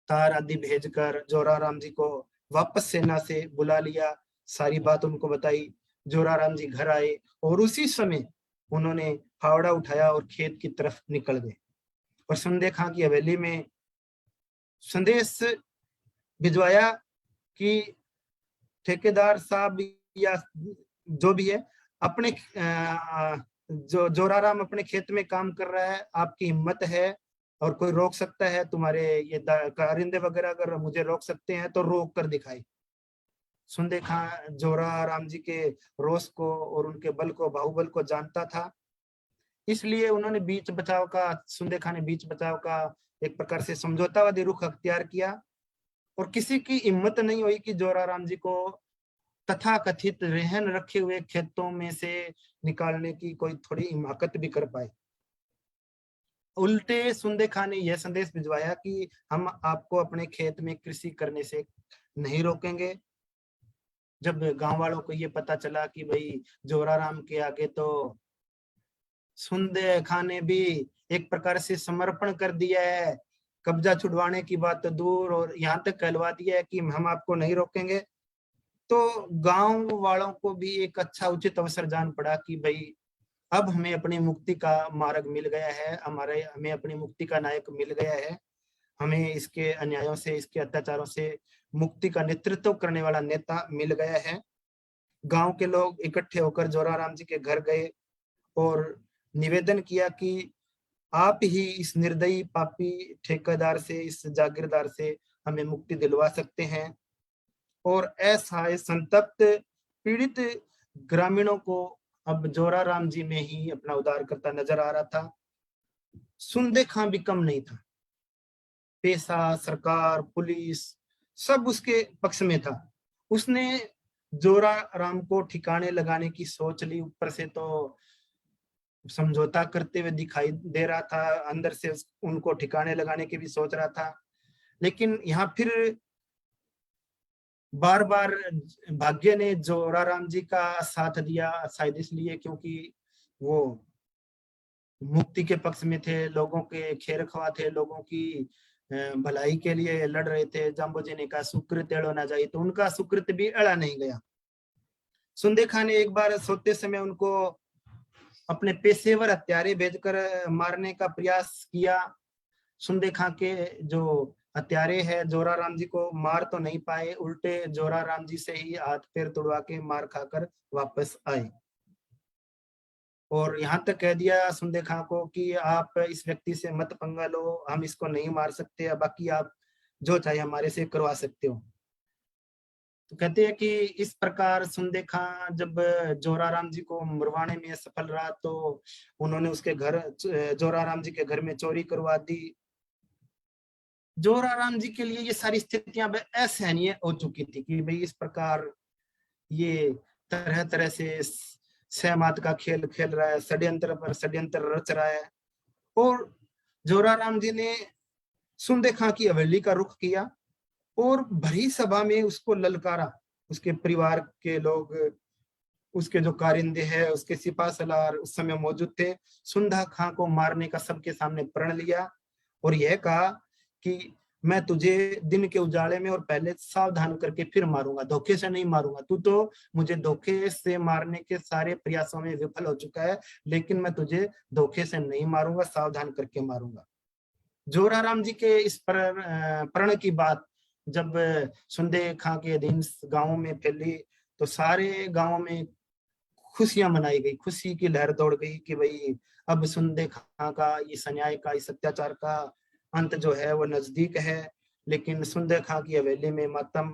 तार आदि भेजकर जोराराम जी को वापस सेना से बुला लिया, सारी बात उनको बताई। जोराराम जी घर आए और उसी समय उन्होंने फावड़ा उठाया और खेत की तरफ निकल गए। और सुंदे खां की हवेली में संदेश भिजवाया कि ठेकेदार साहब या जो भी है, अपने जो जोराराम अपने खेत में काम कर रहा है, आपकी हिम्मत है और कोई रोक सकता है? तुम्हारे ये कारिंदे वगैरह अगर मुझे रोक सकते हैं तो रोक कर दिखाई। सुंदे खां जोराराम जी के रोष को और उनके बल को, बाहुबल को जानता था, इसलिए उन्होंने बीच बचाव का, सुंदे खां ने बीच बचाव का एक प्रकार से समझौतावादी रुख अख्तियार किया। और किसी की हिम्मत नहीं हुई कि जोराराम जी को तथाकथित रहन रखे हुए खेतों में से निकालने की कोई थोड़ी हिमाकत भी कर पाए। उल्टे सुंदे खां ने यह संदेश भिजवाया कि हम आपको अपने खेत में कृषि करने से नहीं रोकेंगे। जब गांव वालों को ये पता चला कि भाई जोराराम के आगे तो सुंदे खां ने भी एक प्रकार से समर्पण कर दिया है, कब्जा छुड़वाने की बात तो दूर और यहाँ तक कहलवा दिया है कि हम आपको नहीं रोकेंगे, तो गांव वालों को भी एक अच्छा उचित अवसर जान पड़ा कि भाई अब हमें अपनी मुक्ति का मार्ग मिल गया है, हमें अपनी मुक्ति का नायक मिल गया है, हमें इसके अन्यायों से, इसके अत्याचारों से मुक्ति का नेतृत्व करने वाला नेता मिल गया है। गांव के लोग इकट्ठे होकर जोराराम जी के घर गए और निवेदन किया कि आप ही इस निर्दयी पापी ठेकेदार से, इस जागीरदार से हमें मुक्ति दिलवा सकते हैं। और ऐसा संतप्त पीड़ित ग्रामीणों को अब जोराराम जी में ही अपना उद्धार करता नजर आ रहा था। सुंदे खां भी कम नहीं था, पैसा, सरकार, पुलिस सब उसके पक्ष में था। उसने जोराराम को ठिकाने लगाने की सोच ली, ऊपर से तो समझौता करते हुए दिखाई दे रहा था, अंदर से उनको ठिकाने लगाने की भी सोच रहा था। लेकिन यहाँ फिर बार बार भाग्य ने जोराराम जी का साथ दिया, शायद इसलिए क्योंकि वो मुक्ति के पक्ष में थे, लोगों के खेरख्वाह थे, लोगों की भलाई के लिए लड़ रहे थे। जाम्बो जी ने कहा सुकृत एड़ो ना जाए, तो उनका सुकृत भी एड़ा नहीं गया। सुंदे खां ने एक बार सोते समय उनको अपने पेशेवर हत्यारे भेजकर मारने का प्रयास किया। सुंदे खां के जो हत्यारे है जोराराम जी को मार तो नहीं पाए, उल्टे जोराराम जी से ही हाथ पैर तुड़वा के मार खाकर वापस आए। और यहाँ तक कह दिया सुंदे खां को कि आप इस व्यक्ति से मत पंगा लो, हम इसको नहीं मार सकते, बाकी आप जो चाहे हमारे से करवा सकते हो। तो कहते हैं कि इस प्रकार सुंदे खां जब जोराराम जी को मरवाने में सफल रहा तो उन्होंने उसके घर, जोराराम जी के घर में चोरी करवा दी। जोराराम जी के लिए ये सारी स्थितियां असहनीय हो चुकी थी कि भाई इस प्रकार ये तरह तरह से सहमत का खेल खेल रहा है, षड्यंत्र पर षड्यंत्र रच रहा है। और जोराराम जी ने सुंदे खां की हवेली का रुख किया और भरी सभा में उसको ललकारा। उसके परिवार के लोग, उसके जो कारिंदे हैं, उसके सिपा सलार उस समय मौजूद थे। सुंदे खां को मारने का सबके सामने प्रण लिया और यह कहा कि मैं तुझे दिन के उजाले में और पहले सावधान करके फिर मारूंगा, धोखे से नहीं मारूंगा। तू तो मुझे धोखे से मारने के सारे प्रयासों में विफल हो चुका है, लेकिन मैं तुझे धोखे से नहीं मारूंगा, सावधान करके मारूंगा। जोराराम जी के इस प्रण की बात जब सुंदे खां के अधीन गांवों में फैली तो सारे गांवों में खुशियां मनाई गई, खुशी की लहर दौड़ गई कि भाई अब सुंदे खां का इस अन्याय का, इस अत्याचार का अंत जो है वो नजदीक है। लेकिन सुंदे खां की हवेली में मातम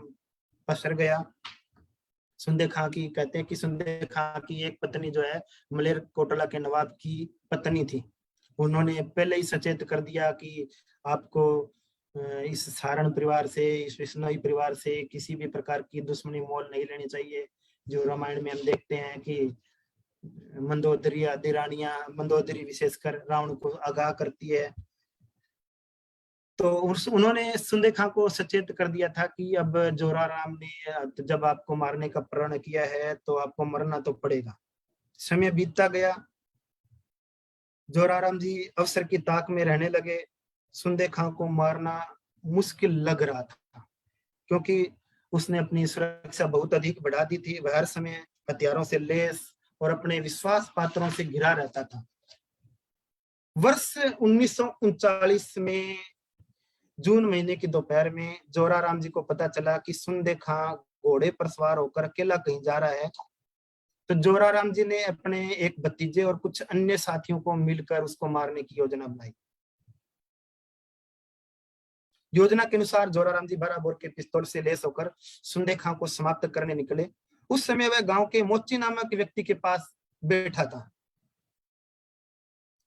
पसर गया। सुंदे खां की, कहते हैं कि सुंदे खां की एक पत्नी जो है मलेर कोटला के नवाब की पत्नी थी। उन्होंने पहले ही सचेत कर दिया कि आपको इस सारण परिवार से, इस विष्णोई परिवार से किसी भी प्रकार की दुश्मनी मोल नहीं लेनी चाहिए। जो रामायण में हम देखते हैं कि मंदोदरी आदि रानियां, मंदोदरी विशेषकर रावण को आगाह करती है। तो उन्होंने सुंदे खां को सचेत कर दिया था कि अब जोराराम ने जब आपको मारने का प्रण किया है तो आपको मरना तो पड़ेगा। समय बीतता गया, जोराराम जी अवसर की ताक में रहने लगे। सुंदे खां को मारना मुश्किल लग रहा था क्योंकि उसने अपनी सुरक्षा बहुत अधिक बढ़ा दी थी। वह हर समय हथियारों से लैस और अपने विश्वास पात्रों से घिरा रहता था। वर्ष 1939 में जून महीने की दोपहर में जोराराम जी को पता चला कि सुंदे खां घोड़े पर सवार होकर अकेला कहीं जा रहा है। तो जोराराम जी ने अपने एक भतीजे और कुछ अन्य साथियों को मिलकर उसको मारने की योजना बनाई। योजना के अनुसार जोराराम जी 12 बोर के पिस्तौल से लैस होकर सुंदे खां को समाप्त करने निकले। उस समय वह गांव के मोची नामक व्यक्ति के पास बैठा था।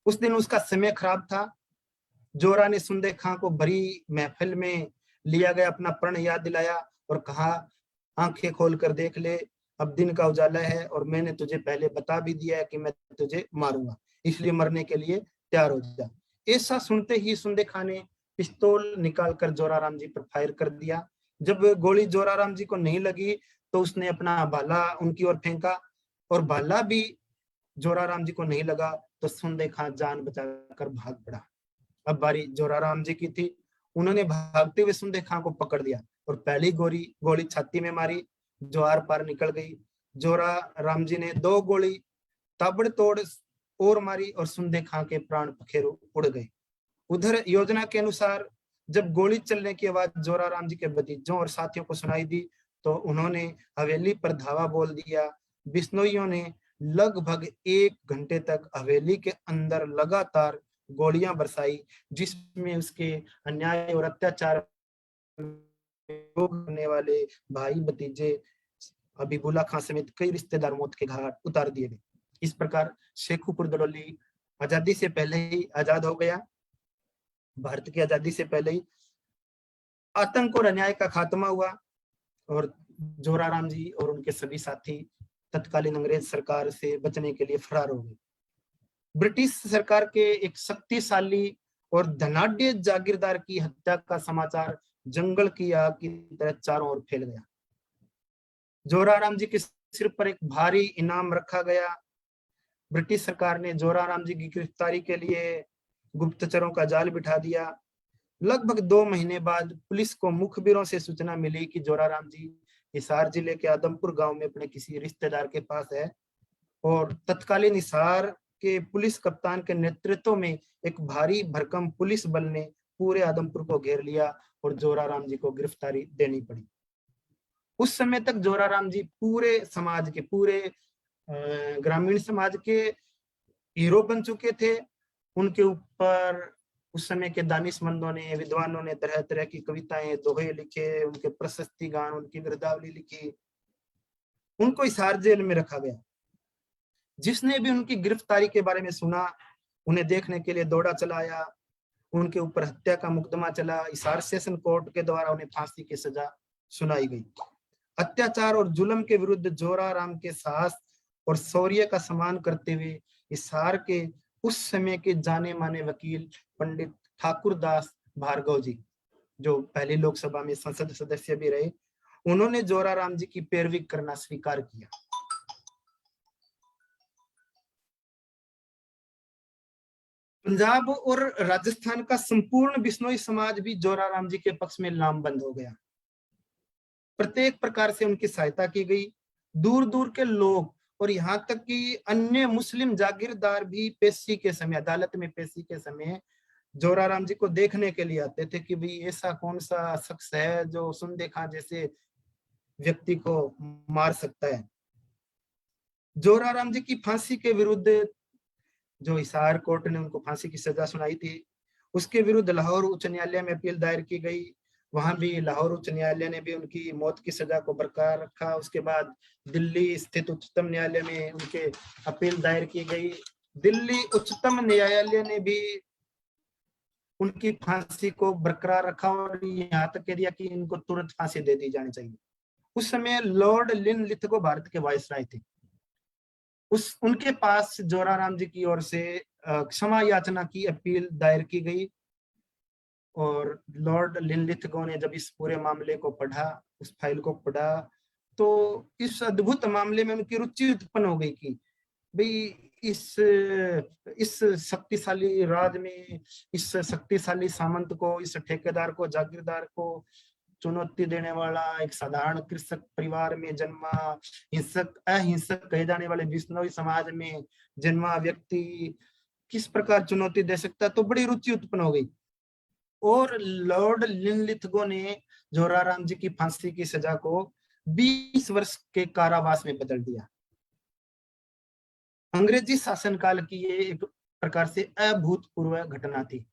उस दिन उसका समय खराब था। जोरा ने सुंदे खां को भरी महफिल में लिया गया अपना प्रण याद दिलाया और कहा, आंखें खोलकर देख ले, अब दिन का उजाला है और मैंने तुझे पहले बता भी दिया है कि मैं तुझे मारूंगा, इसलिए मरने के लिए तैयार हो जा। ऐसा सुनते ही सुंदे खां ने पिस्तौल निकालकर जोराराम जी पर फायर कर दिया। जब गोली जोराराम जी को नहीं लगी तो उसने अपना भाला उनकी ओर फेंका और भाला भी जोराराम जी को नहीं लगा तो सुंदे खां जान बचाकर भाग पड़ा। अब बारी जोराराम जी की थी। उन्होंने भागते हुए सुंदे खां को पकड़ लिया और पहली गोली छाती में मारी, जो आर पार निकल गई। जोराराम जी ने 2 गोली ताबड़तोड़ और मारी और सुंदे खां के प्राण पखेरु उड़ गए। उधर योजना के अनुसार जब गोली चलने की आवाज जोराराम जी के भतीजों और साथियों को सुनाई दी तो उन्होंने हवेली पर धावा बोल दिया। बिश्नोइयों ने लगभग 1 घंटे तक हवेली के अंदर लगातार गोलियां बरसाई, जिसमें उसके अन्याय और अत्याचार करने वाले भाई भतीजे हबीबुल्ला खां समेत कई रिश्तेदार मौत के घाट उतार दिए गए। इस प्रकार शेखुपुर दड़ोली आजादी से पहले ही आजाद हो गया। भारत की आजादी से पहले ही आतंक और अन्याय का खात्मा हुआ और जोराराम जी और उनके सभी साथी तत्कालीन अंग्रेज सरकार से बचने के लिए फरार हो गए। ब्रिटिश सरकार के एक शक्तिशाली और धनाढ्य जागीरदार की हत्या का समाचार जंगल की आग की तरह चारों ओर फैल गया। जोराराम जी के सिर पर एक भारी इनाम रखा गया। ब्रिटिश सरकार ने जोराराम जी की गिरफ्तारी के लिए गुप्तचरों का जाल बिठा दिया। लगभग 2 महीने बाद पुलिस को मुखबिरों से सूचना मिली कि जोराराम जी हिसार जिले के आदमपुर गांव में अपने किसी रिश्तेदार के पास है और तत्कालीन हिसार के पुलिस कप्तान के नेतृत्व में एक भारी भरकम पुलिस बल ने पूरे आदमपुर को घेर लिया और जोराराम जी को गिरफ्तारी देनी पड़ी। उस समय तक जोराराम जी पूरे समाज के, पूरे ग्रामीण समाज के हीरो बन चुके थे। उनके ऊपर उस समय के दानिशमंदों ने, विद्वानों ने तरह तरह की कविताएं, दोहे लिखे, उनके प्रशस्ति गान, उनकी गिरदावली लिखी। उनको हिसार जेल में रखा गया। जिसने भी उनकी गिरफ्तारी के बारे में सुना, उन्हें देखने के लिए दौड़ा चला आया। उनके ऊपर हत्या का मुकदमा चला। हिसार सेशन कोर्ट के द्वारा उन्हें फांसी की सजा सुनाई गई। अत्याचार और जुल्म के विरुद्ध जोराराम के साहस और शौर्य का सम्मान करते हुए हिसार के उस समय के जाने माने वकील पंडित ठाकुरदास भार्गव जी, जो पहली लोकसभा में संसद सदस्य भी रहे, उन्होंने जोराराम जी की पैरवी करना स्वीकार किया। पंजाब और राजस्थान का संपूर्ण बिश्नोई समाज भी जोराराम जी के पक्ष में लामबंद हो गया। प्रत्येक प्रकार से उनकी सहायता की गई। दूर दूर के लोग और यहाँ तक कि अन्य मुस्लिम जागीरदार भी पेशी के समय, अदालत में पेशी के समय जोराराम जी को देखने के लिए आते थे कि भाई ऐसा कौन सा शख्स है जो सुनदे खां जैसे व्यक्ति को मार सकता है। जोराराम जी की फांसी के विरुद्ध, जो हिसार कोर्ट ने उनको फांसी की सजा सुनाई थी, उसके विरुद्ध लाहौर उच्च न्यायालय में अपील दायर की गई। वहां भी लाहौर उच्च न्यायालय ने भी उनकी मौत की सजा को बरकरार रखा। उसके बाद दिल्ली स्थित उच्चतम न्यायालय में उनके अपील दायर की गई। दिल्ली उच्चतम न्यायालय ने भी उनकी फांसी को बरकरार रखा और यहाँ तक कह दिया कि इनको तुरंत फांसी दे दी जानी चाहिए। उस समय लॉर्ड लिनलिथगो भारत के वायसराय थे। उनके पास जोराराम जी की ओर से क्षमा याचना की अपील दायर की गई और लॉर्ड लिनलिथगो ने जब इस पूरे मामले को पढ़ा, उस फाइल को पढ़ा, तो इस अद्भुत मामले में उनकी रुचि उत्पन्न हो गई कि भाई इस शक्तिशाली राज में, इस शक्तिशाली सामंत को, इस ठेकेदार को, जागीरदार को चुनौती देने वाला एक साधारण कृषक परिवार में जन्मा, हिंसक अहिंसक कहे जाने वाले बिश्नोई समाज में जन्मा व्यक्ति किस प्रकार चुनौती दे सकता है। तो बड़ी रुचि उत्पन्न हो गई और लॉर्ड लिनलिथगो ने जोराराम जी की फांसी की सजा को 20 वर्ष के कारावास में बदल दिया। अंग्रेजी शासनकाल की ये एक प्रकार से अभूतपूर्व घटना थी।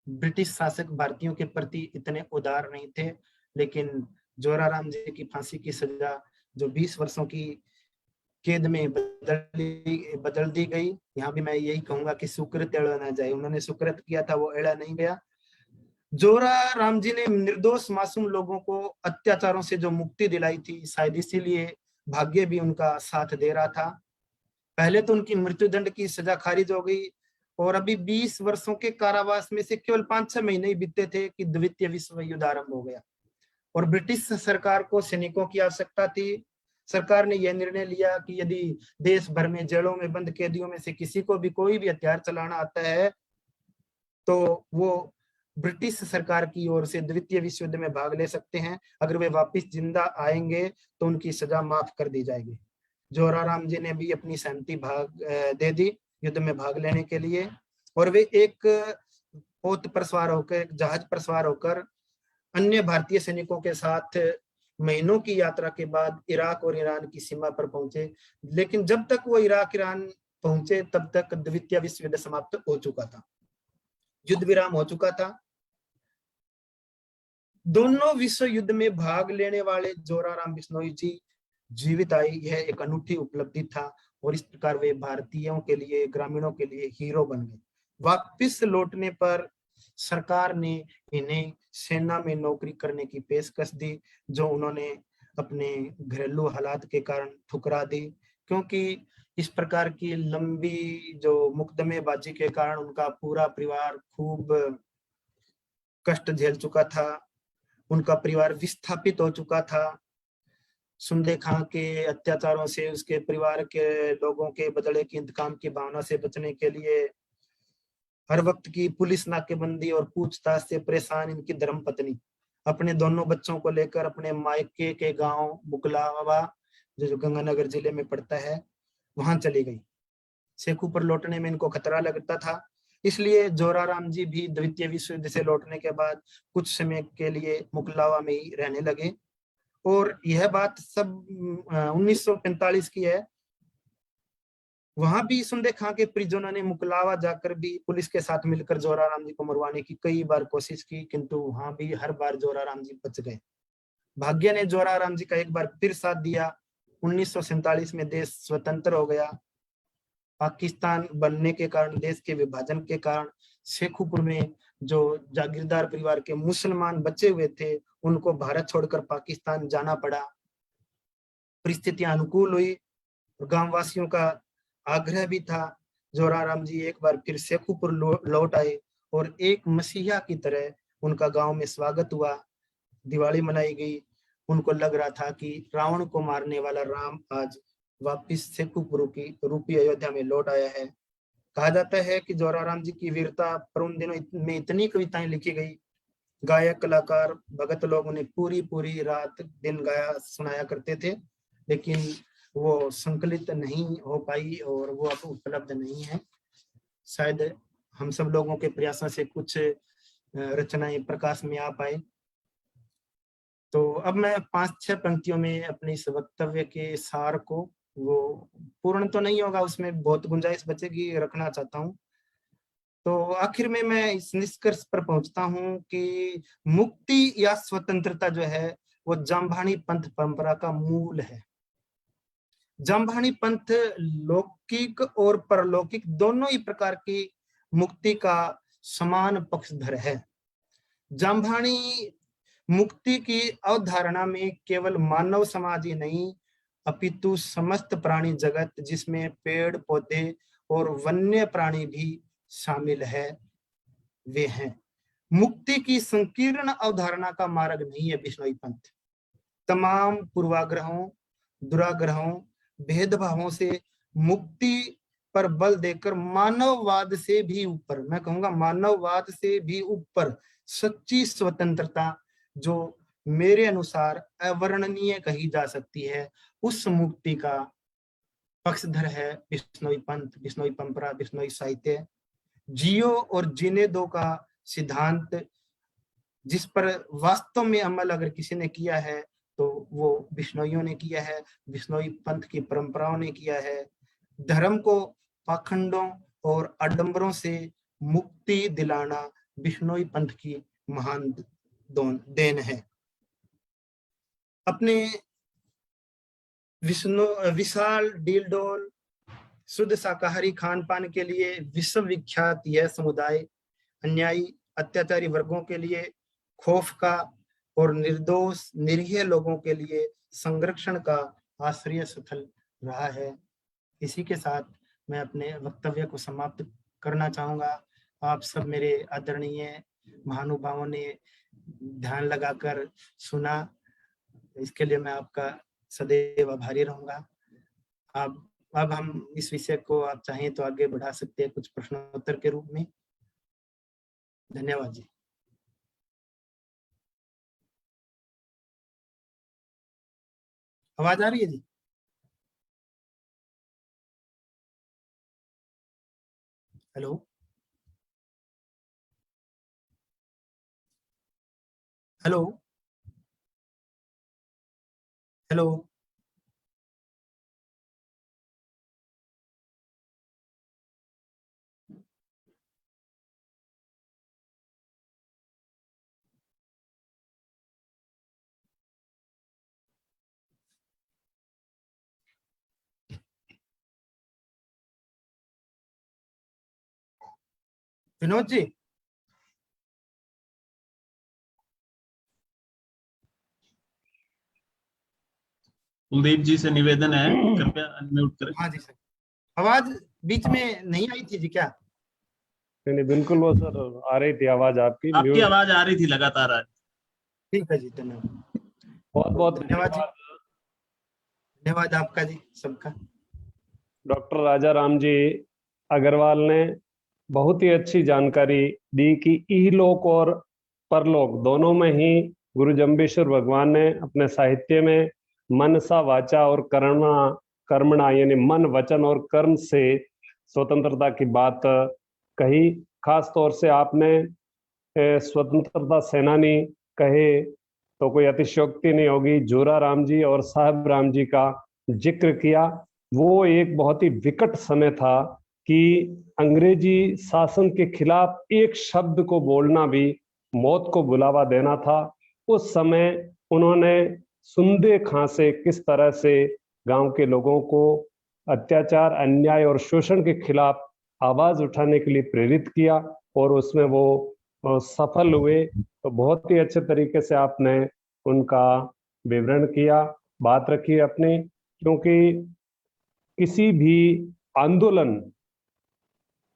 ब्रिटिश शासक भारतीयों के प्रति इतने उदार नहीं थे, लेकिन जोराराम जी की फांसी की सजा जो 20 वर्षों की कैद में बदल दी गई। यहाँ भी मैं यही कहूंगा कि सुकृत एड़ा ना जाए। उन्होंने सुकृत किया था, वो एड़ा नहीं गया। जोराराम जी ने निर्दोष मासूम लोगों को अत्याचारों से जो मुक्ति दिलाई थी, शायद इसीलिए भाग्य भी उनका साथ दे रहा था। पहले तो उनकी मृत्युदंड की सजा खारिज हो गई और अभी 20 वर्षों के कारावास में से केवल 5-6 महीने ही बीते थे कि द्वितीय विश्व युद्ध आरंभ हो गया और ब्रिटिश सरकार को सैनिकों की आवश्यकता थी। सरकार ने यह निर्णय लिया कि यदि देश भर में जेलों में बंद कैदियों में से किसी को भी कोई भी हथियार चलाना आता है तो वो ब्रिटिश सरकार की ओर से द्वितीय विश्व युद्ध में भाग ले सकते हैं। अगर वे वापस जिंदा आएंगे तो उनकी सजा माफ कर दी जाएगी। जोराराम जी ने भी अपनी सहमति दे दी युद्ध में भाग लेने के लिए और वे एक पोत पर सवार होकर, एक जहाज पर सवार होकर अन्य भारतीय सैनिकों के साथ महीनों की यात्रा के बाद इराक और ईरान की सीमा पर पहुंचे। लेकिन जब तक वो इराक ईरान पहुंचे तब तक द्वितीय विश्व युद्ध समाप्त हो चुका था, युद्ध विराम हो चुका था। दोनों विश्व युद्ध में भाग लेने वाले जोराराम बिश्नोई जी जीवित आए, यह एक अनूठी उपलब्धि था और इस प्रकार वे भारतीयों के लिए, ग्रामीणों के लिए हीरो बन गए। वापिस लौटने पर सरकार ने इन्हें सेना में नौकरी करने की पेशकश दी, जो उन्होंने अपने घरेलू हालात के कारण ठुकरा दी, क्योंकि इस प्रकार की लंबी जो मुकदमेबाजी के कारण उनका पूरा परिवार खूब कष्ट झेल चुका था। उनका परिवार विस्थापित हो चुका था। सुंदे खां के अत्याचारों से उसके परिवार के लोगों के बदले की इंतकाम की भावना से बचने के लिए हर वक्त की पुलिस नाकेबंदी और पूछताछ से परेशान इनकी धर्मपत्नी अपने दोनों बच्चों को लेकर अपने मायके के गांव बुकलावा, जो गंगानगर जिले में पड़ता है, वहां चली गई। सेखू पर लौटने में इनको खतरा लगता था, इसलिए जोराराम जी भी द्वितीय विश्व युद्ध से लौटने के बाद कुछ समय के लिए मुकलावा में ही रहने लगे। और यह बात सब 1945 की है। वहां भी सुंदे खां के परिजनों ने मुकलावा जाकर भी पुलिस के साथ मिलकर जोराराम जी को मरवाने की कई बार कोशिश की, किंतु वहां भी हर बार जोराराम जी बच गए। भाग्य ने जोराराम जी का एक बार फिर साथ दिया। 1947 में देश स्वतंत्र हो गया। पाकिस्तान बनने के कारण, देश के विभाजन के कारण शेखुपुर में जो जागीरदार परिवार के मुसलमान बचे हुए थे उनको भारत छोड़कर पाकिस्तान जाना पड़ा। परिस्थितियां अनुकूल हुई, गांव वासियों का आग्रह भी था। जोराराम जी एक बार फिर शेखुपुर लौट आए और एक मसीहा की तरह उनका गांव में स्वागत हुआ, दिवाली मनाई गई। उनको लग रहा था कि रावण को मारने वाला राम आज वापिस शेखुपुर की रूपी अयोध्या में लौट आया है। कहा जाता है कि जोराराम जी की वीरता पर उन दिनों में इतनी कविताएं लिखी गई, गायक कलाकार भगत लोग उन्हें पूरी पूरी रात दिन गाया सुनाया करते थे, लेकिन वो संकलित नहीं हो पाई और वो अब उपलब्ध नहीं है। शायद हम सब लोगों के प्रयासों से कुछ रचनाएं प्रकाश में आ पाए। तो अब मैं 5-6 पंक्तियों में अपने इस वक्तव्य के सार को, वो पूर्ण तो नहीं होगा, उसमें बहुत गुंजाइश बचेगी, रखना चाहता हूँ। तो आखिर में मैं इस निष्कर्ष पर पहुंचता हूँ कि मुक्ति या स्वतंत्रता जो है वो जाम्बानी पंथ परंपरा का मूल है। जाम्बानी पंथ लौकिक और परलौकिक दोनों ही प्रकार की मुक्ति का समान पक्षधर है। जाम्बानी मुक्ति की अवधारणा में केवल मानव समाज ही नहीं अपितु समस्त प्राणी जगत, जिसमें पेड़ पौधे और वन्य प्राणी भी शामिल है, वे हैं। मुक्ति की संकीर्ण अवधारणा का मार्ग नहीं है बिश्नोई पंथ। तमाम पूर्वाग्रहों, दुराग्रहों, भेदभावों से मुक्ति पर बल देकर मानववाद से भी ऊपर, मैं कहूंगा मानववाद से भी ऊपर सच्ची स्वतंत्रता जो मेरे अनुसार अवर्णनीय कही जा सकती है, उस मुक्ति का पक्षधर है बिश्नोई पंथ, बिश्नोई परंपरा, बिश्नोई साहित्य। जियो और जीने दो का सिद्धांत जिस पर वास्तव में अमल अगर किसी ने किया है तो वो बिश्नोइयों ने किया है, बिश्नोई पंथ की परंपराओं ने किया है। धर्म को पाखंडों और आडंबरों से मुक्ति दिलाना बिश्नोई पंथ की महान देन है। अपने विशाल डीलडोल शुद्ध शाकाहारी खान पान के लिए विश्व विख्यात यह समुदाय अन्यायी अत्याचारी वर्गों के लिए खौफ का और निर्दोष निरीह लोगों के लिए संरक्षण का आश्रय स्थल रहा है। इसी के साथ मैं अपने वक्तव्य को समाप्त करना चाहूंगा। आप सब मेरे आदरणीय महानुभावों ने ध्यान लगाकर सुना, इसके लिए मैं आपका सदैव आभारी रहूंगा। अब हम इस विषय को आप चाहें तो आगे बढ़ा सकते हैं कुछ प्रश्नोत्तर के रूप में। धन्यवाद जी। आवाज आ रही है जी? Hello hello hello Vinod ji? Kuldeep जी से निवेदन है, कृपया अनम्यूट करें। हाँ जी सर, आवाज बीच में नहीं आई थी जी क्या? नहीं नहीं, बिल्कुल वो सर आ रही थी आवाज आपकी। आपकी आवाज आ रही थी लगातार आज। ठीक है जी, धन्यवाद। बहुत बहुत धन्यवाद जी, धन्यवाद आपका जी सबका। डॉक्टर राजा राम जी अग्रवाल ने बहुत ही अच्छी जानकारी दी कि इहलोक और परलोक दोनों में ही गुरु जम्बेश्वर भगवान ने अपने साहित्य में मनसा वाचा और कर्मणा यानी मन वचन और कर्म से स्वतंत्रता की बात कही। खास तौर से आपने स्वतंत्रता सेनानी कहे तो कोई अतिशयोक्ति नहीं होगी, जोरा राम जी और साहब राम जी का जिक्र किया, वो एक बहुत ही विकट समय था कि अंग्रेजी शासन के खिलाफ एक शब्द को बोलना भी मौत को बुलावा देना था। उस समय उन्होंने सुंदे खां से किस तरह से गांव के लोगों को अत्याचार, अन्याय और शोषण के खिलाफ आवाज उठाने के लिए प्रेरित किया और उसमें वो सफल हुए। तो बहुत ही अच्छे तरीके से आपने उनका विवरण किया, बात रखी अपनी, क्योंकि किसी भी आंदोलन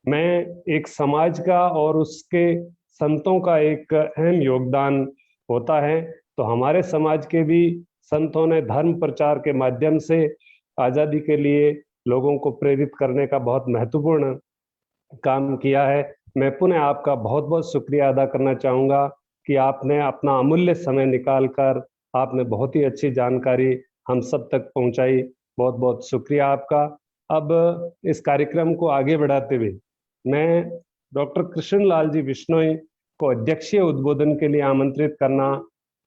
में एक समाज का और उसके संतों का एक अहम योगदान होता है। तो हमारे समाज के भी संतों ने धर्म प्रचार के माध्यम से आजादी के लिए लोगों को प्रेरित करने का बहुत महत्वपूर्ण काम किया है। मैं पुनः आपका बहुत बहुत शुक्रिया अदा करना चाहूँगा कि आपने अपना अमूल्य समय निकालकर आपने बहुत ही अच्छी जानकारी हम सब तक पहुँचाई। बहुत बहुत शुक्रिया आपका। अब इस कार्यक्रम को आगे बढ़ाते हुए मैं डॉक्टर कृष्ण लाल जी बिश्नोई को अध्यक्षीय उद्बोधन के लिए आमंत्रित करना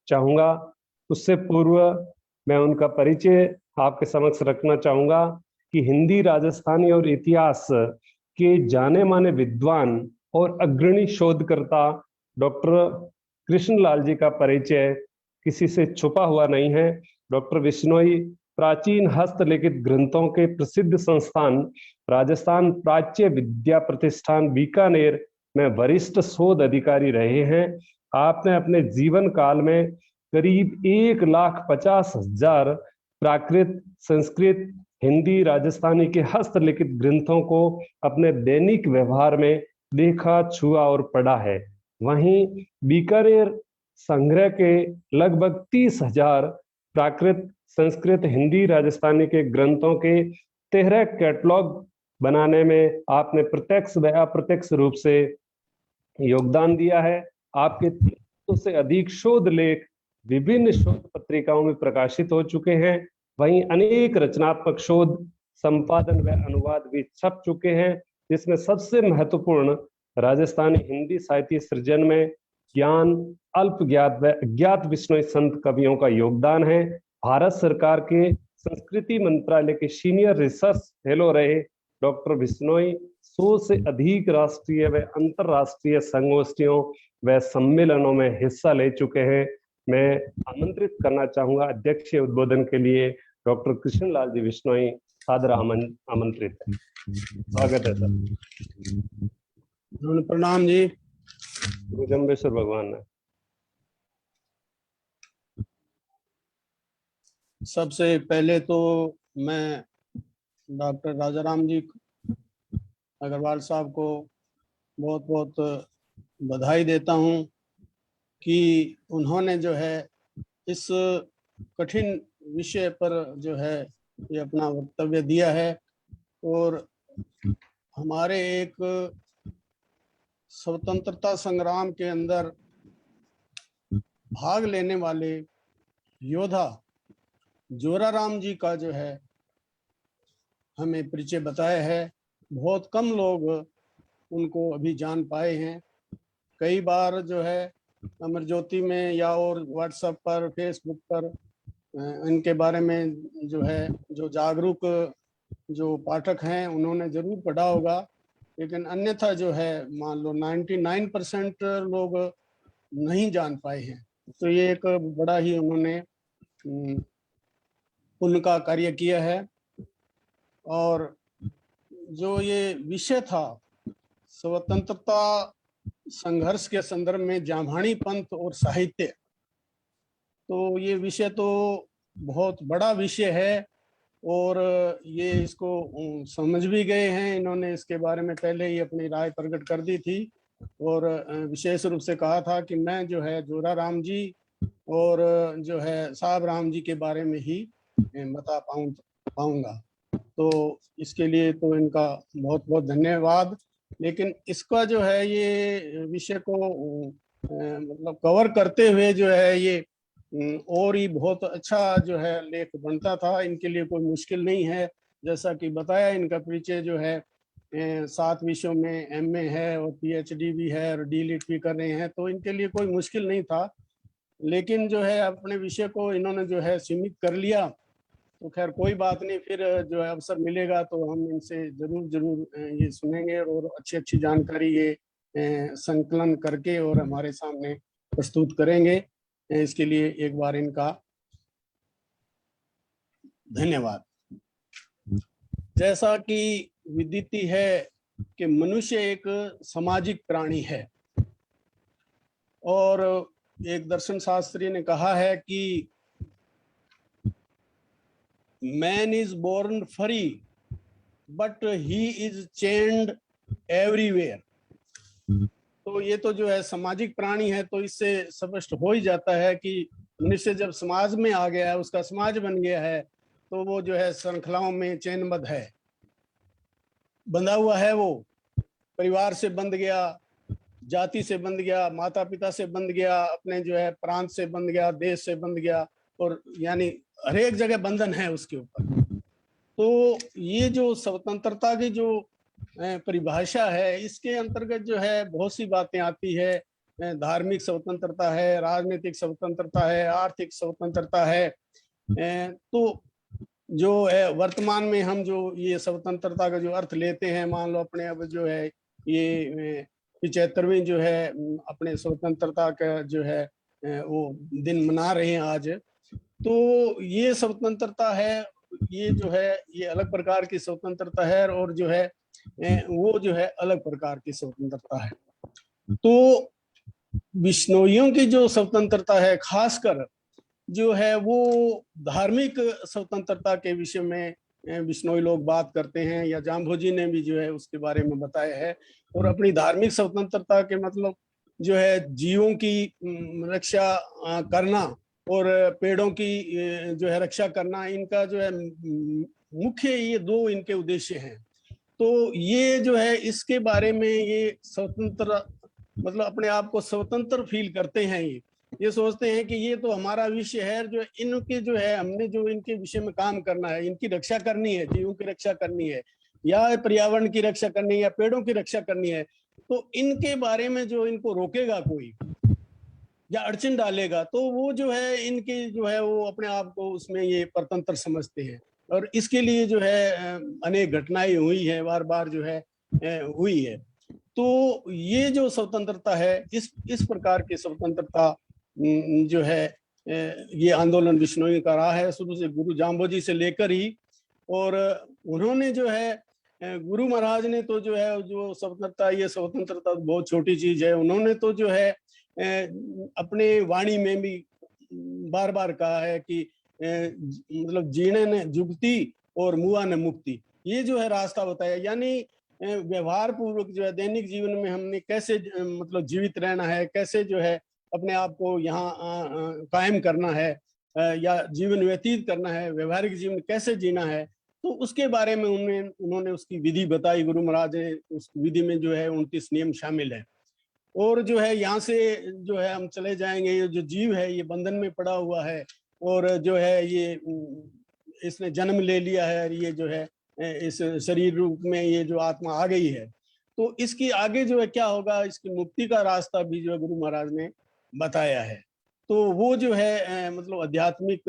चाहूँगा। उससे पूर्व मैं उनका परिचय आपके समक्ष रखना चाहूँगा कि हिंदी, राजस्थानी और इतिहास के जाने माने विद्वान और अग्रणी शोधकर्ता डॉक्टर कृष्ण लाल जी का परिचय किसी से छुपा हुआ नहीं है। डॉक्टर बिश्नोई प्राचीन हस्तलिखित ग्रंथों के प्रसिद्ध संस्थान राजस्थान प्राच्य विद्या प्रतिष्ठान बीकानेर में वरिष्ठ शोध अधिकारी रहे हैं। आपने अपने जीवन काल में करीब 1,50,000 प्राकृत, संस्कृत, हिंदी, राजस्थानी के हस्तलिखित ग्रंथों को अपने दैनिक व्यवहार में देखा, छुआ और पढ़ा है। वहीं बीकानेर संग्रह के लगभग 30,000 प्राकृत, संस्कृत, हिंदी, राजस्थानी के ग्रंथों के 13 कैटलॉग बनाने में आपने प्रत्यक्ष व अप्रत्यक्ष रूप से योगदान दिया है। आपके 300 से अधिक शोध लेख विभिन्न शोध पत्रिकाओं में प्रकाशित हो चुके हैं। वहीं अनेक रचनात्मक शोध, संपादन व अनुवाद भी छप चुके हैं, जिसमें सबसे महत्वपूर्ण राजस्थानी हिंदी साहित्य सृजन में ज्ञान, अल्प ज्ञात व अज्ञात बिश्नोई संत कवियों का योगदान है। भारत सरकार के संस्कृति मंत्रालय के सीनियर रिसर्च फेलो रहे डॉक्टर बिश्नोई 100 से अधिक राष्ट्रीय व अंतर्राष्ट्रीय संगोष्ठियों व सम्मेलनों में हिस्सा ले चुके हैं। मैं आमंत्रित करना चाहूंगा अध्यक्षीय उद्बोधन के लिए डॉक्टर कृष्ण लाल जी बिश्नोई सादर आमंत्रित है। स्वागत है सर। प्रणाम जी। गुरु जम्बेश्वर भगवान ने। सबसे पहले तो मैं डॉक्टर राजाराम जी अग्रवाल साहब को बहुत बहुत बधाई देता हूं कि उन्होंने जो है इस कठिन विषय पर जो है ये अपना वक्तव्य दिया है और हमारे एक स्वतंत्रता संग्राम के अंदर भाग लेने वाले योद्धा जोराराम जी का जो है हमें परिचय बताया है। बहुत कम लोग उनको अभी जान पाए हैं। कई बार जो है अमर ज्योति में या और व्हाट्सएप पर, फेसबुक पर इनके बारे में जो है जो जागरूक जो पाठक हैं उन्होंने जरूर पढ़ा होगा, लेकिन अन्यथा जो है मान लो 99% लोग नहीं जान पाए हैं। तो ये एक बड़ा ही उन्होंने उनका कार्य किया है। और जो ये विषय था स्वतंत्रता संघर्ष के संदर्भ में जाम्बानी पंथ और साहित्य, तो ये विषय तो बहुत बड़ा विषय है और ये इसको समझ भी गए हैं। इन्होंने इसके बारे में पहले ही अपनी राय प्रकट कर दी थी और विशेष रूप से कहा था कि मैं जो है जोराराम जी और जो है साहब राम जी के बारे में ही बता पाऊंगा। तो इसके लिए तो इनका बहुत बहुत धन्यवाद। लेकिन इसका जो है ये विषय को मतलब कवर करते हुए जो है ये और ही बहुत अच्छा जो है लेख बनता था। इनके लिए कोई मुश्किल नहीं है। जैसा कि बताया, इनका परिचय जो है 7 विषयों में MA है और PhD भी है और D.Litt भी कर रहे हैं, तो इनके लिए कोई मुश्किल नहीं था। लेकिन जो है अपने विषय को इन्होंने जो है सीमित कर लिया तो खैर कोई बात नहीं, फिर जो है अवसर मिलेगा तो हम इनसे जरूर ये सुनेंगे और अच्छी जानकारी ये संकलन करके और हमारे सामने प्रस्तुत करेंगे। इसके लिए एक बार इनका धन्यवाद। जैसा कि विदित है कि मनुष्य एक सामाजिक प्राणी है और एक दर्शन शास्त्री ने कहा है कि man is born free but he is chained everywhere. तो ये तो जो है सामाजिक प्राणी है, तो इससे स्पष्ट हो ही जाता है कि मनुष्य जब समाज में आ गया है, उसका समाज बन गया है, तो वो जो है श्रृंखलाओं में चैनबद्ध है, बंधा हुआ है। वो परिवार से बंध गया, जाति से बंध गया, माता पिता से बंध गया, अपने जो है प्रांत से बंध गया, देश से बंध गया, और यानी हर एक जगह बंधन है उसके ऊपर। तो ये जो स्वतंत्रता की जो परिभाषा है, इसके अंतर्गत जो है बहुत सी बातें आती है। धार्मिक स्वतंत्रता है, राजनीतिक स्वतंत्रता है, आर्थिक स्वतंत्रता है। तो जो है वर्तमान में हम जो ये स्वतंत्रता का जो अर्थ लेते हैं, मान लो अपने अब जो है ये 75वीं जो है अपने स्वतंत्रता का जो है वो दिन मना रहे हैं आज। तो ये स्वतंत्रता है, ये जो है ये अलग प्रकार की स्वतंत्रता है, और जो है वो जो है अलग प्रकार की स्वतंत्रता है। तो बिश्नोइयों की जो स्वतंत्रता है, खासकर जो है वो धार्मिक स्वतंत्रता के विषय में बिश्नोई लोग बात करते हैं, या जाम्भोजी ने भी जो है उसके बारे में बताया है। और अपनी धार्मिक स्वतंत्रता के मतलब जो है जीवों की रक्षा करना और पेड़ों की जो है रक्षा करना, इनका जो है मुख्य ये दो इनके उद्देश्य हैं। तो ये जो है इसके बारे में ये स्वतंत्र मतलब अपने आप को स्वतंत्र फील करते हैं। ये सोचते हैं कि ये तो हमारा विषय है, जो इनके जो है हमने जो इनके विषय में काम करना है, इनकी रक्षा करनी है, जीवों की रक्षा करनी है, या पर्यावरण की रक्षा करनी है, या पेड़ों की रक्षा करनी है। तो इनके बारे में जो इनको रोकेगा कोई या अड़चन डालेगा, तो वो जो है इनके जो है वो अपने आप को उसमें ये परतंत्र समझते हैं। और इसके लिए जो है अनेक घटनाएं हुई है, बार बार जो है हुई है। तो ये जो स्वतंत्रता है, इस प्रकार की स्वतंत्रता जो है ये आंदोलन बिश्नोई का रहा है शुरू से, गुरु जाम्भोजी से लेकर ही। और उन्होंने जो है गुरु महाराज ने तो जो है जो स्वतंत्रता, ये स्वतंत्रता बहुत छोटी चीज है। उन्होंने तो जो है अपने वाणी में भी बार बार कहा है कि मतलब जीने ने जुगती और मुआ ने मुक्ति, ये जो है रास्ता बताया। यानी व्यवहार पूर्वक जो है दैनिक जीवन में हमने कैसे मतलब जीवित रहना है, कैसे जो है अपने आप को यहाँ कायम करना है, या जीवन व्यतीत करना है, व्यवहारिक जीवन कैसे जीना है, तो उसके बारे में उन्होंने उसकी विधि बताई। गुरु महाराज ने उस विधि में जो है 29 नियम शामिल है। और जो है यहाँ से जो है हम चले जाएंगे, ये जो जीव है ये बंधन में पड़ा हुआ है, और जो है ये इसने जन्म ले लिया है, ये जो है इस शरीर रूप में ये जो आत्मा आ गई है, तो इसकी आगे जो है क्या होगा, इसकी मुक्ति का रास्ता भी जो है गुरु महाराज ने बताया है। तो वो जो है मतलब आध्यात्मिक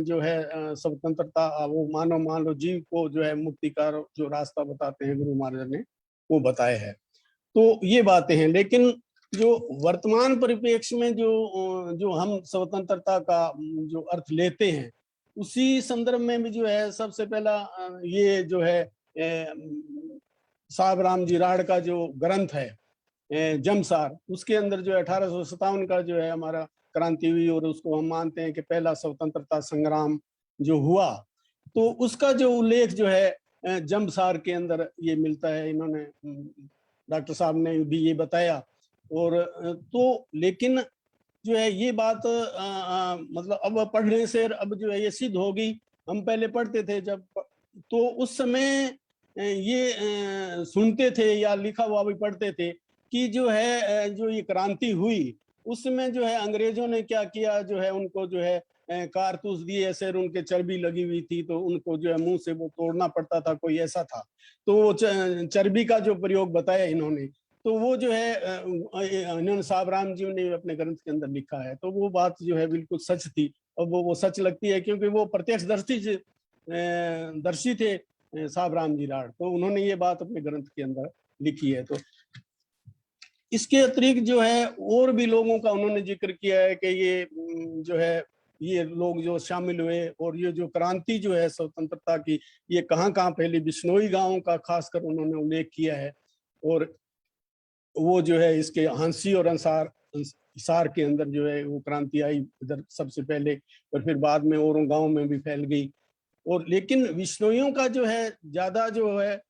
जो है स्वतंत्रता, वो मान लो जीव को जो है मुक्ति का जो रास्ता बताते हैं गुरु महाराज ने, वो बताया है। तो ये बातें हैं। लेकिन जो वर्तमान परिप्रेक्ष्य में जो हम स्वतंत्रता का जो अर्थ लेते हैं, उसी संदर्भ में भी जो है सबसे पहला ये जो है साहब राम जी राड़ का जो ग्रंथ है जमसार, उसके अंदर जो 1857 का जो है हमारा क्रांति हुई, और उसको हम मानते हैं कि पहला स्वतंत्रता संग्राम जो हुआ, तो उसका जो उल्लेख जो है जमसार के अंदर ये मिलता है। इन्होंने डॉक्टर साहब ने भी ये बताया। और तो लेकिन जो है ये बात मतलब अब पढ़ने से अब जो है ये सिद्ध होगी। हम पहले पढ़ते थे जब, तो उस समय ये सुनते थे या लिखा हुआ भी पढ़ते थे कि जो है जो ये क्रांति हुई, उसमें जो है अंग्रेजों ने क्या किया, जो है उनको जो है कारतूस दिए, ऐसे उनके चर्बी लगी हुई थी, तो उनको जो है मुंह से वो तोड़ना पड़ता था, कोई ऐसा था। तो वो चर्बी का जो प्रयोग बताया इन्होंने, तो वो जो है इन्होंने साहब राम जी ने अपने ग्रंथ के अंदर लिखा है। तो वो बात जो है बिल्कुल सच थी, और वो सच लगती है, क्योंकि वो प्रत्यक्षदर्शी दर्शी थे साहब राम जी राठ, तो उन्होंने ये बात अपने ग्रंथ के अंदर लिखी है। तो इसके अतिरिक्त जो है और भी लोगों का उन्होंने जिक्र किया है कि ये जो है ये लोग जो शामिल हुए और ये जो क्रांति जो है स्वतंत्रता की, ये कहाँ कहाँ पहले बिश्नोई गांवों का खासकर उन्होंने उल्लेख किया है। और वो जो है इसके हांसी और हिसार के अंदर जो है वो क्रांति आई इधर सबसे पहले, और फिर बाद में औरों गांवों में भी फैल गई। और लेकिन बिश्नोइयों का जो है ज्यादा जो है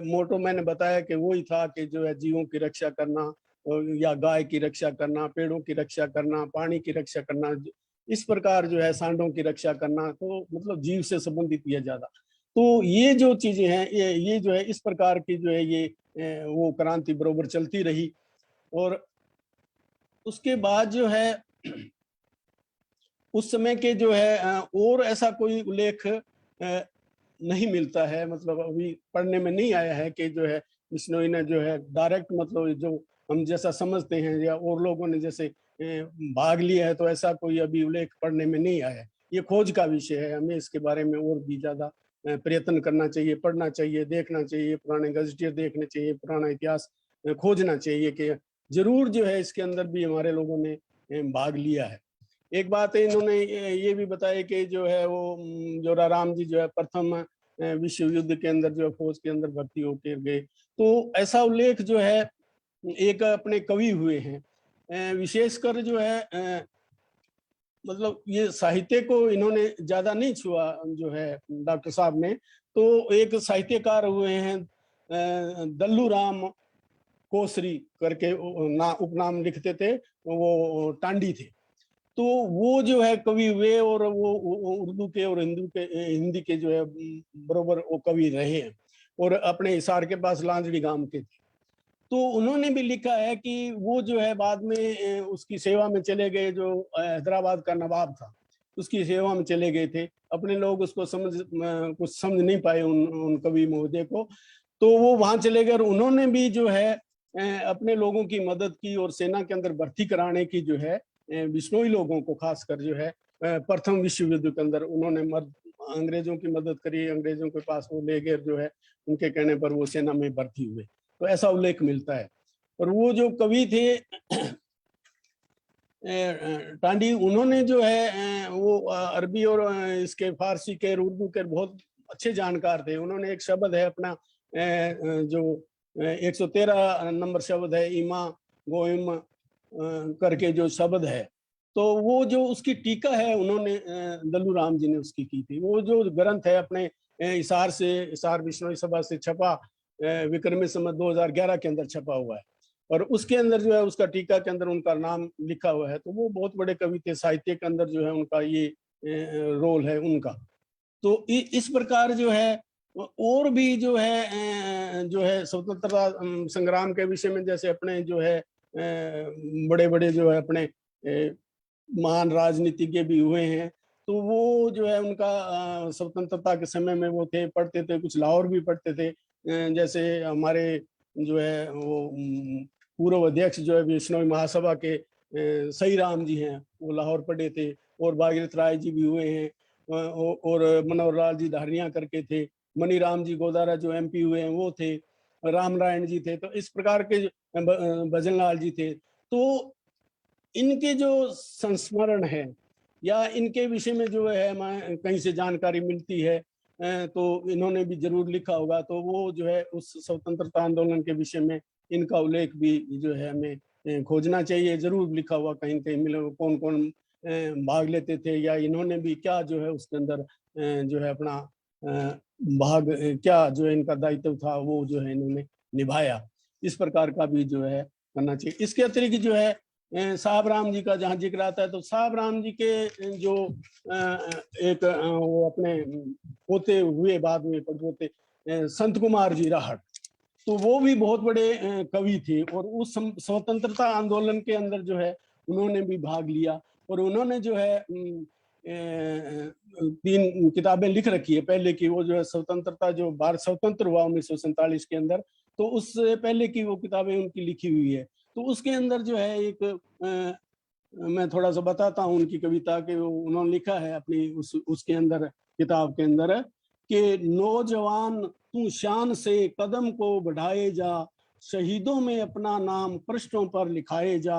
मोटो मैंने बताया कि वो ही था कि जो है जीवों की रक्षा करना, या गाय की रक्षा करना, पेड़ों की रक्षा करना, पानी की रक्षा करना, इस प्रकार जो है सांडों की रक्षा करना, तो मतलब जीव से संबंधित ये ज्यादा। तो ये जो चीजें हैं ये जो है इस प्रकार की जो है ये वो क्रांति बरोबर चलती रही। और उसके बाद जो है उस समय के जो है और ऐसा कोई उल्लेख नहीं मिलता है, मतलब अभी पढ़ने में नहीं आया है कि जो है बिश्नोई ने जो है डायरेक्ट मतलब जो हम जैसा समझते हैं या और लोगों ने जैसे भाग लिया है, तो ऐसा कोई अभी उल्लेख पढ़ने में नहीं आया है। ये खोज का विषय है, हमें इसके बारे में और भी ज्यादा प्रयत्न करना चाहिए, पढ़ना चाहिए, देखना चाहिए, पुराने गजटियर देखने चाहिए, पुराना इतिहास खोजना चाहिए कि जरूर जो है इसके अंदर भी हमारे लोगों ने भाग लिया है। एक बात है, इन्होंने ये भी बताया कि जो है वो जोराराम जी जो है प्रथम विश्व युद्ध के अंदर जो फौज के अंदर भर्ती होकर गए, तो ऐसा उल्लेख जो है एक अपने कवि हुए हैं, विशेषकर जो है मतलब ये साहित्य को इन्होंने ज्यादा नहीं छुआ जो है डॉक्टर साहब ने। तो एक साहित्यकार हुए हैं दल्लू राम कोसरी करके उपनाम लिखते थे, वो टांडी थे। तो वो जो है कवि हुए और वो उर्दू के और हिंदी के जो है बरोबर वो कवि रहे हैं, और अपने हिसार के पास लांजड़ी गांव के थे। तो उन्होंने भी लिखा है कि वो जो है बाद में उसकी सेवा में चले गए, जो हैदराबाद का नवाब था उसकी सेवा में चले गए थे। अपने लोग उसको कुछ समझ नहीं पाए उन कवि महोदय को, तो वो वहां चले गए और उन्होंने भी जो है अपने लोगों की मदद की और सेना के अंदर भर्ती कराने की जो है बिश्नोई लोगों को खासकर जो है प्रथम विश्व युद्ध के अंदर उन्होंने अंग्रेजों की मदद करी, अंग्रेजों के पास वो ले गए, जो है उनके कहने पर वो सेना में भर्ती हुए, तो ऐसा उल्लेख मिलता है। और वो जो कवि थे टांडी, उन्होंने जो है वो अरबी और इसके फारसी के उर्दू के बहुत अच्छे जानकार थे। उन्होंने एक शब्द है अपना जो 113 नंबर शब्द है ईमा गोइम करके जो शब्द है, तो वो जो उसकी टीका है उन्होंने दल्लू राम जी ने उसकी की थी। वो जो ग्रंथ है अपने हिसार बिश्नोई सभा से छपा, विक्रमी संवत 2011 के अंदर छपा हुआ है, और उसके अंदर जो है उसका टीका के अंदर उनका नाम लिखा हुआ है। तो वो बहुत बड़े कवि थे, साहित्य के अंदर जो है उनका ये रोल है उनका। तो इस प्रकार जो है और भी जो है स्वतंत्रता संग्राम के विषय में जैसे अपने जो है बड़े बड़े जो है अपने महान राजनीतिज्ञ भी हुए हैं, तो वो जो है उनका स्वतंत्रता के समय में वो थे, पढ़ते थे, कुछ लाहौर भी पढ़ते थे। जैसे हमारे जो है वो पूर्व अध्यक्ष जो है बिश्नोई महासभा के सही राम जी हैं, वो लाहौर पढ़े थे, और भागीरथ राय जी भी हुए हैं, और मनोहर लाल जी धारियां करके थे, मनी राम जी गोदारा जो एमपी हुए हैं वो थे, राम नारायण जी थे, तो इस प्रकार के भजन लाल जी थे। तो इनके जो संस्मरण है या इनके विषय में जो है कहीं से जानकारी मिलती है, तो इन्होंने भी जरूर लिखा होगा। तो वो जो है उस स्वतंत्रता आंदोलन के विषय में इनका उल्लेख भी जो है हमें खोजना चाहिए, जरूर लिखा हुआ कहीं कहीं मिले, कौन कौन भाग लेते थे या इन्होंने भी क्या जो है उसके अंदर जो है अपना भाग, क्या जो है इनका दायित्व था वो जो है इन्होंने निभाया, इस प्रकार का भी जो है करना चाहिए। इसके अतिरिक्त जो है साहब राम जी का जहाँ जिक्र आता है, तो साहब राम जी के जो एक वो अपने पोते हुए बाद में पोते संत कुमार जी राहट, तो वो भी बहुत बड़े कवि थे, और उस स्वतंत्रता आंदोलन के अंदर जो है उन्होंने भी भाग लिया, और उन्होंने जो है 3 किताबें लिख रखी है पहले की। वो जो है स्वतंत्रता, जो भारत स्वतंत्र हुआ 1947 के अंदर, तो उससे पहले की वो किताबें उनकी लिखी हुई है। तो उसके अंदर जो है एक मैं थोड़ा सा बताता हूँ उनकी कविता के, उन्होंने लिखा है अपनी उसके अंदर किताब के अंदर कि नौजवान तू शान से कदम को बढ़ाए जा, शहीदों में अपना नाम पृष्ठों पर लिखाए जा,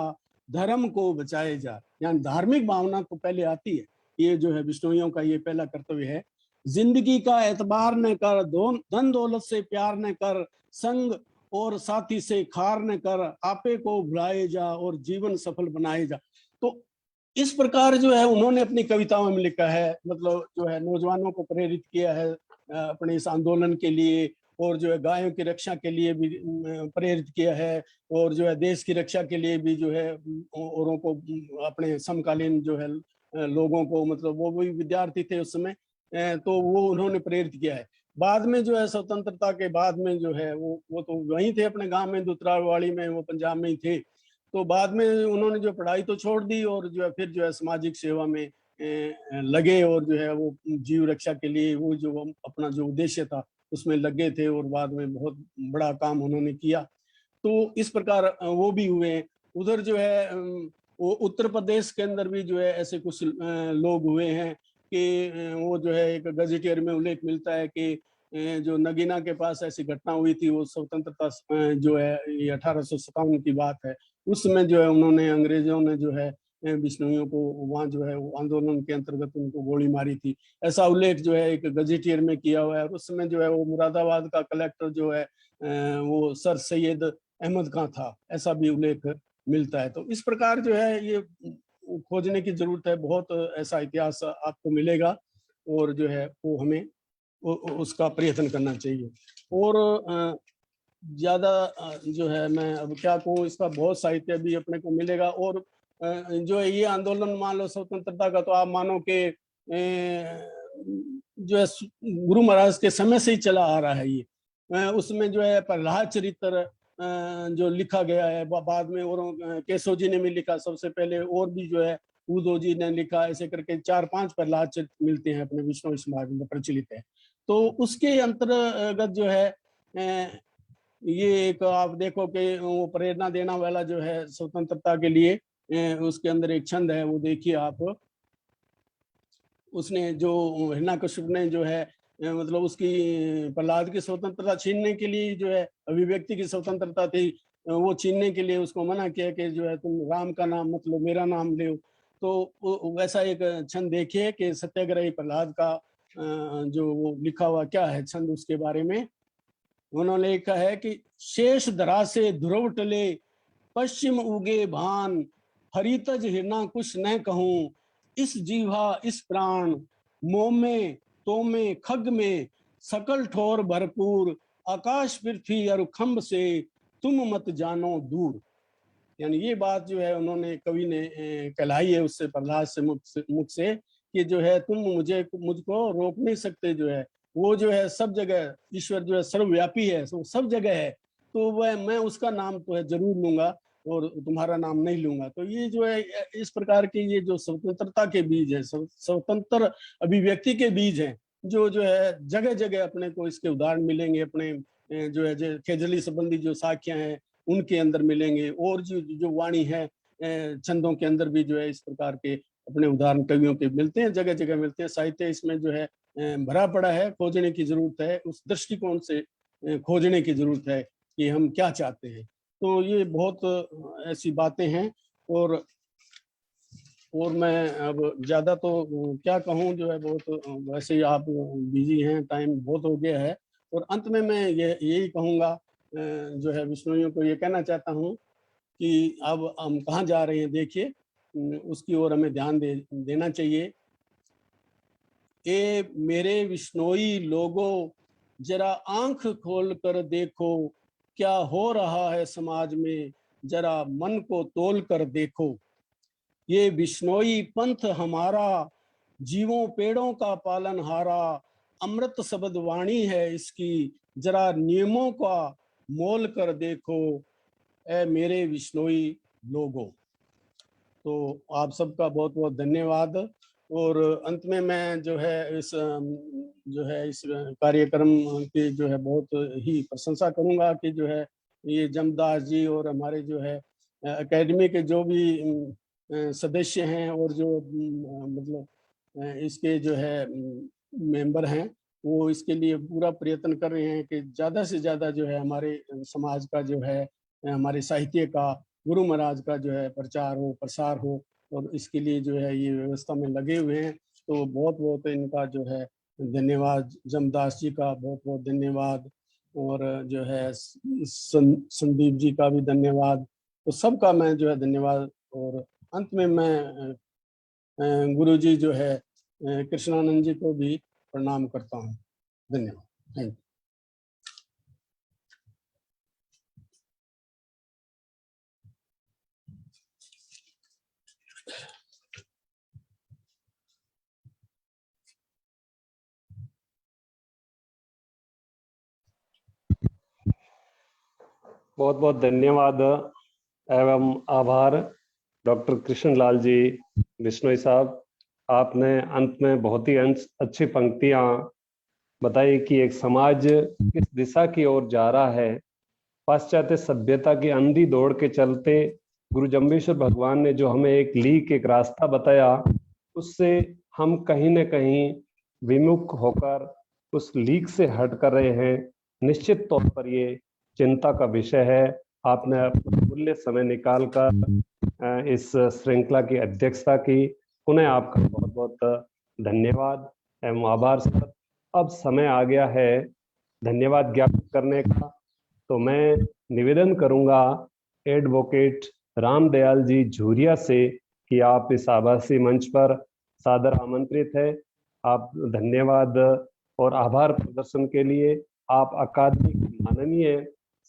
धर्म को बचाए जा। यानी धार्मिक भावना तो पहले आती है, ये जो है बिश्नोइयों का ये पहला कर्तव्य है। जिंदगी का एतबार न कर, धन दौलत से प्यार न कर, संग और साथी से खार न कर, आपे को भुलाए जा और जीवन सफल बनाए जा। तो इस प्रकार जो है उन्होंने अपनी कविताओं में लिखा है, मतलब जो है नौजवानों को प्रेरित किया है अपने इस आंदोलन के लिए, और जो है गायों की रक्षा के लिए भी प्रेरित किया है, और जो है देश की रक्षा के लिए भी जो है औरों को, अपने समकालीन जो है लोगों को, मतलब वो भी विद्यार्थी थे उस समय, तो वो उन्होंने प्रेरित किया है। बाद में जो है स्वतंत्रता के बाद में जो है वो तो वहीं थे अपने गांव में, दुतरावाड़ी में, वो पंजाब में ही थे। तो बाद में उन्होंने जो पढ़ाई तो छोड़ दी और जो है फिर जो है सामाजिक सेवा में लगे, और जो है वो जीव रक्षा के लिए वो जो अपना जो उद्देश्य था उसमें लगे थे, और बाद में बहुत बड़ा काम उन्होंने किया। तो इस प्रकार वो भी हुए। उधर जो है वो उत्तर प्रदेश के अंदर भी जो है ऐसे कुछ लोग हुए हैं कि वो जो है एक गजेटियर में उल्लेख मिलता है कि जो नगीना के पास ऐसी घटना हुई थी, वो स्वतंत्रता जो है ये 1857 की बात है, उसमें जो है उन्होंने, अंग्रेजों ने जो है बिश्नोइयों को वहाँ जो है वो आंदोलन के अंतर्गत उनको गोली मारी थी, ऐसा उल्लेख जो है एक गजेटियर में किया हुआ है। उस समय जो है वो मुरादाबाद का कलेक्टर जो है वो सर सैयद अहमद खां था, ऐसा भी उल्लेख मिलता है। तो इस प्रकार जो है ये खोजने की जरूरत है, बहुत ऐसा इतिहास आपको मिलेगा, और जो है वो हमें उसका प्रयत्न करना चाहिए। और ज्यादा जो है मैं अब क्या कहूँ, इसका बहुत साहित्य भी अपने को मिलेगा। और जो है ये आंदोलन मान लो स्वतंत्रता का, तो आप मानो कि जो है गुरु महाराज के समय से ही चला आ रहा है ये। उसमें जो है प्रहलाद चरित्र जो लिखा गया है, बाद में और केशव जी ने भी लिखा सबसे पहले, और भी जो है उदो जी ने लिखा, ऐसे करके 4-5 प्रहलाद चरित्र मिलते हैं अपने विष्णु समाज में प्रचलित है। तो उसके अंतर्गत जो है ये एक आप देखो कि वो प्रेरणा देना वाला जो है स्वतंत्रता के लिए, उसके अंदर एक छंद है, वो देखिए आप। उसने जो हिरण्यकश्यप ने जो है मतलब उसकी प्रहलाद की स्वतंत्रता छीनने के लिए, जो है अभिव्यक्ति की स्वतंत्रता थी, वो छीनने के लिए उसको मना किया कि जो है तुम राम का नाम मतलब मेरा नाम ले। तो वैसा एक छंद देखिए कि सत्याग्रही प्रहलाद का जो वो लिखा हुआ क्या है छंद, उसके बारे में उन्होंने लिखा है कि शेष धरा से ध्रुव टले, पश्चिम उगे भान, हरितज हिरना कुछ न कहूं, इस जीवा इस प्राण, मोह में तो में खग में, सकल ठोर भरपूर, आकाश पृथ्वी और खम्भ से, तुम मत जानो दूर। यानी ये बात जो है उन्होंने कवि ने कहलाई है उससे, प्रहलाद से मुख से कि जो है तुम मुझको रोक नहीं सकते, जो है वो जो है सब जगह, ईश्वर जो है सर्वव्यापी है, सब जगह है, तो वह मैं उसका नाम तो है जरूर लूंगा और तुम्हारा नाम नहीं लूंगा। तो ये जो है इस प्रकार के ये जो स्वतंत्रता के बीज है, स्वतंत्र अभिव्यक्ति के बीज हैं, जो है जगह जगह अपने को इसके उदाहरण मिलेंगे। अपने जो है खेजली संबंधी जो साखियां हैं उनके अंदर मिलेंगे, और जो वाणी है छंदों के अंदर भी जो है इस प्रकार के अपने उदाहरण कवियों के मिलते हैं, जगह जगह मिलते हैं। साहित्य इसमें जो है भरा पड़ा है, खोजने की जरूरत है, उस दृष्टिकोण से खोजने की जरूरत है कि हम क्या चाहते हैं। तो ये बहुत ऐसी बातें हैं, और मैं अब ज्यादा तो क्या कहूँ, जो है बहुत वैसे ही आप बिजी हैं, टाइम बहुत हो गया है। और अंत में मैं यही कहूँगा, जो है विष्णुइयों को ये कहना चाहता हूँ कि अब हम कहाँ जा रहे हैं, देखिए उसकी ओर हमें ध्यान देना चाहिए। ए मेरे विष्णोई लोगों, जरा आंख खोल कर देखो, क्या हो रहा है समाज में, जरा मन को तोल कर देखो। ये विष्णोई पंथ हमारा, जीवों पेड़ों का पालनहारा, अमृत शब्द वाणी है इसकी, जरा नियमों का मोल कर देखो, ए मेरे विष्णोई लोगों। तो आप सबका बहुत बहुत धन्यवाद। और अंत में मैं जो है इस कार्यक्रम की जो है बहुत ही प्रशंसा करूंगा कि जो है ये जमदास जी और हमारे जो है एकेडमी के जो भी सदस्य हैं, और जो मतलब इसके जो है मेंबर हैं वो इसके लिए पूरा प्रयत्न कर रहे हैं कि ज़्यादा से ज़्यादा जो है हमारे समाज का जो है हमारे साहित्य का, गुरु महाराज का जो है प्रचार हो, प्रसार हो, और इसके लिए जो है ये व्यवस्था में लगे हुए हैं। तो बहुत बहुत इनका जो है धन्यवाद, जमदास जी का बहुत बहुत धन्यवाद, और जो है संदीप जी का भी धन्यवाद। तो सबका मैं जो है धन्यवाद, और अंत में मैं गुरु जी जो है कृष्णानंद जी को भी प्रणाम करता हूँ। धन्यवाद। Thank you. बहुत बहुत धन्यवाद एवं आभार डॉक्टर कृष्णलाल जी बिश्नोई साहब। आपने अंत में बहुत ही अच्छी पंक्तियां बताई कि एक समाज किस दिशा की ओर जा रहा है। पाश्चात्य सभ्यता की अंधी दौड़ के चलते गुरु जम्बेश्वर भगवान ने जो हमें एक लीक, एक रास्ता बताया, उससे हम कहीं न कहीं विमुख होकर उस लीक से हट कर रहे हैं। निश्चित तौर पर ये चिंता का विषय है। आपने अपना मूल्य समय निकालकर इस श्रृंखला की अध्यक्षता की, पुनः आपका बहुत बहुत धन्यवाद एवं आभार सर। अब समय आ गया है धन्यवाद ज्ञापित करने का, तो मैं निवेदन करूंगा एडवोकेट रामदयाल जी झूरिया से कि आप इस आभासी मंच पर सादर आमंत्रित है। आप धन्यवाद और आभार प्रदर्शन के लिए आप अकादमी के माननीय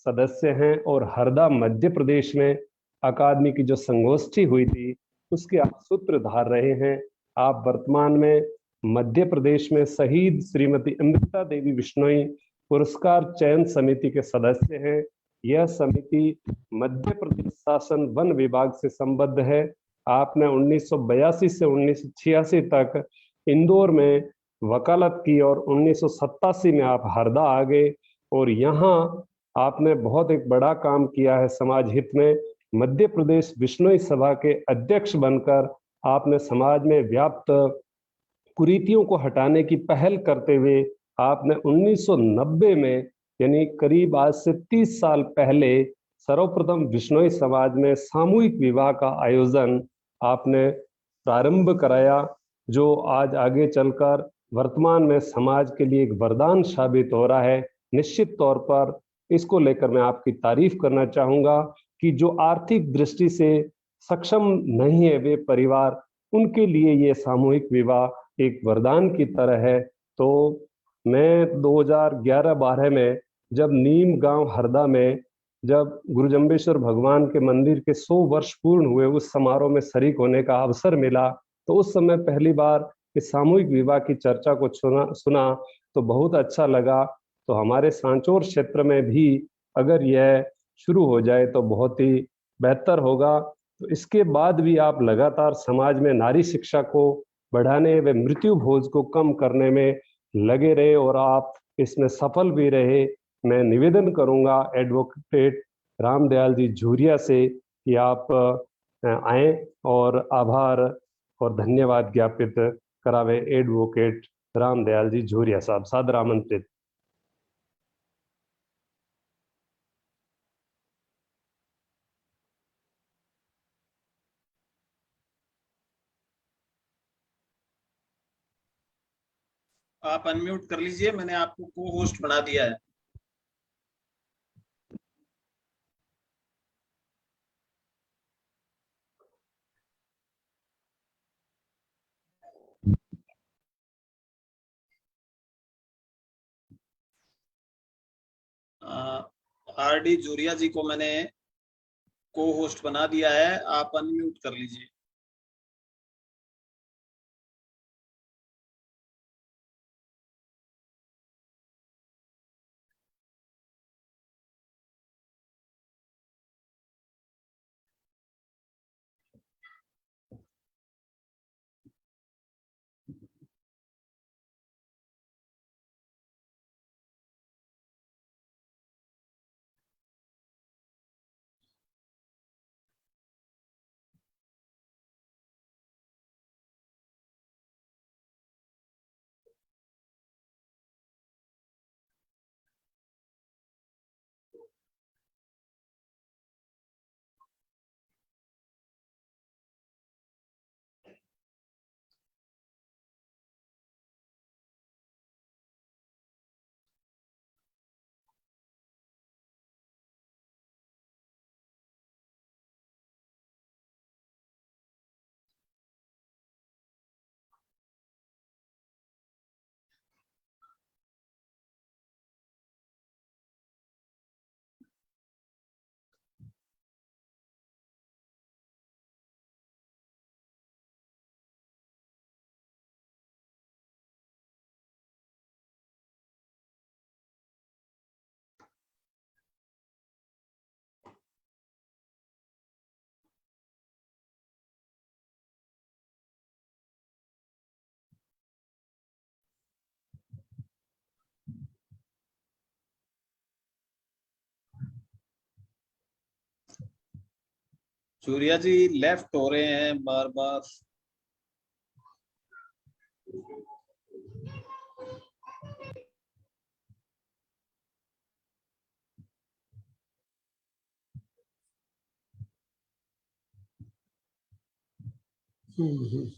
सदस्य हैं और हरदा मध्य प्रदेश में अकादमी की जो संगोष्ठी हुई थी उसके आप सूत्रधार रहे हैं। आप वर्तमान में मध्य प्रदेश में शहीद श्रीमती अमृता देवी बिश्नोई पुरस्कार चयन समिति के सदस्य हैं। यह समिति मध्य प्रदेश शासन वन विभाग से संबद्ध है। आपने 1982 से 1986 तक इंदौर में वकालत की और 1987 में आप हरदा आ गए और यहाँ आपने बहुत एक बड़ा काम किया है समाज हित में। मध्य प्रदेश बिश्नोई सभा के अध्यक्ष बनकर आपने समाज में व्याप्त कुरीतियों को हटाने की पहल करते हुए आपने 1990 में, यानी करीब आज से 30 साल पहले, सर्वप्रथम बिश्नोई समाज में सामूहिक विवाह का आयोजन आपने प्रारंभ कराया, जो आज आगे चलकर वर्तमान में समाज के लिए एक वरदान साबित हो रहा है। निश्चित तौर पर इसको लेकर मैं आपकी तारीफ करना चाहूंगा कि जो आर्थिक दृष्टि से सक्षम नहीं है वे परिवार, उनके लिए ये सामूहिक विवाह एक वरदान की तरह है। तो मैं 2011-12 में जब नीम गांव हरदा में जब गुरु जम्बेश्वर भगवान के मंदिर के 100 वर्ष पूर्ण हुए, उस समारोह में शरीक होने का अवसर मिला, तो उस समय पहली बार इस सामूहिक विवाह की चर्चा को सुना तो बहुत अच्छा लगा। तो हमारे सांचौर क्षेत्र में भी अगर यह शुरू हो जाए तो बहुत ही बेहतर होगा। तो इसके बाद भी आप लगातार समाज में नारी शिक्षा को बढ़ाने व मृत्यु भोज को कम करने में लगे रहे और आप इसमें सफल भी रहे। मैं निवेदन करूंगा एडवोकेट रामदयाल जी झूरिया से कि आप आए और आभार और धन्यवाद ज्ञापित करावे। एडवोकेट रामदयाल जी झूरिया साहब, सादर आमंत्रित। आप अनम्यूट कर लीजिए, मैंने आपको को होस्ट बना दिया है। आर डी जूरिया जी को मैंने को होस्ट बना दिया है, आप अनम्यूट कर लीजिए। सूर्या जी लेफ्ट हो रहे हैं बार बार। हम्म।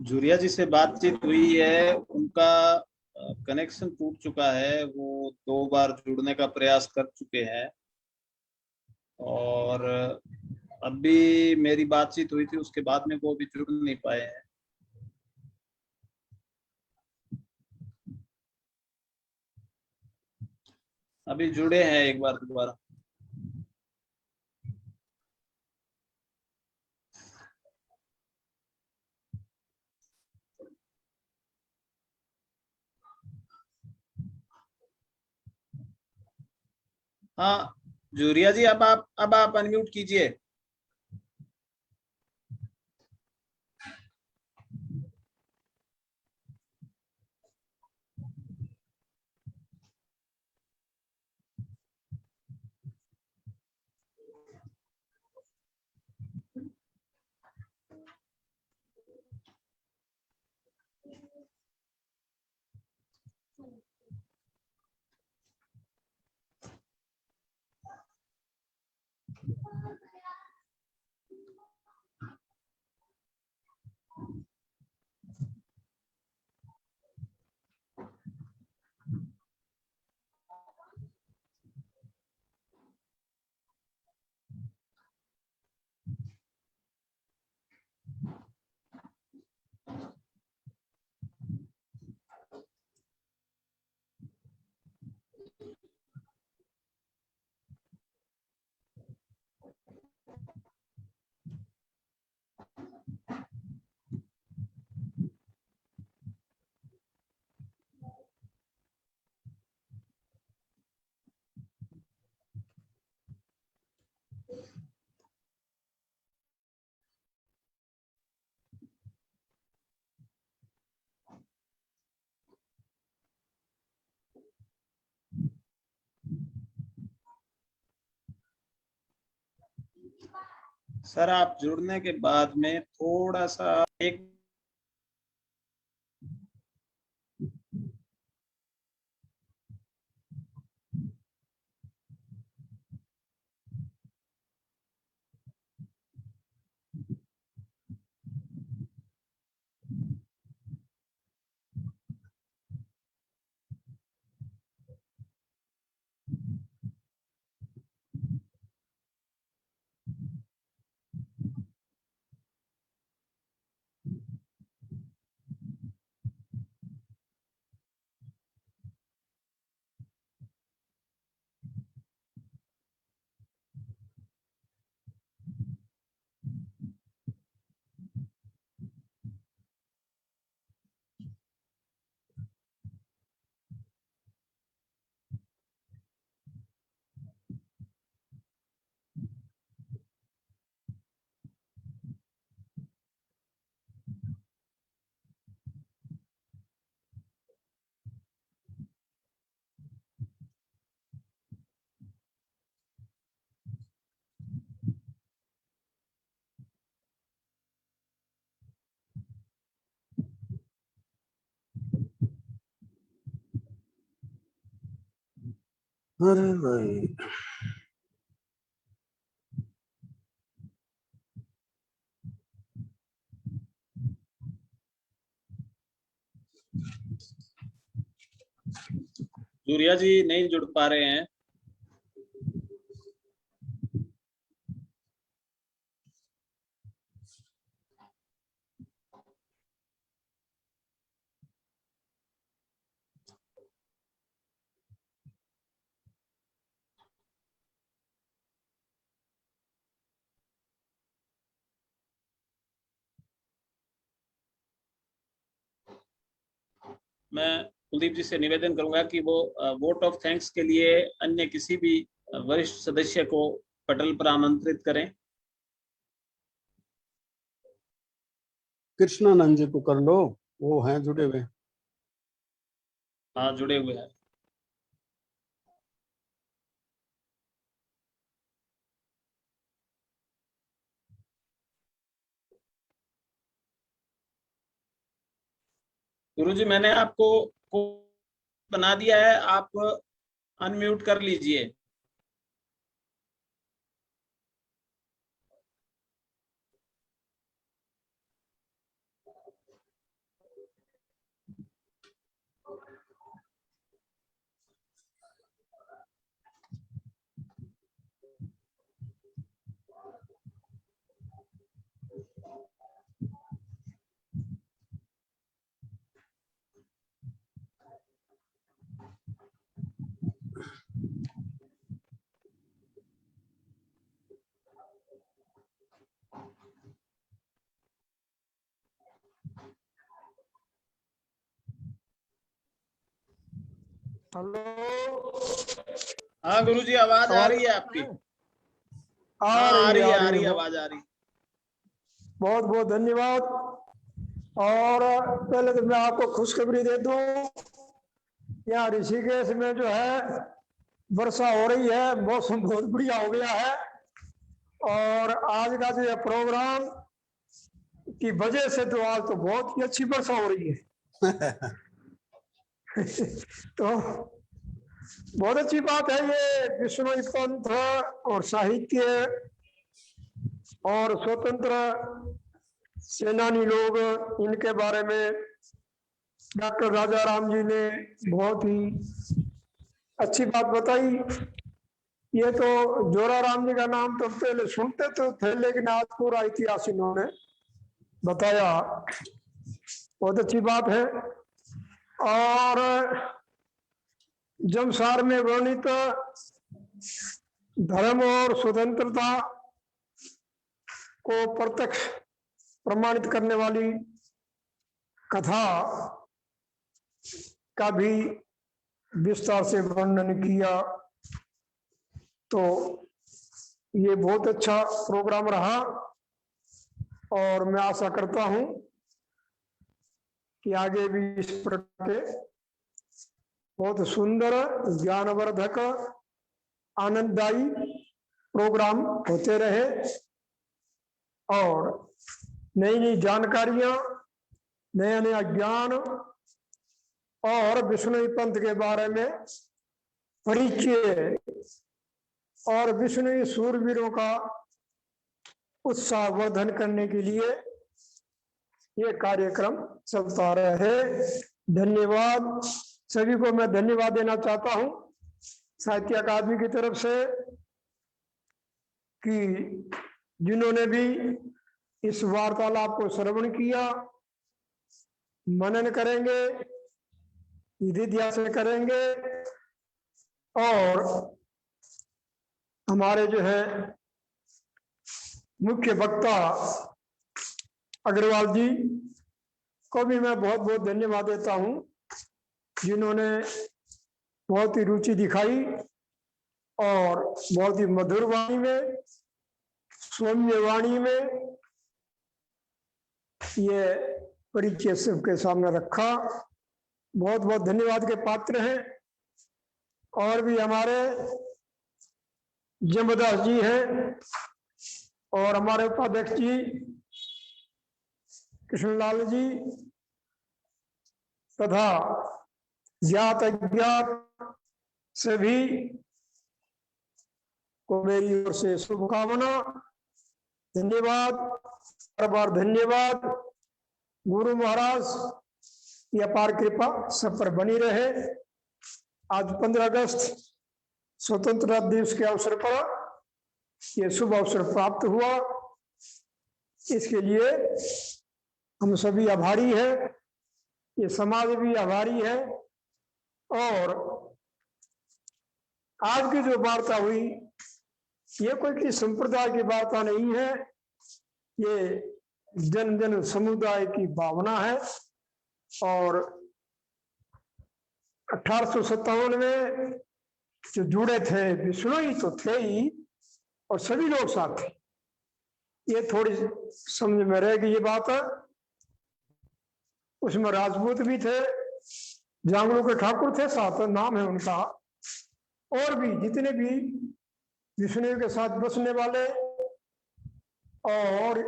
जूरिया जी से बातचीत हुई है, उनका कनेक्शन टूट चुका है। वो 2 बार जुड़ने का प्रयास कर चुके हैं और अभी मेरी बातचीत हुई थी, उसके बाद में वो भी जुड़ नहीं पाए हैं। अभी जुड़े हैं एक बार दोबारा। हाँ जूरिया जी, अब आप अनम्यूट कीजिए। सर आप जुड़ने के बाद में थोड़ा सा एक अरे भाई सूर्या जी नहीं जुड़ पा रहे हैं। मैं कुलदीप जी से निवेदन करूंगा कि वो वोट ऑफ थैंक्स के लिए अन्य किसी भी वरिष्ठ सदस्य को पटल पर आमंत्रित करें। कृष्णानंद जी को कर लो, वो हैं जुड़े हुए। हाँ जुड़े हुए हैं। गुरुजी मैंने आपको बना दिया है, आप अनम्यूट कर लीजिए। हेलो। हाँ गुरुजी आवाज आ रही है आपकी। आ रही है आवाज आ रही। बहुत बहुत धन्यवाद। और पहले तो मैं आपको खुशखबरी दे दूं, यहाँ ऋषिकेश में जो है वर्षा हो रही है, मौसम बहुत बढ़िया हो गया है। और आज का जो ये प्रोग्राम की वजह से तो आज तो बहुत ही अच्छी वर्षा हो रही है। तो बहुत अच्छी बात है। ये विश्नोई पंथ और साहित्य और स्वतंत्र सेनानी लोग, इनके बारे में डॉक्टर राजा राम जी ने बहुत ही अच्छी बात बताई। ये तो जोरा राम जी का नाम तो पहले सुनते तो थे, लेकिन आज पूरा इतिहास इन्होंने बताया, बहुत अच्छी बात है। और जमसार में वर्णित धर्म और स्वतंत्रता को प्रत्यक्ष प्रमाणित करने वाली कथा का भी विस्तार से वर्णन किया। तो ये बहुत अच्छा प्रोग्राम रहा और मैं आशा करता हूं कि आगे भी इस प्रकार के बहुत सुंदर, ज्ञानवर्धक, आनंददायी प्रोग्राम होते रहे। और नई नई जानकारियां, नया नया ज्ञान और विष्णु पंथ के बारे में परिचय और विष्णु सूरवीरों का उत्साहवर्धन करने के लिए ये कार्यक्रम चलता रहे। धन्यवाद। सभी को मैं धन्यवाद देना चाहता हूं साहित्य अकादमी की तरफ से कि जिन्होंने भी इस वार्तालाप को श्रवण किया, मनन करेंगे, विधि ध्यान से करेंगे और हमारे जो है मुख्य वक्ता अग्रवाल जी को भी मैं बहुत बहुत धन्यवाद देता हूं, जिन्होंने बहुत ही रुचि दिखाई और बहुत ही मधुर वाणी में, सौम्य वाणी में ये परिचय सबके सामने रखा। बहुत बहुत धन्यवाद के पात्र हैं। और भी हमारे जमदास जी हैं और हमारे उपाध्यक्ष जी कृष्णलाल जी तथा ज्ञात अज्ञात सभी को मेरी ओर से शुभकामना। धन्यवाद, बार बार धन्यवाद। गुरु महाराज की अपार कृपा सब पर बनी रहे। आज 15 अगस्त स्वतंत्रता दिवस के अवसर पर यह शुभ अवसर प्राप्त हुआ, इसके लिए हम सभी आभारी हैं, ये समाज भी आभारी है। और आज की जो वार्ता हुई ये कोई किसी संप्रदाय की वार्ता नहीं है, ये जन जन समुदाय की भावना है। और 1857 में जो जुड़े थे विष्णु ही तो थे ही और सभी लोग साथ थे। ये थोड़ी समझ में रहेगी ये बात है। उसमें राजपूत भी थे, जांगड़ू के ठाकुर थे, साथ नाम है उनका, और भी जितने भी विष्णु के साथ बसने वाले और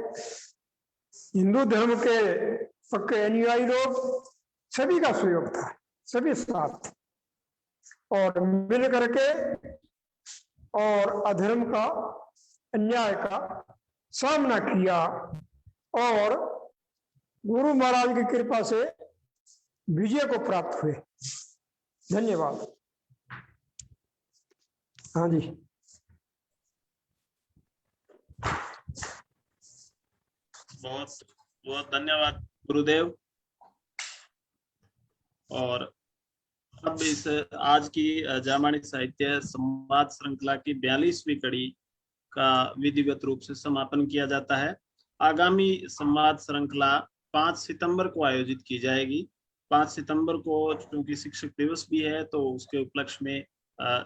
हिंदू धर्म के पक्के अनुयायी लोग, सभी का सहयोग था, सभी साथ और मिल करके और अधर्म का, अन्याय का सामना किया और गुरु महाराज की कृपा से विजय को प्राप्त हुए। धन्यवाद। हाँ जी, बहुत बहुत धन्यवाद गुरुदेव। और अब इस आज की जामानी साहित्य संवाद श्रृंखला की 42वीं कड़ी का विधिवत रूप से समापन किया जाता है। आगामी संवाद श्रृंखला 5 सितंबर को आयोजित की जाएगी। 5 सितंबर को चूंकि शिक्षक दिवस भी है तो उसके उपलक्ष्य में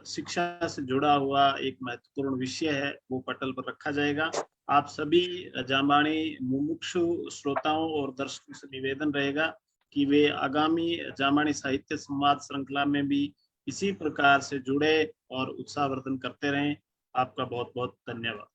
शिक्षा से जुड़ा हुआ एक महत्वपूर्ण विषय है वो पटल पर रखा जाएगा। आप सभी जामवाणी मुमुक्षु श्रोताओं और दर्शकों से निवेदन रहेगा कि वे आगामी जामवाणी साहित्य संवाद श्रृंखला में भी इसी प्रकार से जुड़े और उत्साहवर्धन करते रहें। आपका बहुत बहुत धन्यवाद।